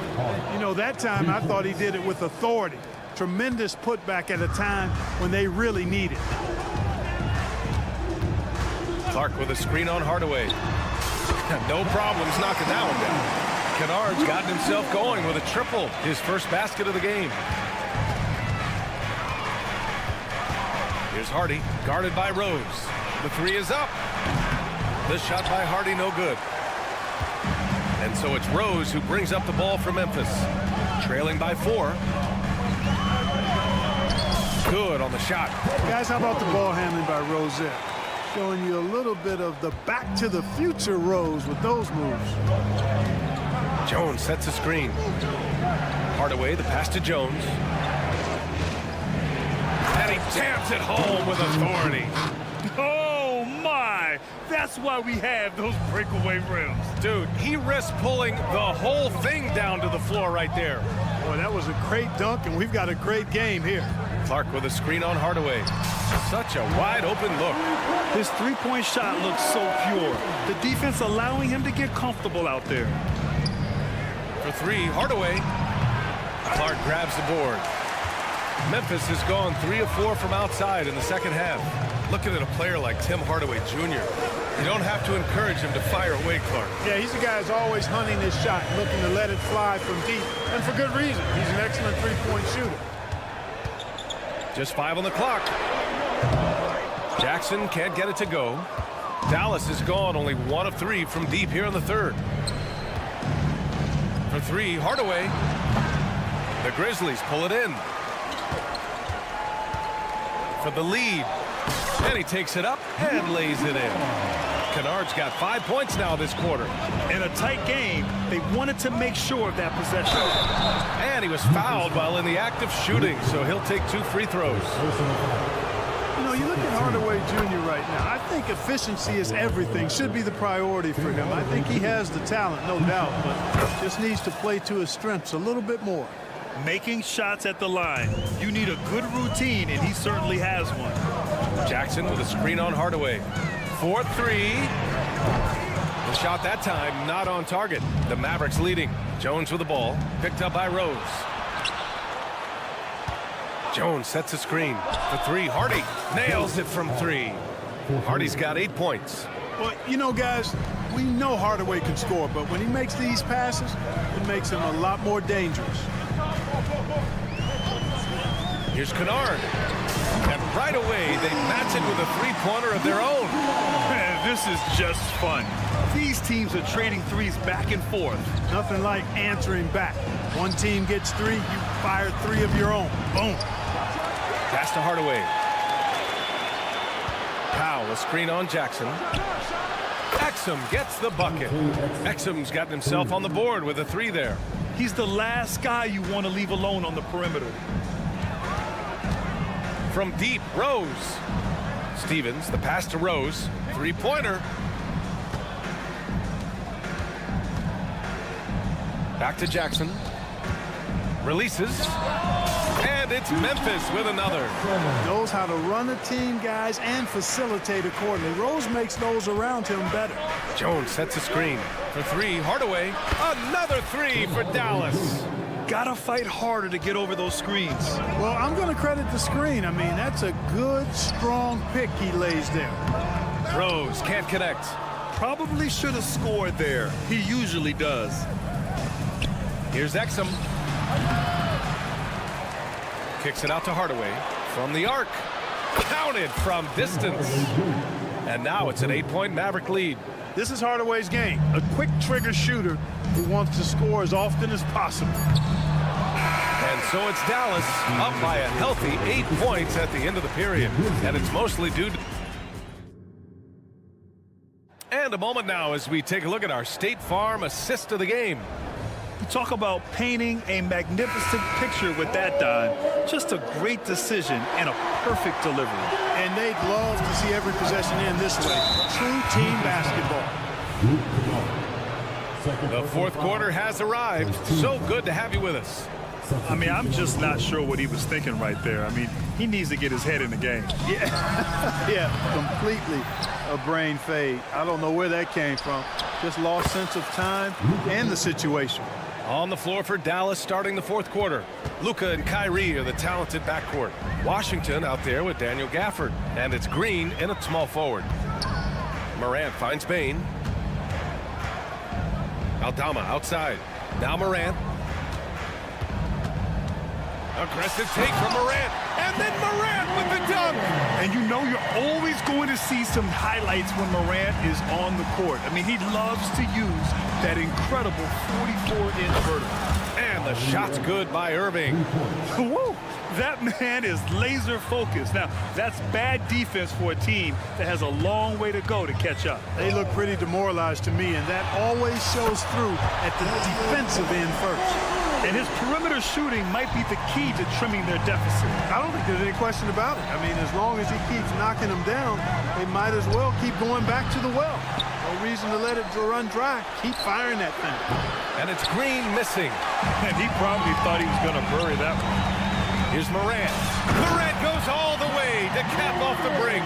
You know, that time I thought he did it with authority. Tremendous putback at a time when they really need it. Clark with a screen on Hardaway. No problems knocking that one down. Kennard's gotten himself going with a triple, his first basket of the game. Here's Hardy, guarded by Rose. The three is up. The shot by Hardy, no good. And so it's Rose who brings up the ball for Memphis. Trailing by 4. Good on the shot. Guys, how about the ball handling by Rose there? Showing you a little bit of the back to the future Rose with those moves. Jones sets a screen. Hardaway, the pass to Jones. And he jams it home with authority. Oh, my. That's why we have those breakaway rims. Dude, he risked pulling the whole thing down to the floor right there. Boy, that was a great dunk, and we've got a great game here. Clark with a screen on Hardaway. Such a wide open look. His three-point shot looks so pure. The defense allowing him to get comfortable out there. For 3, Hardaway. Clark grabs the board. Memphis has gone 3 of 4 from outside in the second half. Looking at a player like Tim Hardaway Jr., you don't have to encourage him to fire away, Clark. Yeah, he's a guy who's always hunting his shot, looking to let it fly from deep, and for good reason. He's an excellent three-point shooter. Just 5 on the clock. Jackson can't get it to go. Dallas is gone only 1 of 3 from deep here in the third. For 3, Hardaway. The Grizzlies pull it in. For the lead. And he takes it up and lays it in. Kennard's got 5 points now this quarter. In a tight game, they wanted to make sure of that possession. And he was fouled while in the act of shooting, so he'll take 2 free throws. You know, you look at Hardaway Jr. right now. I think efficiency is everything, should be the priority for him. I think he has the talent, no doubt, but just needs to play to his strengths a little bit more. Making shots at the line. You need a good routine, and he certainly has one. Jackson with a screen on Hardaway. 4-3. The shot that time not on target. The Mavericks leading. Jones with the ball. Picked up by Rose. Jones sets a screen. For 3, Hardy nails it from 3. Hardy's got 8 points. Well, you know, guys, we know Hardaway can score, but when he makes these passes, it makes him a lot more dangerous. Here's Kennard. And right away, they match it with a three-pointer of their own. Man, this is just fun. These teams are trading threes back and forth. Nothing like answering back. One team gets 3, you fire 3 of your own. Boom. Pass to Hardaway. Powell, a screen on Jackson. Exum gets the bucket. Exum's gotten himself on the board with a 3 there. He's the last guy you want to leave alone on the perimeter. From deep, Rose. Stevens, the pass to Rose. 3-pointer. Back to Jackson. Releases. And it's Memphis with another. Knows how to run a team, guys, and facilitate accordingly. Rose makes those around him better. Jones sets a screen. For 3, Hardaway. Another 3 for Dallas. Gotta fight harder to get over those screens. Well, I'm going to credit the screen. I mean, that's a good, strong pick he lays there. Rose can't connect. Probably should have scored there. He usually does. Here's Exum. Kicks it out to Hardaway from the arc. Counted from distance. And now it's an 8-point Maverick lead. This is Hardaway's game. A quick trigger shooter who wants to score as often as possible. And so it's Dallas up by a healthy 8 points at the end of the period. And it's mostly due to... And a moment now as we take a look at our State Farm assist of the game. You talk about painting a magnificent picture with that dime. Just a great decision and a perfect delivery. And they'd love to see every possession end this way. True team basketball. The fourth quarter has arrived. So good to have you with us. I mean, I'm just not sure what he was thinking right there. I mean, he needs to get his head in the game. Yeah, completely a brain fade. I don't know where that came from. Just lost sense of time and the situation. On the floor for Dallas starting the fourth quarter. Luka and Kyrie are the talented backcourt. Washington out there with Daniel Gafford. And it's Green in a small forward. Morant finds Bain. Aldama outside. Now Morant. Aggressive take from Morant. And then Morant with the dunk. And you know you're always going to see some highlights when Morant is on the court. I mean, he loves to use that incredible 44-inch vertical. And the shot's good by Irving. Woo! That man is laser focused. Now, that's bad defense for a team that has a long way to go to catch up. They look pretty demoralized to me, and that always shows through at the defensive end first. And his perimeter shooting might be the key to trimming their deficit. I don't think there's any question about it. I mean, as long as he keeps knocking them down, they might as well keep going back to the well. No reason to let it run dry. Keep firing that thing. And it's Green missing. And he probably thought he was going to bury that one. Here's Morant. Morant goes all the way to cap off the break.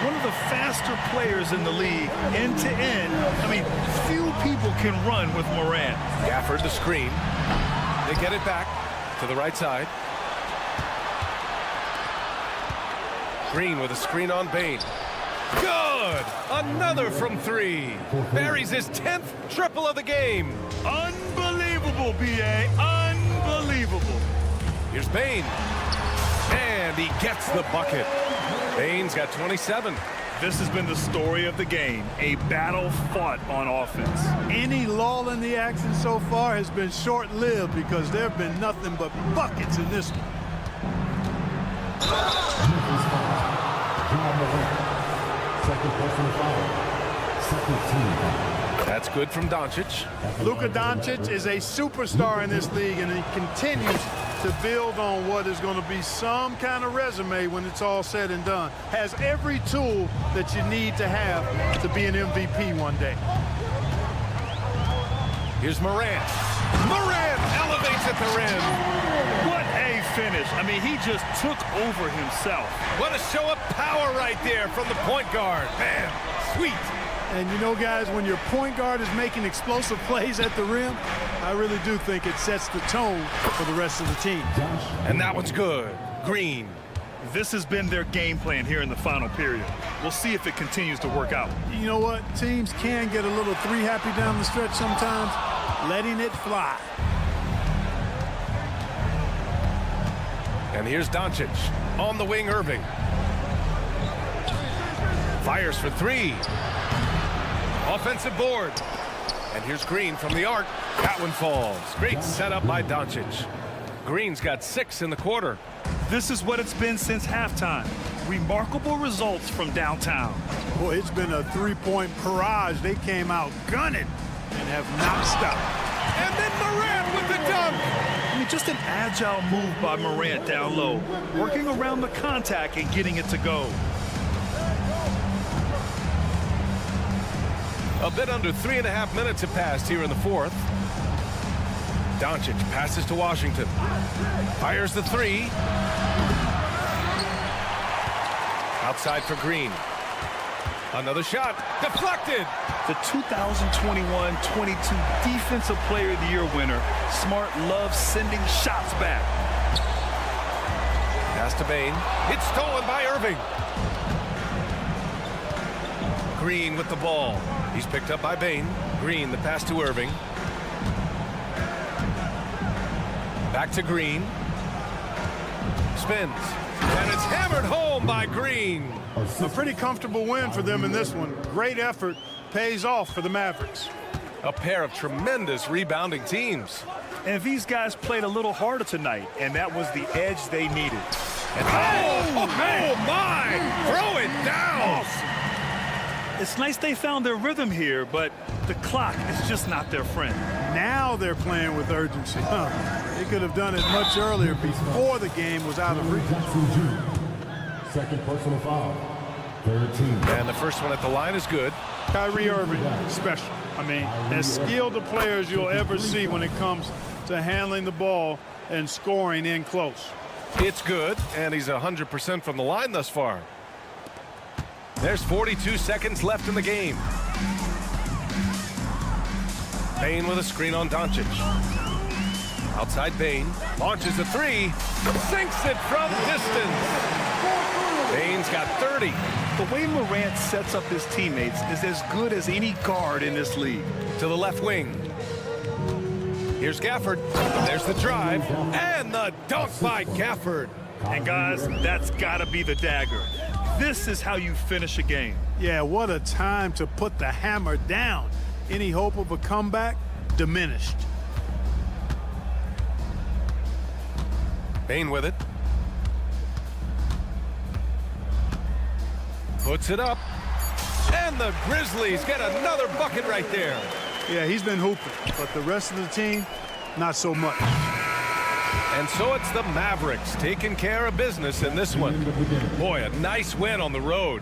One of the faster players in the league, end to end. I mean, few people can run with Morant. Gafford the screen. They get it back to the right side. Green with a screen on Bain. Good! Another from three. Buries his 10th triple of the game. Unbelievable, B.A. Unbelievable. Here's Bain. And he gets the bucket. Bain's got 27. This has been the story of the game, a battle fought on offense. Any lull in the action so far has been short-lived because there have been nothing but buckets in this one. Second personal foul. Second team. That's good from Doncic. Luka Doncic is a superstar in this league, and he continues to build on what is going to be some kind of resume when it's all said and done. Has every tool that you need to have to be an MVP one day. Here's Morant. Morant elevates at the rim. What a finish. I mean, he just took over himself. What a show of power right there from the point guard. Man, sweet. And you know, guys, when your point guard is making explosive plays at the rim, I really do think it sets the tone for the rest of the team. And that one's good. Green. This has been their game plan here in the final period. We'll see if it continues to work out. You know what? Teams can get a little three-happy down the stretch sometimes, letting it fly. And here's Doncic. On the wing, Irving. Fires for three. Offensive board. And here's Green from the arc. That one falls. Great setup by Doncic. Green's got 6 in the quarter. This is what it's been since halftime. Remarkable results from downtown. Boy, it's been a three-point barrage. They came out gunning and have not stopped. And then Morant with the dunk. I mean, just an agile move by Morant down low, working around the contact and getting it to go. A bit under 3.5 minutes have passed here in the fourth. Doncic passes to Washington. Fires the three. Outside for Green. Another shot. Deflected. The 2021-22 Defensive Player of the Year winner. Smart loves sending shots back. Pass to Bain. It's stolen by Irving. Green with the ball. He's picked up by Bain. Green, the pass to Irving. Back to Green. Spins. And it's hammered home by Green. A pretty comfortable win for them in this one. Great effort. Pays off for the Mavericks. A pair of tremendous rebounding teams. And these guys played a little harder tonight, and that was the edge they needed. And oh my! Throw it down! It's nice they found their rhythm here, but the clock is just not their friend. Now they're playing with urgency. They could have done it much earlier before the game was out of reach. Second personal foul. Third team. And the first one at the line is good. Kyrie Irving, special. I mean, as skilled a player as you'll ever see when it comes to handling the ball and scoring in close. It's good, and he's 100% from the line thus far. There's 42 seconds left in the game. Bane with a screen on Doncic. Outside Bane, launches a three, sinks it from distance. Bane's got 30. The way Morant sets up his teammates is as good as any guard in this league. To the left wing. Here's Gafford. There's the drive, and the dunk by Gafford. And guys, that's gotta be the dagger. This is how you finish a game. Yeah, what a time to put the hammer down. Any hope of a comeback diminished. Bane with it. Puts it up. And the Grizzlies get another bucket right there. Yeah, he's been hooping, but the rest of the team, not so much. And so it's the Mavericks taking care of business in this one. Boy, a nice win on the road.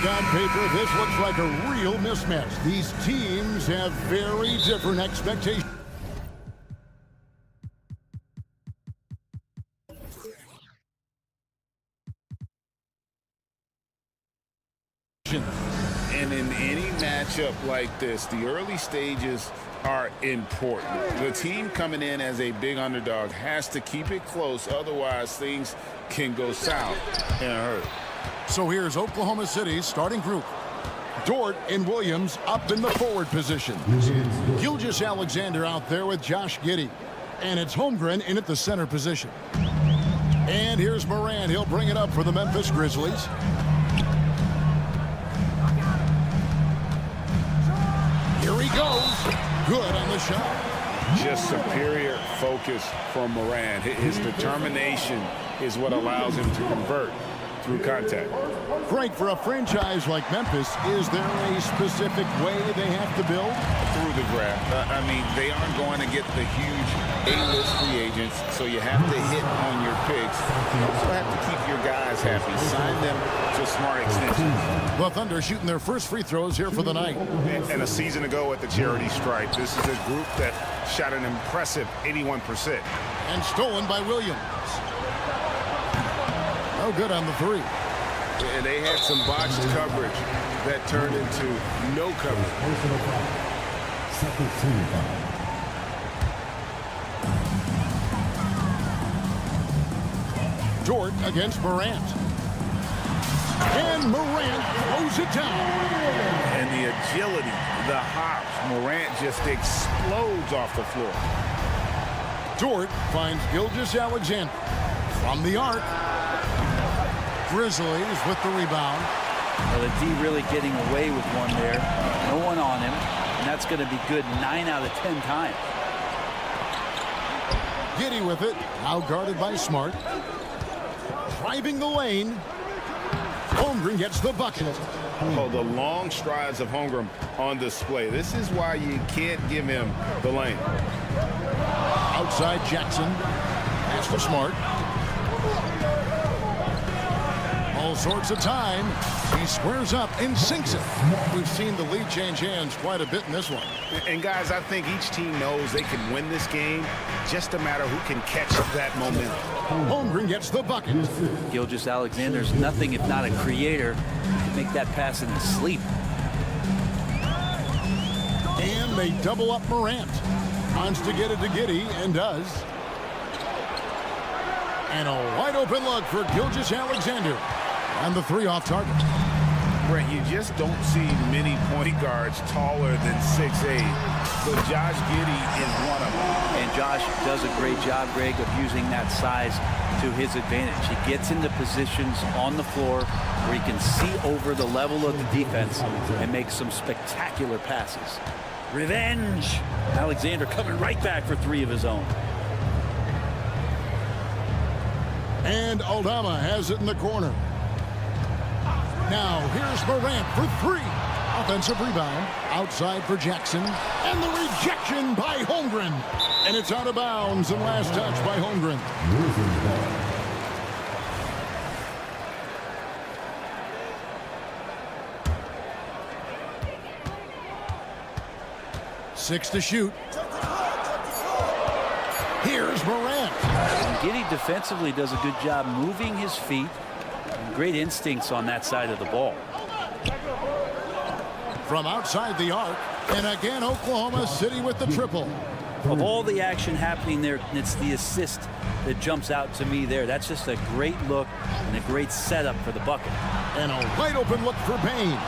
Look, on paper, this looks like a real mismatch. These teams have very different expectations. And in any matchup like this, the early stages are important. The team coming in as a big underdog has to keep it close, otherwise things can go south in a hurry. So here's Oklahoma City's starting group. Dort and Williams up in the forward position. Gilgeous-Alexander out there with Josh Giddey. And it's Holmgren in at the center position. And here's Morant. He'll bring it up for the Memphis Grizzlies. Here he goes. Good on the shot. Just superior focus from Morant. His determination is what allows him to convert through contact. Frank, for a franchise like Memphis, is there a specific way they have to build? Through the draft. I mean, they aren't going to get the huge A-list free agents, so you have to hit on your picks. You also have to keep your guys happy. Sign them to smart extensions. The Thunder shooting their first free throws here for the night. And a season ago at the charity stripe, this is a group that shot an impressive 81%. And stolen by Williams. Oh, good on the three. And they had some botched coverage that turned into no coverage. Dort against Morant. And Morant throws it down. And the agility, the hops, Morant just explodes off the floor. Dort finds Gilgeous-Alexander from the arc. Grizzlies with the rebound. Well, the D really getting away with one there. No one on him. And that's going to be good 9 out of 10 times. Giddey with it. Now guarded by Smart. Driving the lane. Holmgren gets the bucket. Oh, the long strides of Holmgren on display. This is why you can't give him the lane. Outside Jackson. Pass to Smart. All sorts of time. He squares up and sinks it. We've seen the lead change hands quite a bit in this one. And guys, I think each team knows they can win this game. Just a matter who can catch that momentum. Holmgren gets the bucket. Gilgeous-Alexander's nothing if not a creator. Make that pass in his sleep. And they double up Morant. Wants to get it to Giddey and does. And a wide open look for Gilgeous-Alexander. And the three off target. Brent, you just don't see many point guards taller than 6'8", but Josh Giddey is one of them. And Josh does a great job, Greg, of using that size to his advantage. He gets into positions on the floor where he can see over the level of the defense and make some spectacular passes. Revenge! Alexander coming right back for 3 of his own. And Aldama has it in the corner. Now here's Morant for 3. Offensive rebound. Outside for Jackson. And the rejection by Holmgren. And it's out of bounds. And last touch by Holmgren. 6 to shoot. Here's Morant. And Giddey defensively does a good job moving his feet. Great instincts on that side of the ball. From outside the arc. And again, Oklahoma City with the triple. Of all the action happening there, it's the assist that jumps out to me there. That's just a great look and a great setup for the bucket. And a wide open look for Payne.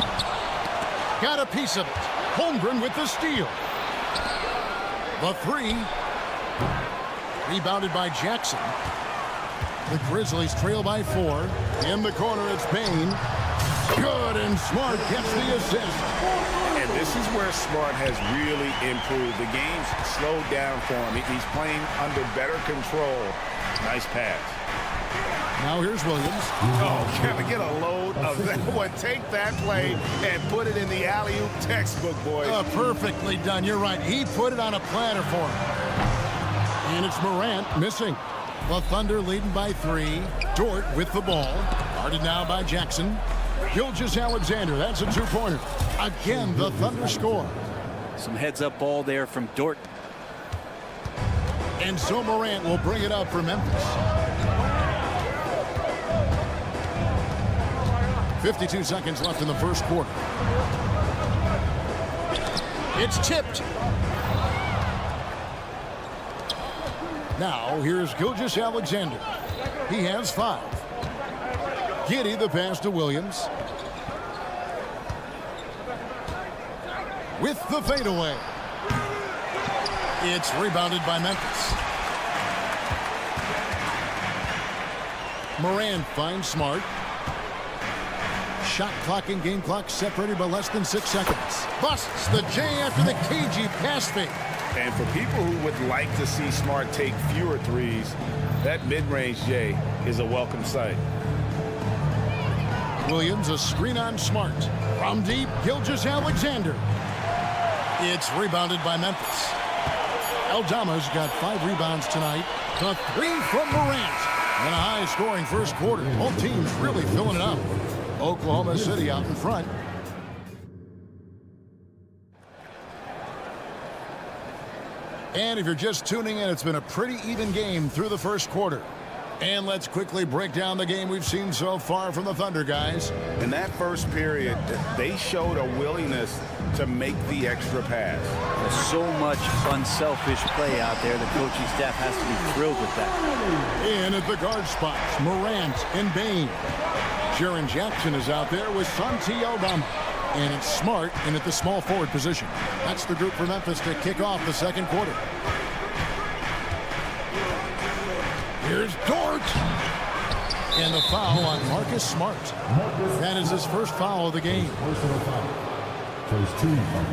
Got a piece of it. Holmgren with the steal. The 3. Rebounded by Jackson. The Grizzlies trail by 4. In the corner, it's Payne. Good, and Smart gets the assist. And this is where Smart has really improved. The game's slowed down for him. He's playing under better control. Nice pass. Now here's Williams. Oh, can we get a load of that one? Take that play and put it in the alley-oop textbook, boys. Perfectly done. You're right. He put it on a platter for him. And it's Morant missing. The Thunder leading by 3. Dort with the ball. Guarded now by Jackson. Gilgeous-Alexander, that's a two-pointer. Again, the Thunder score. Some heads-up ball there from Dort. And so Morant will bring it up for Memphis. 52 seconds left in the first quarter. It's tipped. Now, here's Gilgeous-Alexander. He has 5. Giddey the pass to Williams. With the fadeaway. It's rebounded by Memphis. Morant finds Smart. Shot clock and game clock separated by less than 6 seconds. Busts the J after the cagey pass fake. And for people who would like to see Smart take fewer threes, that mid-range J is a welcome sight. Williams, a screen on Smart. From deep, Gilgeous-Alexander. It's rebounded by Memphis. Aldama's got 5 rebounds tonight. The 3 from Morant. And a high-scoring first quarter. Both teams really filling it up. Oklahoma City out in front. And if you're just tuning in, it's been a pretty even game through the first quarter. And let's quickly break down the game we've seen so far from the Thunder, guys. In that first period, they showed a willingness to make the extra pass. There's so much unselfish play out there. The coaching staff has to be thrilled with that. In at the guard spots, Morant and Bain. Jaren Jackson is out there with Santi Aldama. And it's Smart in at the small forward position. That's the group for Memphis to kick off the second quarter. Here's Dort. And the foul on Marcus Smart. That is his first foul of the game. Personal foul. First team foul.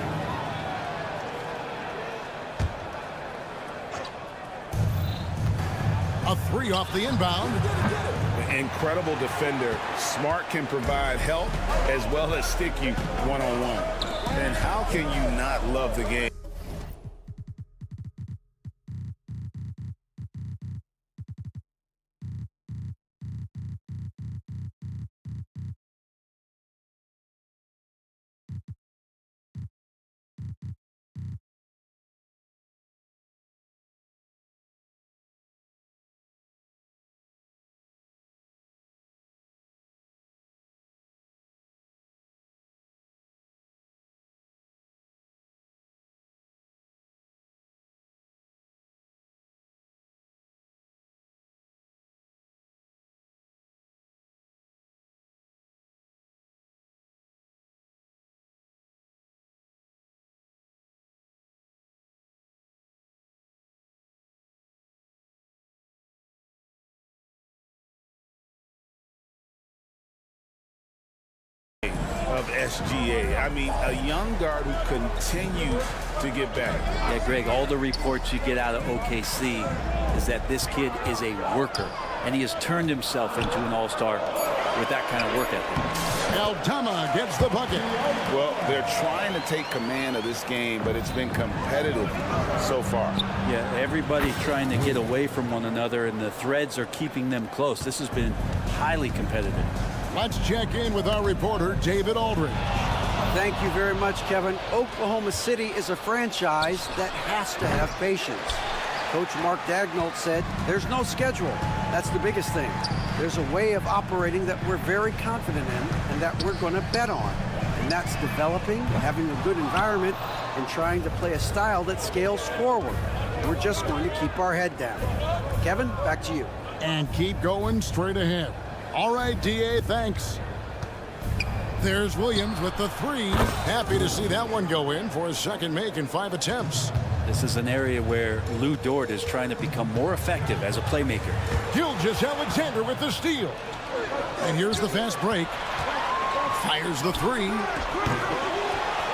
A 3 off the inbound. Incredible defender. Smart can provide help as well as stick you one-on-one. And how can you not love the game? Of SGA. I mean, a young guard who continues to get better. Yeah, Greg, all the reports you get out of OKC is that this kid is a worker, and he has turned himself into an all-star with that kind of work ethic. Aldama gets the bucket. Well, they're trying to take command of this game, but it's been competitive so far. Yeah, everybody's trying to get away from one another, and the threads are keeping them close. This has been highly competitive. Let's check in with our reporter, David Aldridge. Thank you very much, Kevin. Oklahoma City is a franchise that has to have patience. Coach Mark Daigneault said, there's no schedule. That's the biggest thing. There's a way of operating that we're very confident in and that we're going to bet on. And that's developing, having a good environment, and trying to play a style that scales forward. We're just going to keep our head down. Kevin, back to you. And keep going straight ahead. All right, DA, thanks. There's Williams with the 3. Happy to see that one go in for his second make in 5 attempts. This is an area where Lou Dort is trying to become more effective as a playmaker. Gilgeous-Alexander with the steal. And here's the fast break. Fires the 3.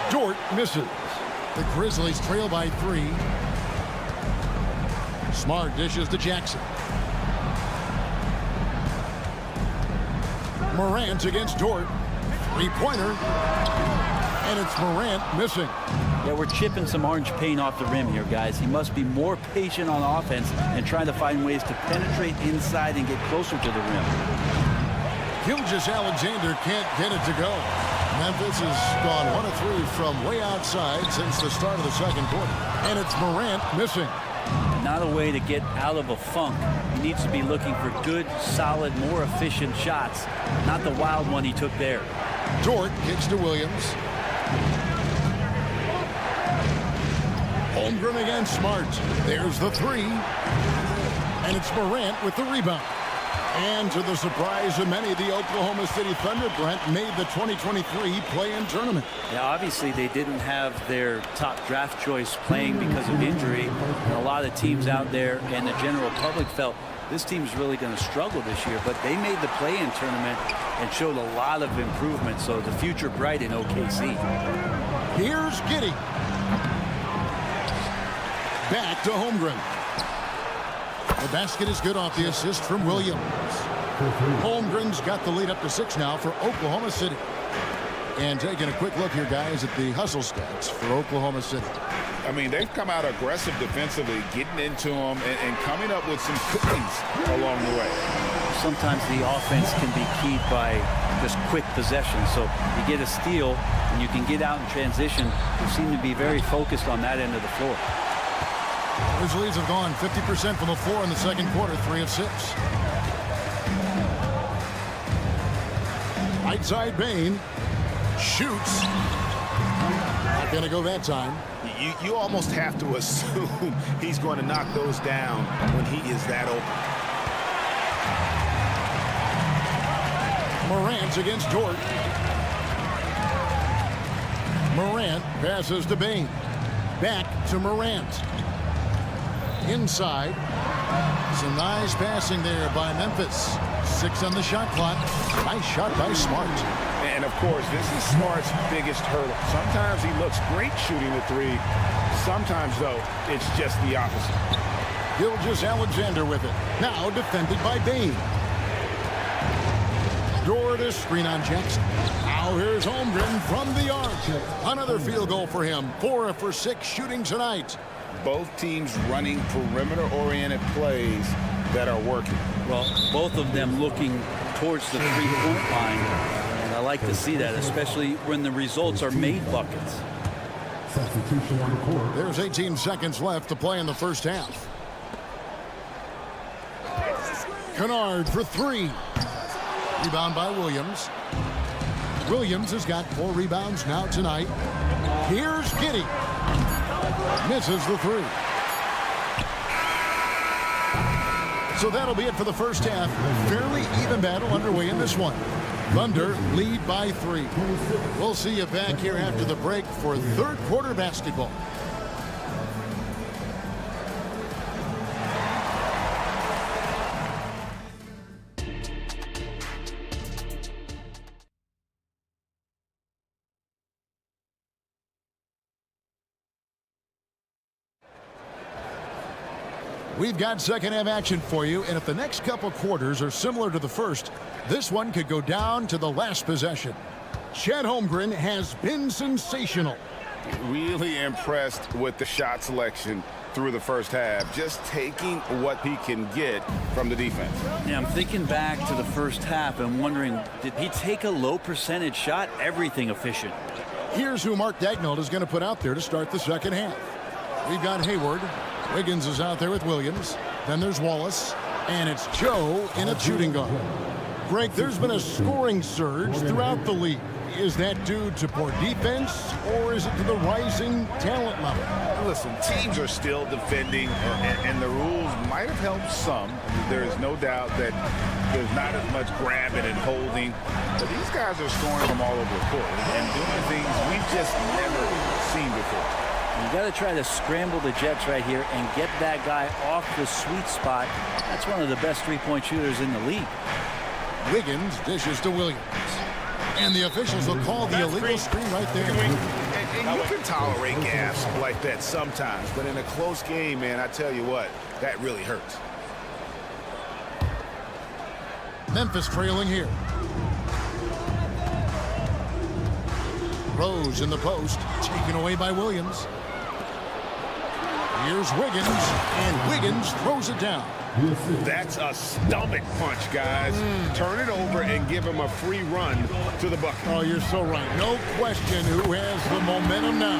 Dort misses. The Grizzlies trail by 3. Smart dishes to Jackson. Morant against Dort. 3-pointer. And it's Morant missing. Yeah, we're chipping some orange paint off the rim here, guys. He must be more patient on offense and trying to find ways to penetrate inside and get closer to the rim. Gilgeous-Alexander can't get it to go. Memphis has gone 1 of 3 from way outside since the start of the second quarter. And it's Morant missing. Not a way to get out of a funk. He needs to be looking for good, solid, more efficient shots. Not the wild one he took there. Dort kicks to Williams. Holmgren against Smart. There's the 3. And it's Morant with the rebound. And to the surprise of many, the Oklahoma City Thunder, Brent, made the 2023 play-in tournament. Yeah, obviously they didn't have their top draft choice playing because of injury. And a lot of teams out there and the general public felt this team's really going to struggle this year. But they made the play-in tournament and showed a lot of improvement. So the future bright in OKC. Here's Giddey. Back to Holmgren. The basket is good off the assist from Williams. Holmgren's got the lead up to 6 now for Oklahoma City. And taking a quick look here, guys, at the hustle stats for Oklahoma City. I mean, they've come out aggressive defensively, getting into them and coming up with some cookies along the way. Sometimes the offense can be keyed by just quick possession. So you get a steal and you can get out in transition. They seem to be very focused on that end of the floor. Grizzlies have gone 50% from the floor in the second quarter, 3 of 6. Right side, Bane shoots. Not going to go that time. You almost have to assume he's going to knock those down when he is that open. Morant against Dort. Morant passes to Bane. Back to Morant. Inside. Some nice passing there by Memphis. 6 on the shot clock. Nice shot by Smart. And, of course, this is Smart's biggest hurdle. Sometimes he looks great shooting the 3. Sometimes, though, it's just the opposite. Gilgeous-Alexander with it. Now defended by Bane. Dort a screen on Jackson. Now here's Holmgren from the arc. Another field goal for him. 4 for 6 shooting tonight. Both teams running perimeter-oriented plays that are working. Well, both of them looking towards the three-point line. And I like to see that, especially when the results are made buckets. There's 18 seconds left to play in the first half. Kennard for 3. Rebound by Williams. Williams has got 4 rebounds now tonight. Here's Giddey. Misses the 3. So that'll be it for the first half. Fairly even battle underway in this one. Thunder lead by 3. We'll see you back here after the break for third quarter basketball. We've got second half action for you, and if the next couple quarters are similar to the first, this one could go down to the last possession. Chet Holmgren has been sensational. Really impressed with the shot selection through the first half, just taking what he can get from the defense. Yeah, I'm thinking back to the first half and wondering, did he take a low percentage shot? Everything efficient. Here's who Mark Daigneault is going to put out there to start the second half. We've got Hayward. Wiggins is out there with Williams. Then there's Wallace. And it's Joe in a shooting guard. Greg, there's been a scoring surge throughout the league. Is that due to poor defense, or is it to the rising talent level? Listen, teams are still defending, and the rules might have helped some. There is no doubt that there's not as much grabbing and holding. But these guys are scoring from all over the court and doing things we've just never seen before. You got to try to scramble the Jets right here and get that guy off the sweet spot. That's one of the best three-point shooters in the league. Wiggins dishes to Williams. And the officials will call the illegal screen right there. And you can tolerate gas like that sometimes, but in a close game, man, I tell you what, that really hurts. Memphis trailing here. Rose in the post, taken away by Williams. Here's Wiggins, and Wiggins throws it down. That's a stomach punch, guys. Turn it over and give him a free run to the bucket. Oh, you're so right. No question who has the momentum now.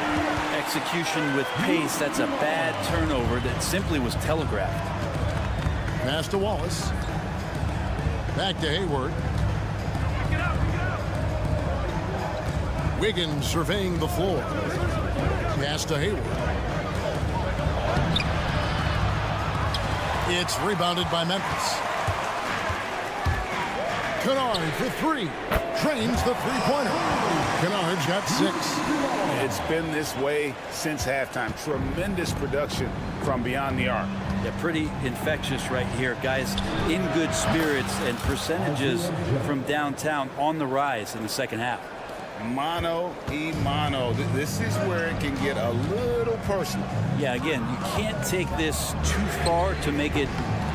Execution with pace. That's a bad turnover that simply was telegraphed. Pass to Wallace. Back to Hayward. Wiggins surveying the floor. Pass to Hayward. It's rebounded by Memphis. Kennard for three. Trains the three-pointer. Kennard's got 6. It's been this way since halftime. Tremendous production from beyond the arc. Yeah, pretty infectious right here. Guys in good spirits and percentages from downtown on the rise in the second half. Mano y mano. This is where it can get a little personal. Yeah, again, you can't take this too far to make it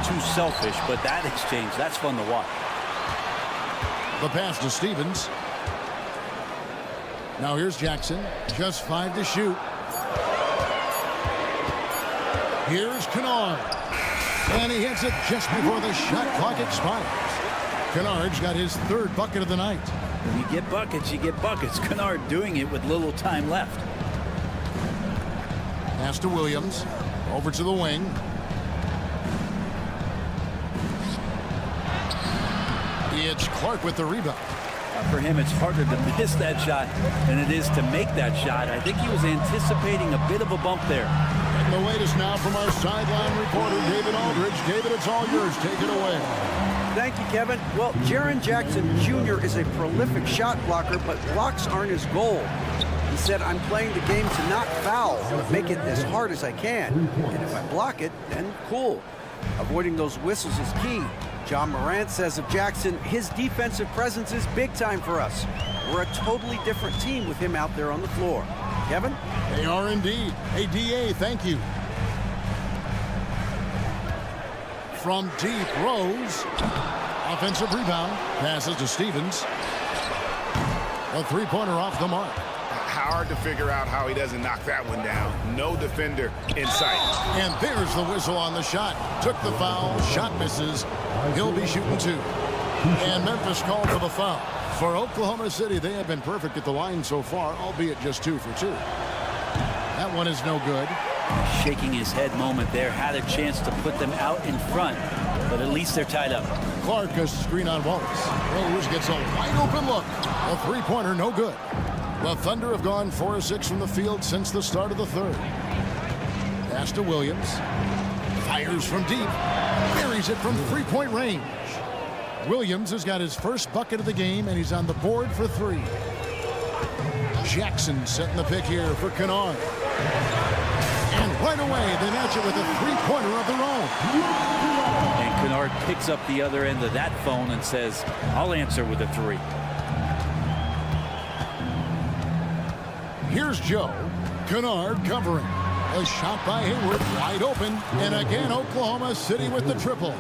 too selfish, but that exchange, that's fun to watch. The pass to Stevens. Now here's Jackson. Just 5 to shoot. Here's Kennard. And he hits it just before the shot clock expires. Kennard's got his 3rd bucket of the night. When you get buckets, you get buckets. Kennard doing it with little time left. Pass to Williams. Over to the wing. It's Clark with the rebound. For him, it's harder to miss that shot than it is to make that shot. I think he was anticipating a bit of a bump there. And the latest now from our sideline reporter, David Aldridge. David, it's all yours. Take it away. Thank you, Kevin. Well, Jaren Jackson Jr. is a prolific shot blocker, but blocks aren't his goal. He said, I'm playing the game to not foul, but make it as hard as I can. And if I block it, then cool. Avoiding those whistles is key. John Morant says of Jackson, his defensive presence is big time for us. We're a totally different team with him out there on the floor. Kevin? They are indeed. Hey, DA, thank you. From deep, Rose. Offensive rebound. Passes to Stevens. A three-pointer off the mark. Hard to figure out how he doesn't knock that one down. No defender in sight. And there's the whistle on the shot. Took the foul. Shot misses. He'll be shooting 2. And Memphis called for the foul. For Oklahoma City, they have been perfect at the line so far, albeit just 2 for 2. That one is no good. Shaking his head moment there. Had a chance to put them out in front, but at least they're tied up. Clark a screen on Wallace. Rose gets a wide open look. A three-pointer, no good. The Thunder have gone 4 of 6 from the field since the start of the 3rd. Pass to Williams. Fires from deep. Buries it from three-point range. Williams has got his first bucket of the game, and he's on the board for 3. Jackson setting the pick here for Kennard. And right away, they match it with a three-pointer of their own. And Kennard picks up the other end of that phone and says, I'll answer with a 3. Here's Joe. Kennard covering. A shot by Hayward, wide open. And again, Oklahoma City with the triple.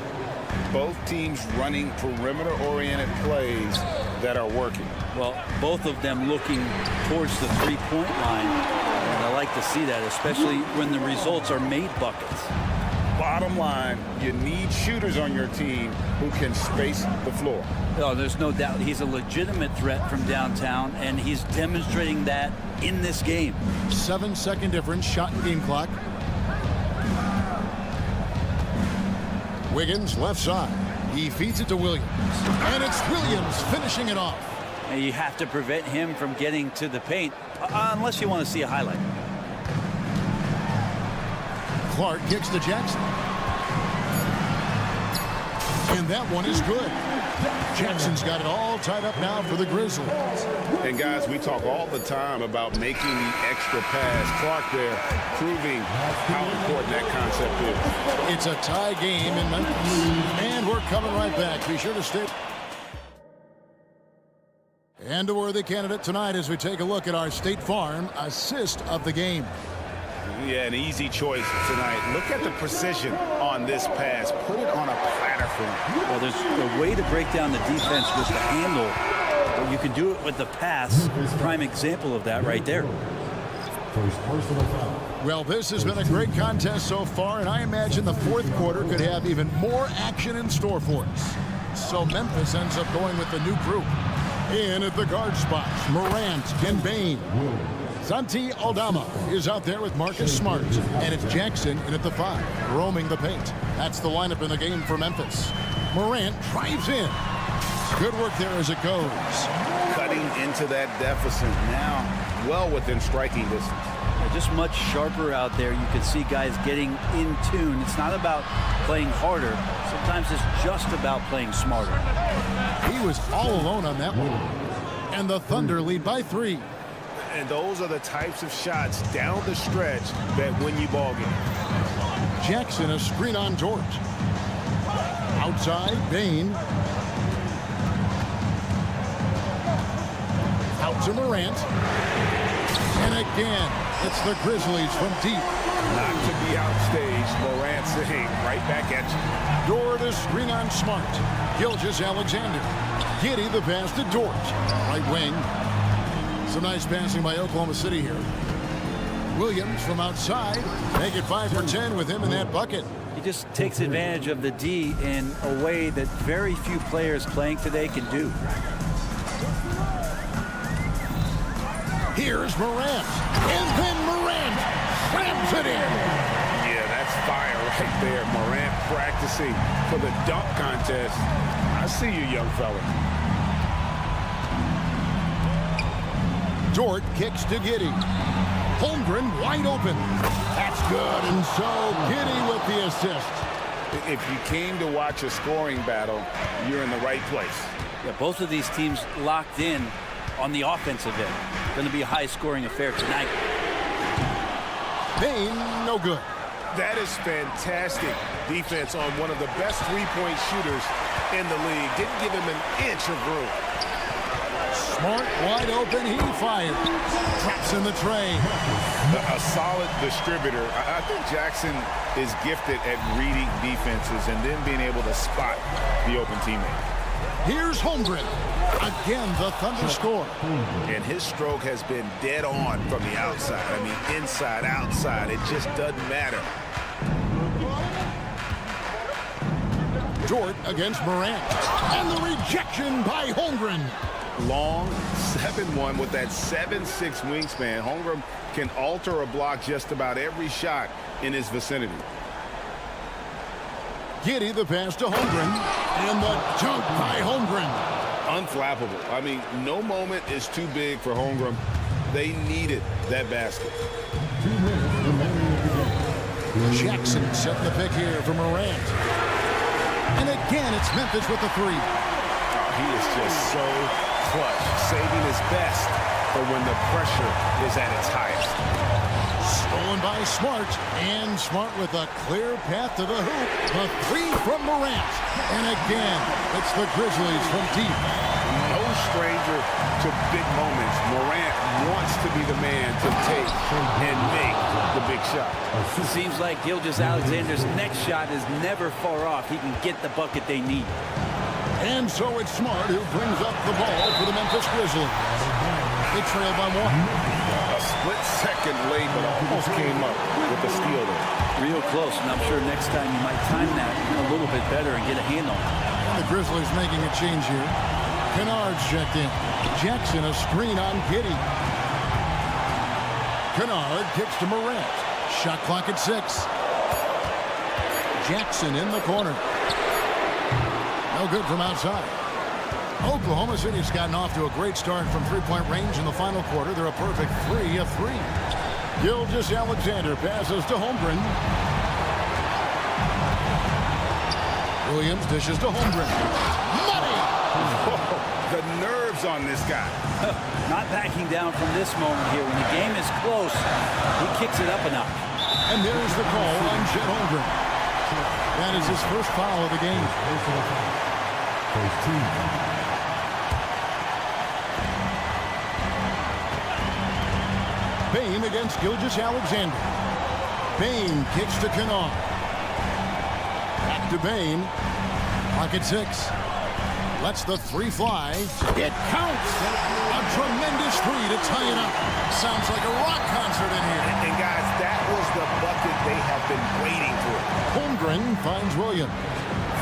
Both teams running perimeter-oriented plays that are working. Well, both of them looking towards the three-point line. And I like to see that, especially when the results are made buckets. Bottom line, you need shooters on your team who can space the floor. Oh, there's no doubt he's a legitimate threat from downtown, and he's demonstrating that in this game. 7-second difference, shot and game clock. Wiggins, left side. He feeds it to Williams. And it's Williams finishing it off. And you have to prevent him from getting to the paint, unless you want to see a highlight. Clark kicks to Jackson. And that one is good. Jackson's got it all tied up now for the Grizzlies. And guys, we talk all the time about making the extra pass. Clark there proving how important that concept is. It's a tie game in Memphis. And we're coming right back. Be sure to stay. And a worthy candidate tonight as we take a look at our State Farm assist of the game. Yeah, an easy choice tonight. Look at the precision on this pass. Put it on a platter for him. Well, there's a way to break down the defense with the handle. But you can do it with the pass. Prime example of that right there. First personal foul. Well, this has been a great contest so far, and I imagine the fourth quarter could have even more action in store for us. So Memphis ends up going with the new group. In at the guard spots, Morant and Bain. Santi Aldama is out there with Marcus Smart, and it's Jackson in at the 5, roaming the paint. That's the lineup in the game for Memphis. Morant drives in. Good work there as it goes. Cutting into that deficit now, well within striking distance. Just much sharper out there. You can see guys getting in tune. It's not about playing harder. Sometimes it's just about playing smarter. He was all alone on that one. And the Thunder lead by 3. And those are the types of shots down the stretch that win you ball games. Jackson, a screen on George. Outside, Bain. Out to Morant. And again, it's the Grizzlies from deep. Not to be outstaged, Morant saying right back at you. Dort is screen on Smart. Gilgeous-Alexander. Giddey the pass to Dort. Right wing. Some nice passing by Oklahoma City here. Williams from outside. Make it 5 for 10 with him in that bucket. He just takes advantage of the D in a way that very few players playing today can do. Here's Morant. And then Morant slams it in. Yeah, that's fire right there. Morant practicing for the dunk contest. I see you, young fella. Dort kicks to Giddey. Holmgren wide open. That's good. And so Giddey with the assist. If you came to watch a scoring battle, you're in the right place. Yeah, both of these teams locked in on the offensive end. Going to be a high-scoring affair tonight. Bain, no good. That is fantastic defense on one of the best three-point shooters in the league. Didn't give him an inch of room. Smart wide open. He fires. Traps in the tray. A solid distributor. I think Jackson is gifted at reading defenses and then being able to spot the open teammate. Here's Holmgren. Again, the Thunder score. And his stroke has been dead on from the outside. I mean, inside, outside. It just doesn't matter. Dort against Morant. And the rejection by Holmgren. Long 7-1 with that 7'6" wingspan. Holmgren can alter a block just about every shot in his vicinity. Giddey the pass to Holmgren. And the dunk by Holmgren. Unflappable. I mean, no moment is too big for Holmgren. They needed that basket. Jackson setting the pick here for Morant. And again, it's Memphis with the 3. He is just so clutch, saving his best for when the pressure is at its highest. Stolen by Smart, and Smart with a clear path to the hoop. The 3 from Morant. And again, it's the Grizzlies from deep. No stranger to big moments. Morant wants to be the man to take and make the big shot. It seems like Gilgeous-Alexander's next shot is never far off. He can get the bucket they need. And so it's Smart who brings up the ball for the Memphis Grizzlies. They trail by 1. A split second late, but almost came up with the steal there. Real close, and I'm sure next time you might time that a little bit better and get a hand on it. And the Grizzlies making a change here. Kennard's checked in. Jackson a screen on Giddey. Kennard kicks to Morant. Shot clock at 6. Jackson in the corner. No good from outside. Oklahoma City's gotten off to a great start from three-point range in the final quarter. They're a perfect 3 of 3. Gilgeous-Alexander passes to Holmgren. Williams dishes to Holmgren. Money! The nerves on this guy. Not backing down from this moment here. When the game is close, he kicks it up a notch. And there's the call on Chet Holmgren. That is his first foul of the game. First team. Bain against Gilgeous-Alexander. Bain kicks to Kennard. Back to Bain. Clock at 6. Lets the three fly. It counts. A tremendous three to tie it up. Sounds like a rock concert in here. And guys, that was the bucket they have been waiting for. Holmgren finds Williams.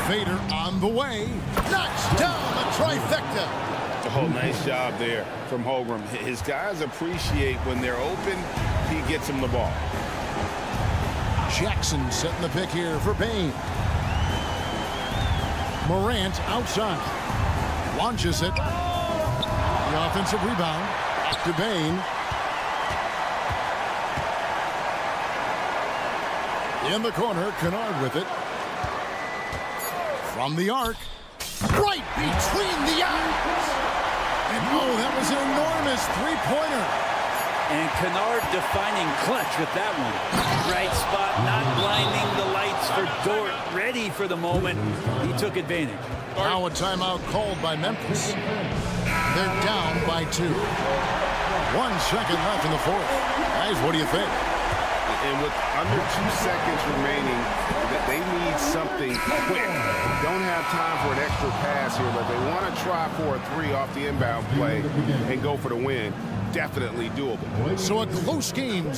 Fader on the way. Knocks down a trifecta. Oh, nice job there from Holmgren. His guys appreciate when they're open, he gets them the ball. Jackson setting the pick here for Bain. Morant outside. Launches it. The offensive rebound. Back to Bain. In the corner, Kennard with it. From the arc. Right between the eyes. And oh, that was an enormous three-pointer. And Kennard defining clutch with that one. Right spot, not blinding the lights for Dort. Ready for the moment. He took advantage. Now a timeout called by Memphis. They're down by 2. 1 second left in the fourth. Guys, what do you think? And with under 2 seconds remaining, they need something quick. Don't have time for an extra pass here, but they want to try for a 3 off the inbound play and go for the win. Definitely doable. So a close game.